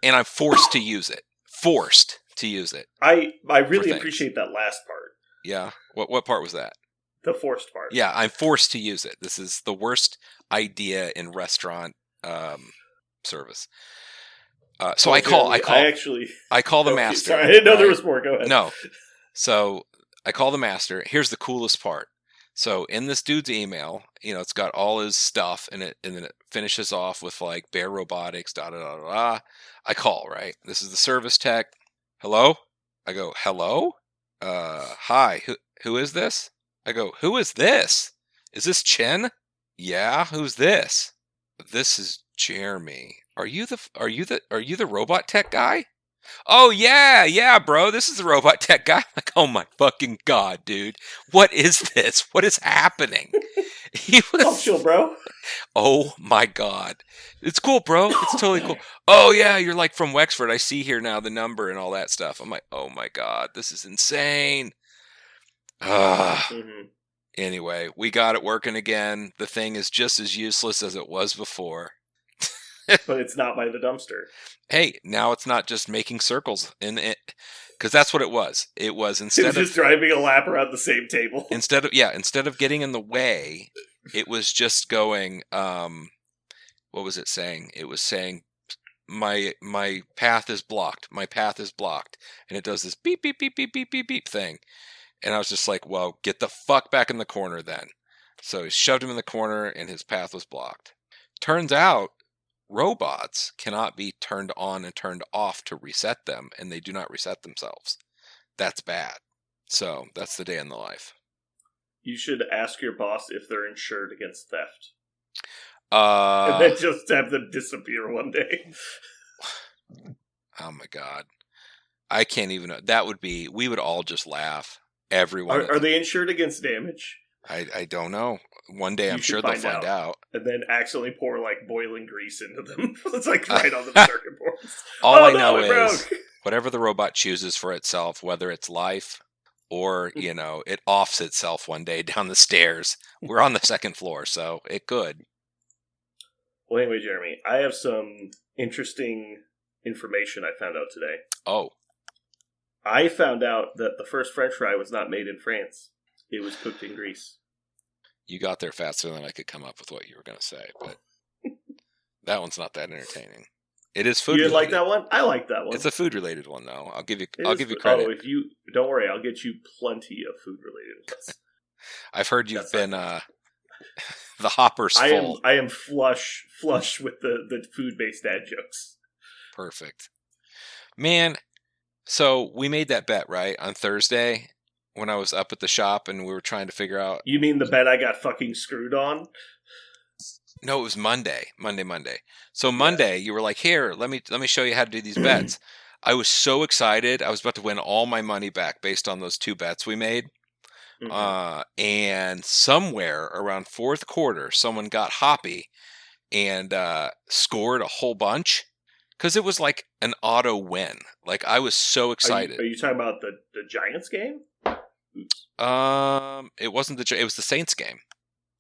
And I'm forced to use it. Forced to use it. I really appreciate that last part. Yeah. What part was that? The forced part. Yeah, I'm forced to use it. This is the worst idea in restaurant service. So I call the master. Sorry, I didn't know there was more. Go ahead. No. So I call the master. Here's the coolest part. So in this dude's email, it's got all his stuff in it, and then it finishes off with Bear Robotics, da da da da. I call, right? This is the service tech. Hello? I go, hello? Hi. Who is this? I go, who is this? Is this Chen? Yeah. Who's this? This is Jeremy. Are you the robot tech guy? Oh yeah, bro. This is the robot tech guy. I'm like, oh my fucking god, dude. What is this? What is happening? He was chill, bro. Oh my god. It's cool, bro. It's totally cool. Oh yeah, you're from Wexford. I see here now the number and all that stuff. I'm like, oh my god, this is insane. Anyway, we got it working again. The thing is just as useless as it was before. But it's not by the dumpster. Hey, now it's not just making circles in it, because that's what it was. It was just driving a lap around the same table. Instead of getting in the way, it was just going. What was it saying? It was saying, my path is blocked. My path is blocked, and it does this beep beep beep beep beep beep beep thing. And I was just like, well, get the fuck back in the corner then. So he shoved him in the corner, and his path was blocked. Turns out, robots cannot be turned on and turned off to reset them, and they do not reset themselves. That's bad. So that's the day in the life. You should ask your boss if they're insured against theft. And then just have them disappear one day. Oh my god. I can't even know. That would be, we would all just laugh. Everyone. Are they insured against damage? I don't know. One day I'm sure they'll find out. And then accidentally pour boiling grease into them. It's right on the circuit boards. All I know is whatever the robot chooses for itself, whether it's life or, it offs itself one day down the stairs. We're on the second floor, so it could. Well, anyway, Jeremy, I have some interesting information I found out today. Oh. I found out that the first French fry was not made in France. It was cooked in Greece. You got there faster than I could come up with what you were going to say, but that one's not that entertaining. It is food. You didn't like that one? I like that one. It's a food-related one, though. I'll give you credit. Don't worry, I'll get you plenty of food-related ones. I've heard you've That's been not- the hopper's full. I am flush with the food-based dad jokes. Perfect. Man, so we made that bet, right, on Thursday when I was up at the shop and we were trying to figure out. You mean the bet I got fucking screwed on? No, it was Monday. So Monday, you were like, "Here, let me show you how to do these bets." I was so excited. I was about to win all my money back based on those 2 bets we made. Mhm. And somewhere around fourth quarter, someone got hoppy and scored a whole bunch because it was like an auto win. Like I was so excited. Are you talking about the Giants game? Oops. It wasn't it was the Saints game.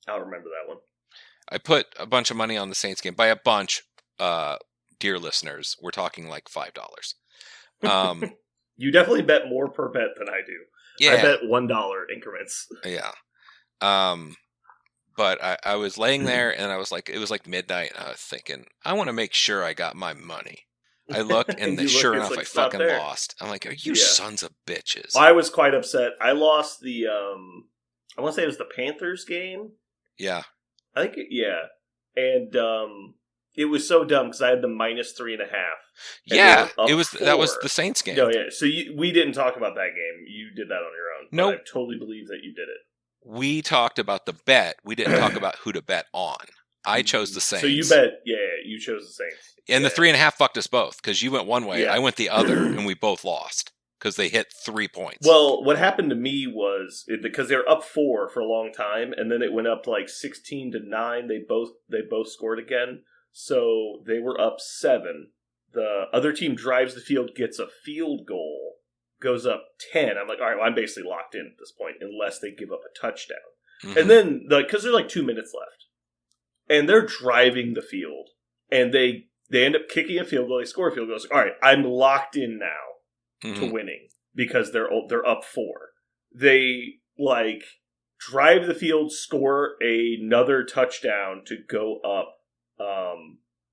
I'll remember that one. I put a bunch of money on the Saints game. By a bunch, dear listeners, we're talking like $5. You definitely bet more per bet than I do. Yeah, I bet $1 increments. yeah. But I was laying there and I was like, it was like midnight, and I was thinking, I want to make sure I got my money. I look and You sure look, enough, it's like, I it's not fucking there. lost. I'm like, are you Yeah. sons of bitches? I was quite upset. I lost the I want to say it was the Panthers game. Yeah. I think yeah, and it was so dumb because I had the -3.5. And Yeah, they were up it was that was 4. the Saints game. No, yeah. So we didn't talk about that game. You did that on your own. Nope. But I totally believe that you did it. We talked about the bet. We didn't talk about who to bet on. I chose the Saints. So you bet, yeah, you chose the Saints. And Yeah. the 3.5 fucked us both because you went one way, Yeah. I went the other, and we both lost because they hit 3 points. Well, what happened to me was because they were up 4 for a long time, and then it went up to like 16-9. They both scored again, so they were up 7. The other team drives the field, gets a field goal, goes up 10. I'm like, all right, well, I'm basically locked in at this point unless they give up a touchdown. Mhm. And then, because there's like 2 minutes left, and they're driving the field, and they end up kicking a field goal. They score a field goal. It's like, all right, I'm locked in now to Mhm. winning because they're up 4. They like drive the field, score another touchdown to go up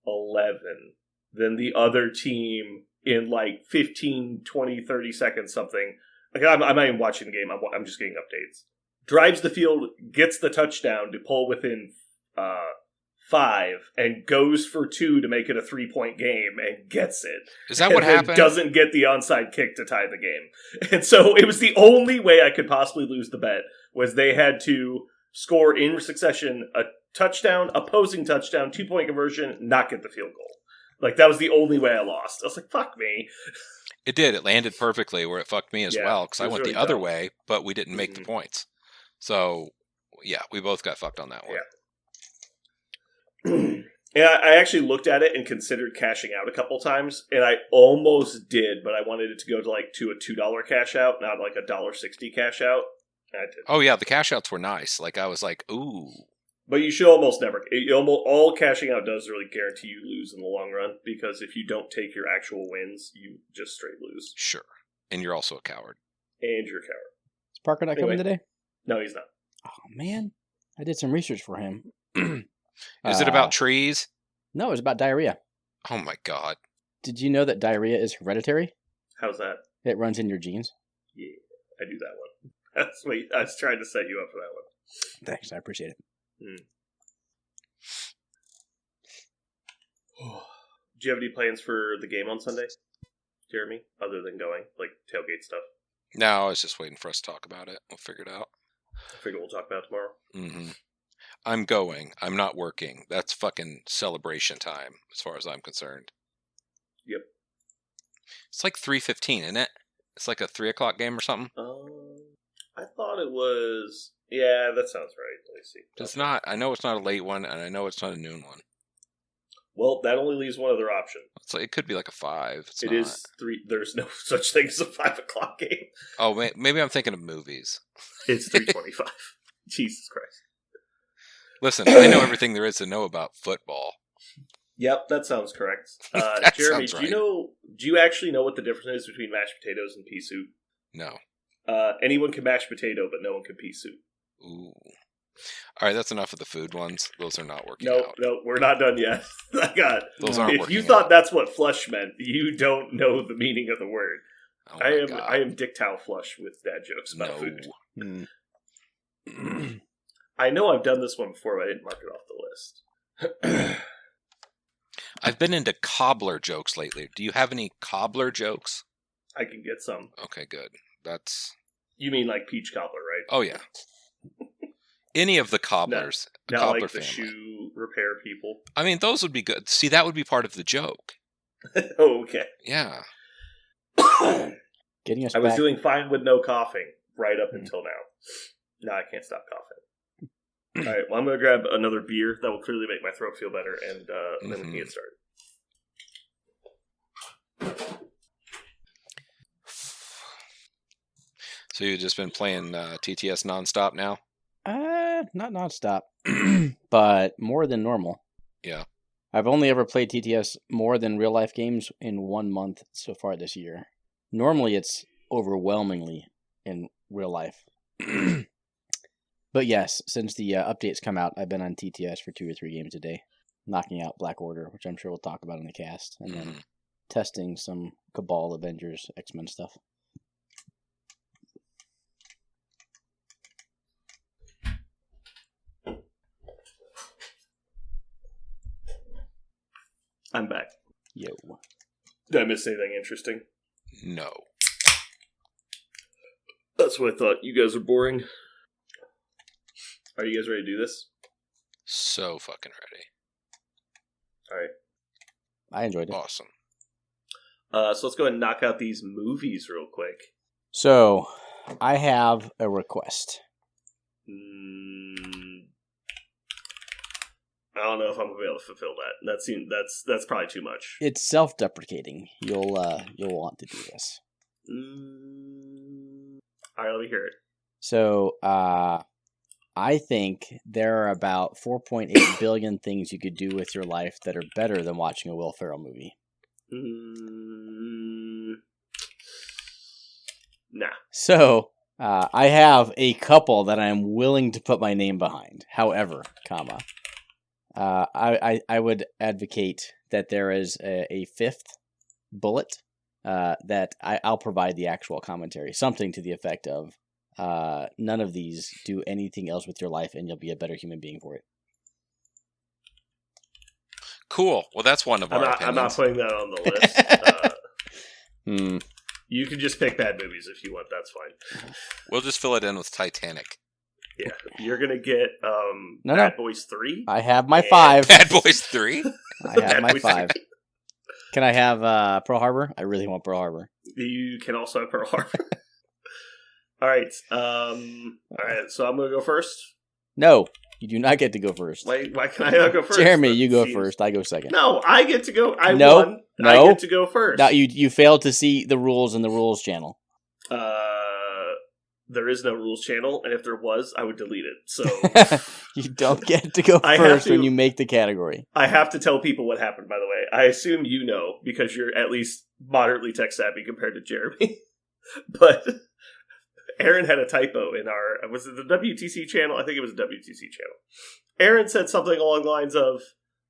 11. Then the other team in like 15, 20, 30 seconds something. Like I'm not even watching the game. I'm just getting updates. Drives the field, gets the touchdown to pull within 5, and goes for 2 to make it a 3-point game and gets it. Is that what And then happened? Doesn't get the onside kick to tie the game. And so it was the only way I could possibly lose the bet was they had to score in succession a touchdown, opposing touchdown, 2-point conversion, not get the field goal. Like that was the only way I lost. I was like, fuck me. It did. It landed perfectly where it fucked me as Yeah, well because it I was went really the other dumb. way, but we didn't make the points. So, yeah, we both got fucked on that one. And I actually looked at it and considered cashing out a couple times, and I almost did, but I wanted it to go to a $2 cash out, not like a $1.60 cash out. And I did. Oh, yeah, the cash outs were nice. Like, I was like, ooh. But you should almost never. All cashing out does really guarantee you lose in the long run, because if you don't take your actual wins, you just straight lose. Sure. And you're also a coward. And you're a coward. Is Parker not coming Anyway. today? No, he's not. Oh man, I did some research for him. Is it about trees? No, it was about diarrhea. Oh, my God. Did you know that diarrhea is hereditary? How's that? It runs in your genes. Yeah, I do that one. That's wait. I was trying to set you up for that one. Thanks, I appreciate it. Do you have any plans for the game on Sunday, Jeremy? Other than going, like tailgate stuff? No, I was just waiting for us to talk about it. We'll figure it out. I figure we'll talk about it tomorrow. Mm-hmm. I'm going. I'm not working. That's fucking celebration time, as far as I'm concerned. Yep. It's like 3:15, isn't it? It's like a 3 o'clock game or something. I thought it was. Yeah, that sounds right. Let me see. It's not. I know it's not a late one, and I know it's not a noon one. Well, that only leaves one other option. It's like it could be like a 5. It's It not. is 3. There's no such thing as a 5 o'clock game. Oh, maybe I'm thinking of movies. It's 3:25. Jesus Christ. Listen, I know everything there is to know about football. Yep, that sounds correct. That Jeremy, sounds right. do you actually know what the difference is between mashed potatoes and pea soup? No. Anyone can mash potato, but no one can pea soup. Ooh. All right, that's enough of the food ones. Those are not working No, out. no, we're not done yet. I got. Those aren't If working you thought out. that's what flush meant, you don't know the meaning of the word. Oh my God. I am dick towel flush with dad jokes about No. food. I know I've done this one before, but I didn't mark it off the list. I've been into cobbler jokes lately. Do you have any cobbler jokes? I can get some. Okay, good. That's... You mean like peach cobbler, right? Oh, yeah. Any of the cobblers. Not cobbler like the family. shoe repair people. I mean, those would be good. See, that would be part of the joke. Oh, okay. Yeah. Getting us I was back. doing fine with no coughing right up until now. Now I can't stop coughing. All right, well, I'm going to grab another beer. That will clearly make my throat feel better, and then we can get started. So you've just been playing TTS nonstop now? Not nonstop, but more than normal. Yeah. I've only ever played TTS more than real life games in 1 month so far this year. Normally, it's overwhelmingly in real life. But yes, since the updates come out, I've been on TTS for 2 or 3 games a day, knocking out Black Order, which I'm sure we'll talk about in the cast, and then testing some Cabal, Avengers, X-Men stuff. I'm back. Yo. Did I miss anything interesting? No. That's what I thought. You guys are boring. Are you guys ready to do this? So fucking ready. All right. I enjoyed it. Awesome. So let's go ahead and knock out these movies real quick. So, I have a request. I don't know if I'm gonna be able to fulfill that. That's probably too much. It's self-deprecating. You'll want to do this. All right, let me hear it. So, I think there are about 4.8 billion things you could do with your life that are better than watching a Will Ferrell movie. Nah. So, I have a couple that I'm willing to put my name behind. However, I would advocate that there is a fifth bullet that I'll provide the actual commentary. Something to the effect of, none of these do anything else with your life and you'll be a better human being for it. Cool. Well, that's one of our opinions. I'm not putting that on the list. Hmm. You can just pick bad movies if you want. That's fine. We'll just fill it in with Titanic. Yeah, you're gonna get No. Bad Boys 3. I have my 5. Bad Boys 3? I have Bad my Boys 5. Can I have Pearl Harbor? I really want Pearl Harbor. You can also have Pearl Harbor. All right. All right. So I'm gonna go first. No, you do not get to go first. Why can I not go first? Jeremy, you go Jeez. first. I go second. No, I get to go. I No, won. no. I get to go first. No, you failed to see the rules in the rules channel. There is no rules channel, and if there was, I would delete it. So You don't get to go I have first when to- you make the category. I have to tell people what happened. By the way, I assume you know because you're at least moderately tech savvy compared to Jeremy. But Aaron had a typo in our, was it the WTC channel? I think it was the WTC channel. Aaron said something along the lines of,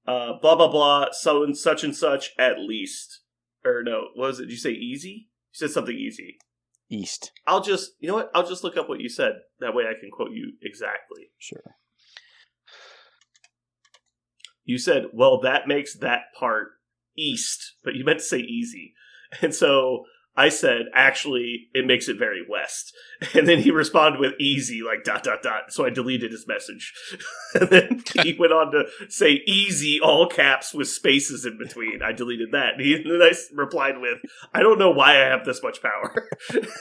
blah, blah, blah, so and such at least. Or no, what was it? Did you say easy? You said something easy. East. I'll just look up what you said. That way I can quote you exactly. Sure. You said, well, that makes that part east, but you meant to say easy. And so I said, actually, it makes it very west. And then he responded with easy, like ... So I deleted his message. And then he went on to say easy, all caps with spaces in between. I deleted that. And then I replied with, I don't know why I have this much power.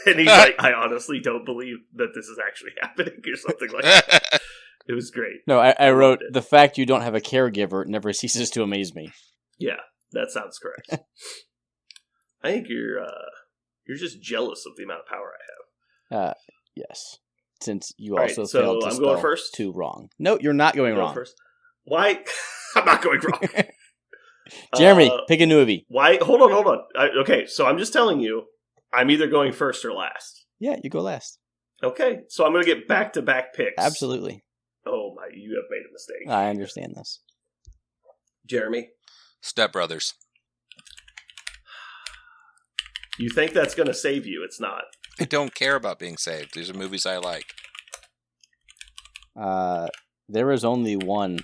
And he's like, I honestly don't believe that this is actually happening or something like that. It was great. No, I wrote, loved it. the fact you don't have a caregiver never ceases to amaze me. Yeah, that sounds correct. I think you're just jealous of the amount of power I have. Yes. Since you All also right, so failed to I'm spell going first? 2 wrong. No, you're not going Go wrong. first. Why? I'm not going wrong. Jeremy, pick a movie. Why? Hold on. Okay, so I'm just telling you, I'm either going first or last. Yeah, you go last. Okay, so I'm going to get back-to-back picks. Absolutely. Oh my, you have made a mistake. I understand this. Jeremy, Step Brothers. you think that's going to save you. It's not. I don't care about being saved. These are movies I like. There is only one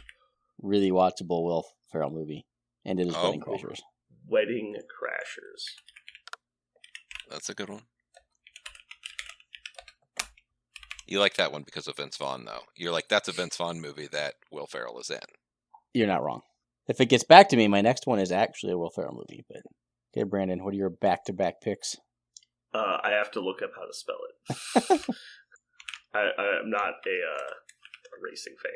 really watchable Will Ferrell movie, and it is Wedding Crashers. Wedding Crashers. That's a good one. You like that one because of Vince Vaughn, though. You're like, that's a Vince Vaughn movie that Will Ferrell is in. You're not wrong. If it gets back to me, my next one is actually a Will Ferrell movie. But okay, Brandon, what are your back-to-back picks? I have to look up how to spell it. I'm not a racing fan.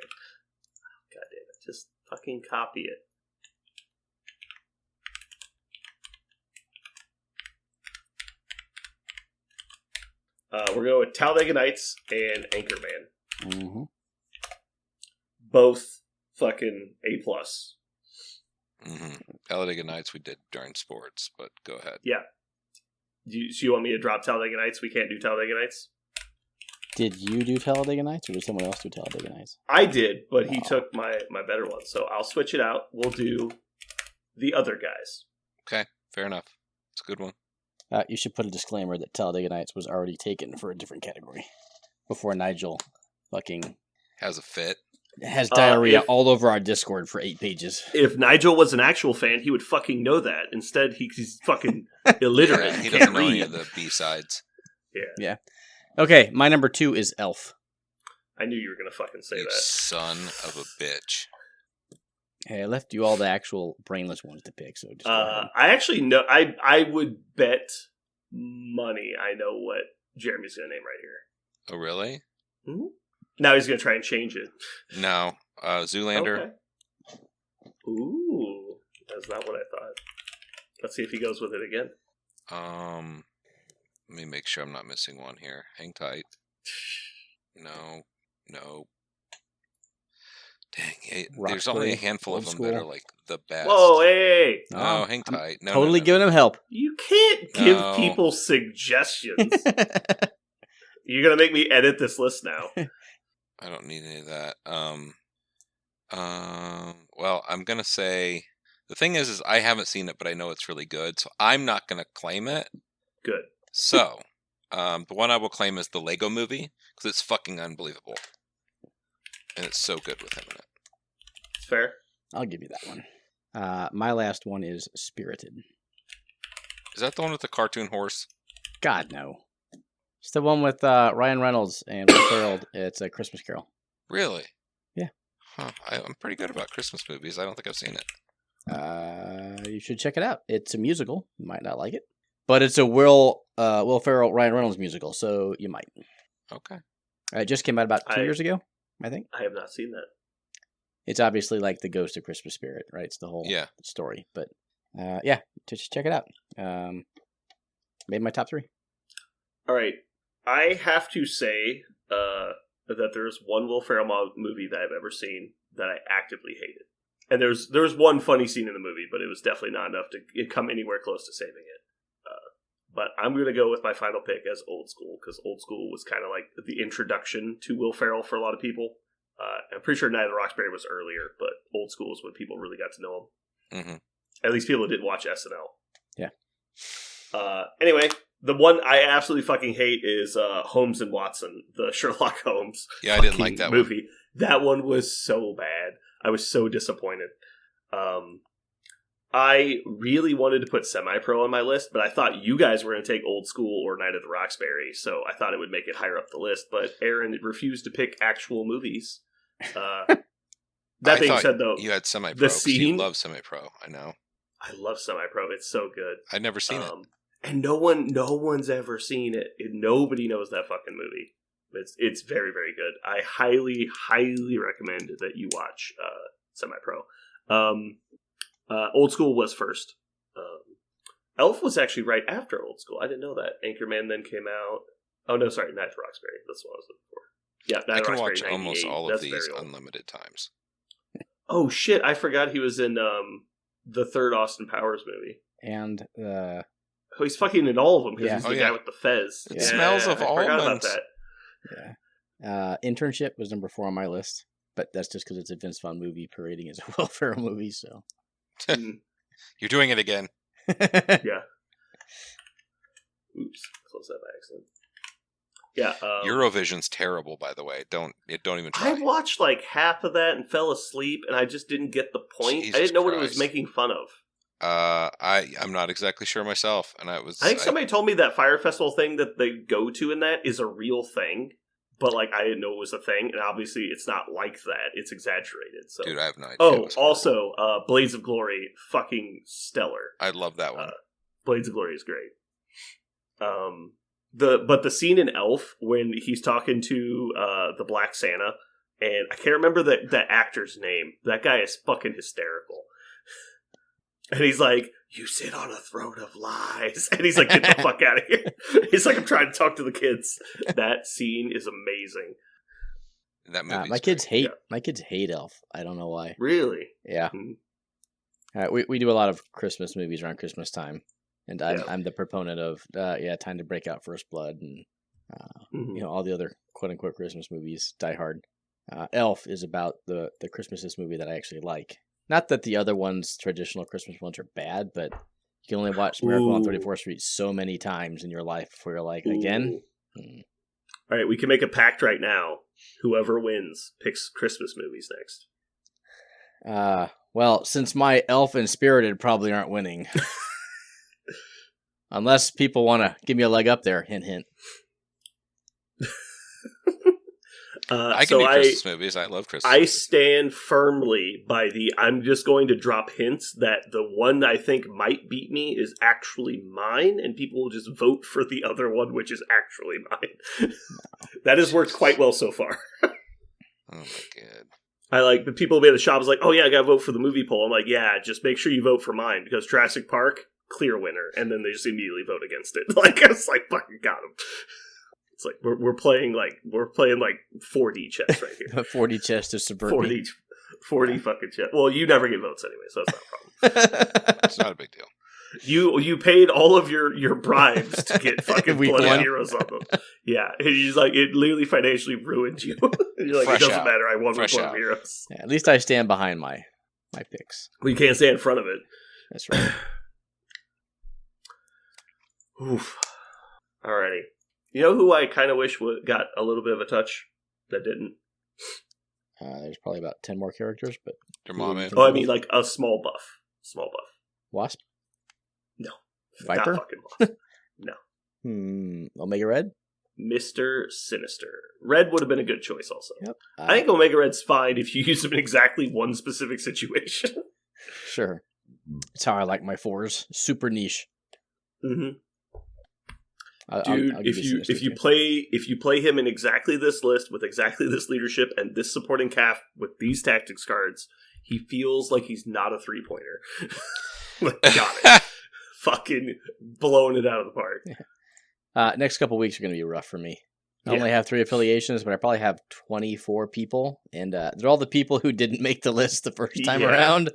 God damn it. Just fucking copy it. We're going with Talladega Nights and Anchorman. Mm-hmm. Both fucking A+. Mm-hmm. Talladega Nights we did during sports, but go ahead. Yeah. So you want me to drop Talladega Nights? We can't do Talladega Nights? Did you do Talladega Nights, or did someone else do Talladega Nights? I did, but he took my better one. So I'll switch it out. We'll do The Other Guys. Okay, fair enough. It's a good one. You should put a disclaimer that Talladega Nights was already taken for a different category before Nigel fucking has a fit. Has diarrhea all over our Discord for 8 pages. If Nigel was an actual fan, he would fucking know that. Instead, he's fucking illiterate. Yeah, he can't doesn't know read. any of the B-sides. Yeah. Okay, my number 2 is Elf. I knew you were going to fucking say You that. son of a bitch. Hey, I left you all the actual brainless ones to pick, so just go ahead. I actually know. I would bet money I know what Jeremy's going to name right here. Oh, really? Mm-hmm. Now he's going to try and change it. No. Zoolander. Okay. Ooh. That's not what I thought. Let's see if he goes with it again. Let me make sure I'm not missing one here. Hang tight. No. Dang, there's only a handful of them that are like the best. Whoa, hey! No, hang tight. No, totally no. giving him help. You can't give people suggestions. You're gonna make me edit this list now. I don't need any of that. Well, I'm gonna say the thing is I haven't seen it, but I know it's really good, so I'm not gonna claim it. Good. So, the one I will claim is the Lego Movie because it's fucking unbelievable, and it's so good with him in it. It's fair. I'll give you that one. My last one is Spirited. Is that the one with the cartoon horse? God, no. It's the one with Ryan Reynolds and Will Ferrell. It's A Christmas Carol. Really? Yeah. Huh. I'm pretty good about Christmas movies. I don't think I've seen it. You should check it out. It's a musical. You might not like it, but it's a Will Ferrell, Ryan Reynolds musical, so you might. Okay. It just came out about 2 years ago, I think. I have not seen that. It's obviously like the Ghost of Christmas Spirit, right? It's the whole story. But yeah, just check it out. Made my top 3. All right. I have to say that there's one Will Ferrell movie that I've ever seen that I actively hated. And there's one funny scene in the movie, but it was definitely not enough to come anywhere close to saving it. But I'm going to go with my final pick as Old School, because Old School was kind of like the introduction to Will Ferrell for a lot of people. I'm pretty sure Night of the Roxbury was earlier, but Old School is when people really got to know him. Mm-hmm. At least people who didn't watch SNL. Yeah. Anyway, the one I absolutely fucking hate is Holmes and Watson, the Sherlock Holmes. Yeah, I didn't like that movie. That one was so bad. I was so disappointed. I really wanted to put Semi-Pro on my list, but I thought you guys were going to take Old School or Night of the Roxbury, so I thought it would make it higher up the list. But Aaron refused to pick actual movies. That being said, though, you had Semi-Pro. The scene, you love Semi-Pro. I know. I love Semi-Pro. It's so good. I'd never seen it, and no one's ever seen it. Nobody knows that fucking movie. It's very, very good. I highly, highly recommend that you watch Semi-Pro. Old School was first. Elf was actually right after Old School. I didn't know that. Anchorman then came out. Oh no, sorry, Night of the Roxbury. That's what I was looking for. Yeah, Night of the Roxbury. I can watch almost all of That's these unlimited times. Oh shit! I forgot he was in the third Austin Powers movie. And oh, he's fucking in all of them because he's the guy with the fez. It smells of almonds. I forgot about that. Yeah. Internship was number 4 on my list, but that's just because it's a Vince Vaughn movie parading as a Will Ferrell movie. So you're doing it again. Yeah. Oops, close that by accident. Yeah. Eurovision's terrible, by the way. Don't even try. I watched like half of that and fell asleep, and I just didn't get the point. Jesus I didn't know what it was Christ. making fun of. I'm not exactly sure myself, and I think somebody told me that Fire Festival thing that they go to in that is a real thing, but like I didn't know it was a thing, and obviously it's not like that. It's exaggerated. So, dude, I have no idea. oh, also, Blades of Glory, fucking stellar. I love that one. Blades of Glory is great. But the scene in Elf when he's talking to the Black Santa, and I can't remember the actor's name. That guy is fucking hysterical. And he's like, "You sit on a throne of lies," and he's like, "Get the fuck out of here!" He's like, "I'm trying to talk to the kids." That scene is amazing. That movie. My kids hate Elf. I don't know why. Really? Yeah. Mm-hmm. We do a lot of Christmas movies around Christmas time, and Yeah. I'm the proponent of Time to Break Out, First Blood, and Mhm. all the other quote unquote Christmas movies. Die Hard. Elf is about the Christmas movie that I actually like. Not that the other ones, traditional Christmas ones, are bad, but you can only watch Miracle on Ooh. 34th Street so many times in your life before you're like, again? Ooh. All right, we can make a pact right now. Whoever wins picks Christmas movies next. Well, since my Elf and Spirited probably aren't winning. Unless people want to give me a leg up there, hint, hint. I can do Christmas movies. I love Christmas I movies. stand firmly by I'm just going to drop hints that the one I think might beat me is actually mine, and people will just vote for the other one, which is actually mine. That has worked quite well so far. Oh my god. I like the people at the shop is like, "Oh yeah, I gotta vote for the movie poll." I'm like, "Yeah, just make sure you vote for mine because Jurassic Park, clear winner," and then they just immediately vote against it. Like it's like fucking got him. It's like we're playing like 4D chess right here. 40 chess to subvert me. 40 fucking chess. Well, you never get votes anyway, so that's not a problem. It's not a big deal. You paid all of your bribes to get fucking Week Blood one. Heroes on them. Yeah, and he's like, it literally financially ruined you. And you're like, Fresh it doesn't out. matter. I won with Fresh Blood out. Heroes. Yeah, at least I stand behind my picks. Well, you can't stay in front of it. That's right. Oof. Alrighty. You know who I kind of wish got a little bit of a touch that didn't? There's probably about 10 more characters, but Your mom in. Oh, I mean like a small buff. Small buff. Wasp? No. Viper? Not fucking buff. Omega Red? Mr. Sinister. Red would have been a good choice also. Yep. I think Omega Red's fine if you use him in exactly one specific situation. Sure. That's how I like my fours. Super niche. Mm-hmm. Dude, Dude, if you play him in exactly this list with exactly this leadership and this supporting cast with these tactics cards, he feels like he's not a 3-pointer. Like, got it. Fucking blowing it out of the park. Next couple weeks are going to be rough for me. I Yeah. only have 3 affiliations, but I probably have 24 people, and they're all the people who didn't make the list the first time Yeah. around.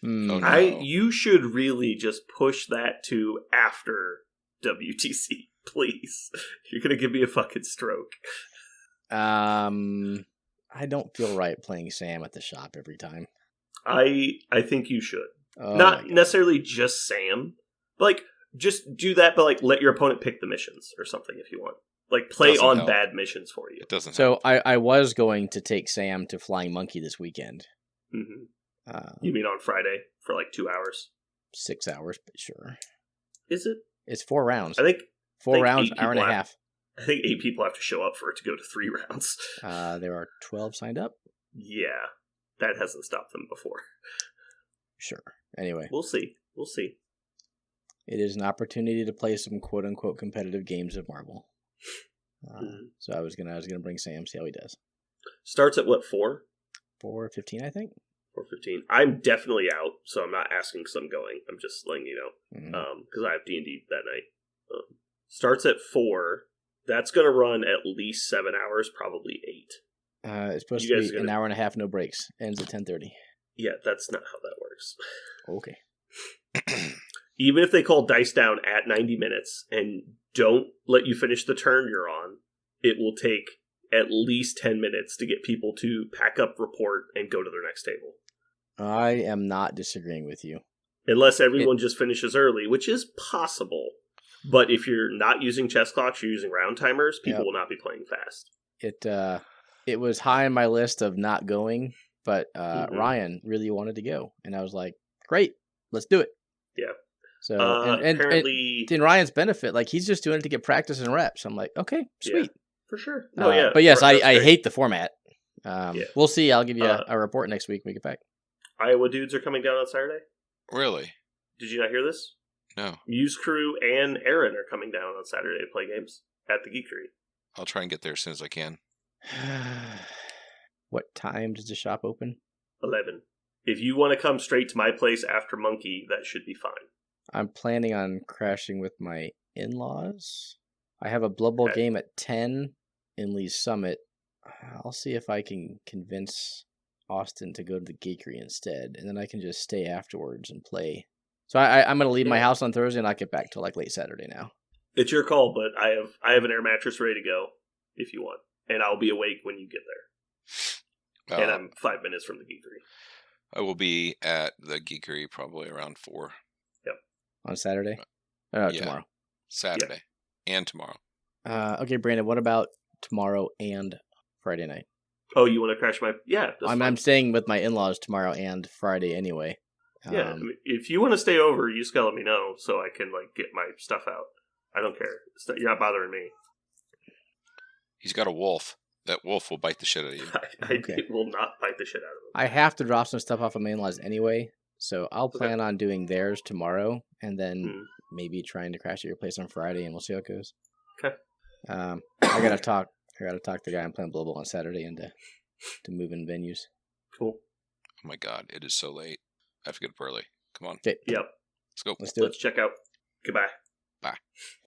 Oh, no. You should really just push that to after WTC, please. You're gonna give me a fucking stroke. I don't feel right playing Sam at the shop every time. I think you should. Oh my Not God. necessarily just Sam, but like just do that, but like let your opponent pick the missions or something if you want. Like play Doesn't on help. bad missions for you. It doesn't. So I was going to take Sam to Flying Monkey this weekend. Hmm You mean on Friday for like 2 hours? 6 hours, but sure. Is it? It's 4 rounds. I think 4 think rounds, 8 hour and a people half. I think 8 people have to show up for it to go to 3 rounds. There are 12 signed up. Yeah, that hasn't stopped them before. Sure. Anyway, We'll see. it is an opportunity to play some quote unquote competitive games of Marvel. Mhm. So I was gonna bring Sam, see how he does. Starts at what, 4? 4:15, I think. 4:15. I'm definitely out, so I'm not asking because I'm going. I'm just letting you know. Mhm. Because I have D&D that night. Starts at 4. That's going to run at least 7 hours, probably 8. It's supposed You to guys be are an gonna- hour and a half, no breaks. Ends at 10:30. Yeah, that's not how that works. Okay. Even if they call dice down at 90 minutes and don't let you finish the turn you're on, it will take at least 10 minutes to get people to pack up, report, and go to their next table. I am not disagreeing with you. Unless everyone just finishes early, which is possible. But if you're not using chess clocks, you're using round timers, people Yep. will not be playing fast. It was high on my list of not going, but Mhm. Ryan really wanted to go, and I was like, "Great, let's do it." Yeah. So and Apparently, in Ryan's benefit, like he's just doing it to get practice and reps. I'm like, okay, sweet. for sure. No, yeah. But yes, that's I great. hate the format. Yeah. We'll see. I'll give you a report next week when we get back. Iowa dudes are coming down on Saturday. Really? Did you not hear this? No. Muse Crew and Aaron are coming down on Saturday to play games at the Geekery. I'll try and get there as soon as I can. What time does the shop open? 11. If you want to come straight to my place after Monkey, that should be fine. I'm planning on crashing with my in-laws. I have a Blood Bowl Okay. game at 10 in Lee's Summit. I'll see if I can convince Austin to go to the Geekery instead, and then I can just stay afterwards and play. So I'm going to leave my house on Thursday and not get back till like late Saturday now. It's your call, but I have an air mattress ready to go if you want, and I'll be awake when you get there. And I'm 5 minutes from the Geekery. I will be at the Geekery probably around 4. On Saturday? No, Yeah. tomorrow. Saturday and tomorrow. Okay, Brandon, what about tomorrow and Friday night? Oh, you want to crash my? Yeah, that's fine. I'm staying with my in-laws tomorrow and Friday anyway. Yeah, I mean, if you want to stay over, you just gotta let me know so I can like get my stuff out. I don't care. You're not bothering me. He's got a wolf. That wolf will bite the shit out of you. Okay. I will not bite the shit out of him. I have to drop some stuff off of my in-laws anyway, so I'll plan on doing theirs tomorrow and then maybe trying to crash at your place on Friday, and we'll see how it goes. Okay. I gotta talk to the guy I'm playing Global on Saturday and to move in venues. Cool. Oh my god, it is so late. I have to get up early. Come on. Okay. Yep. Let's go. Let's do it. Let's check out. Goodbye. Bye.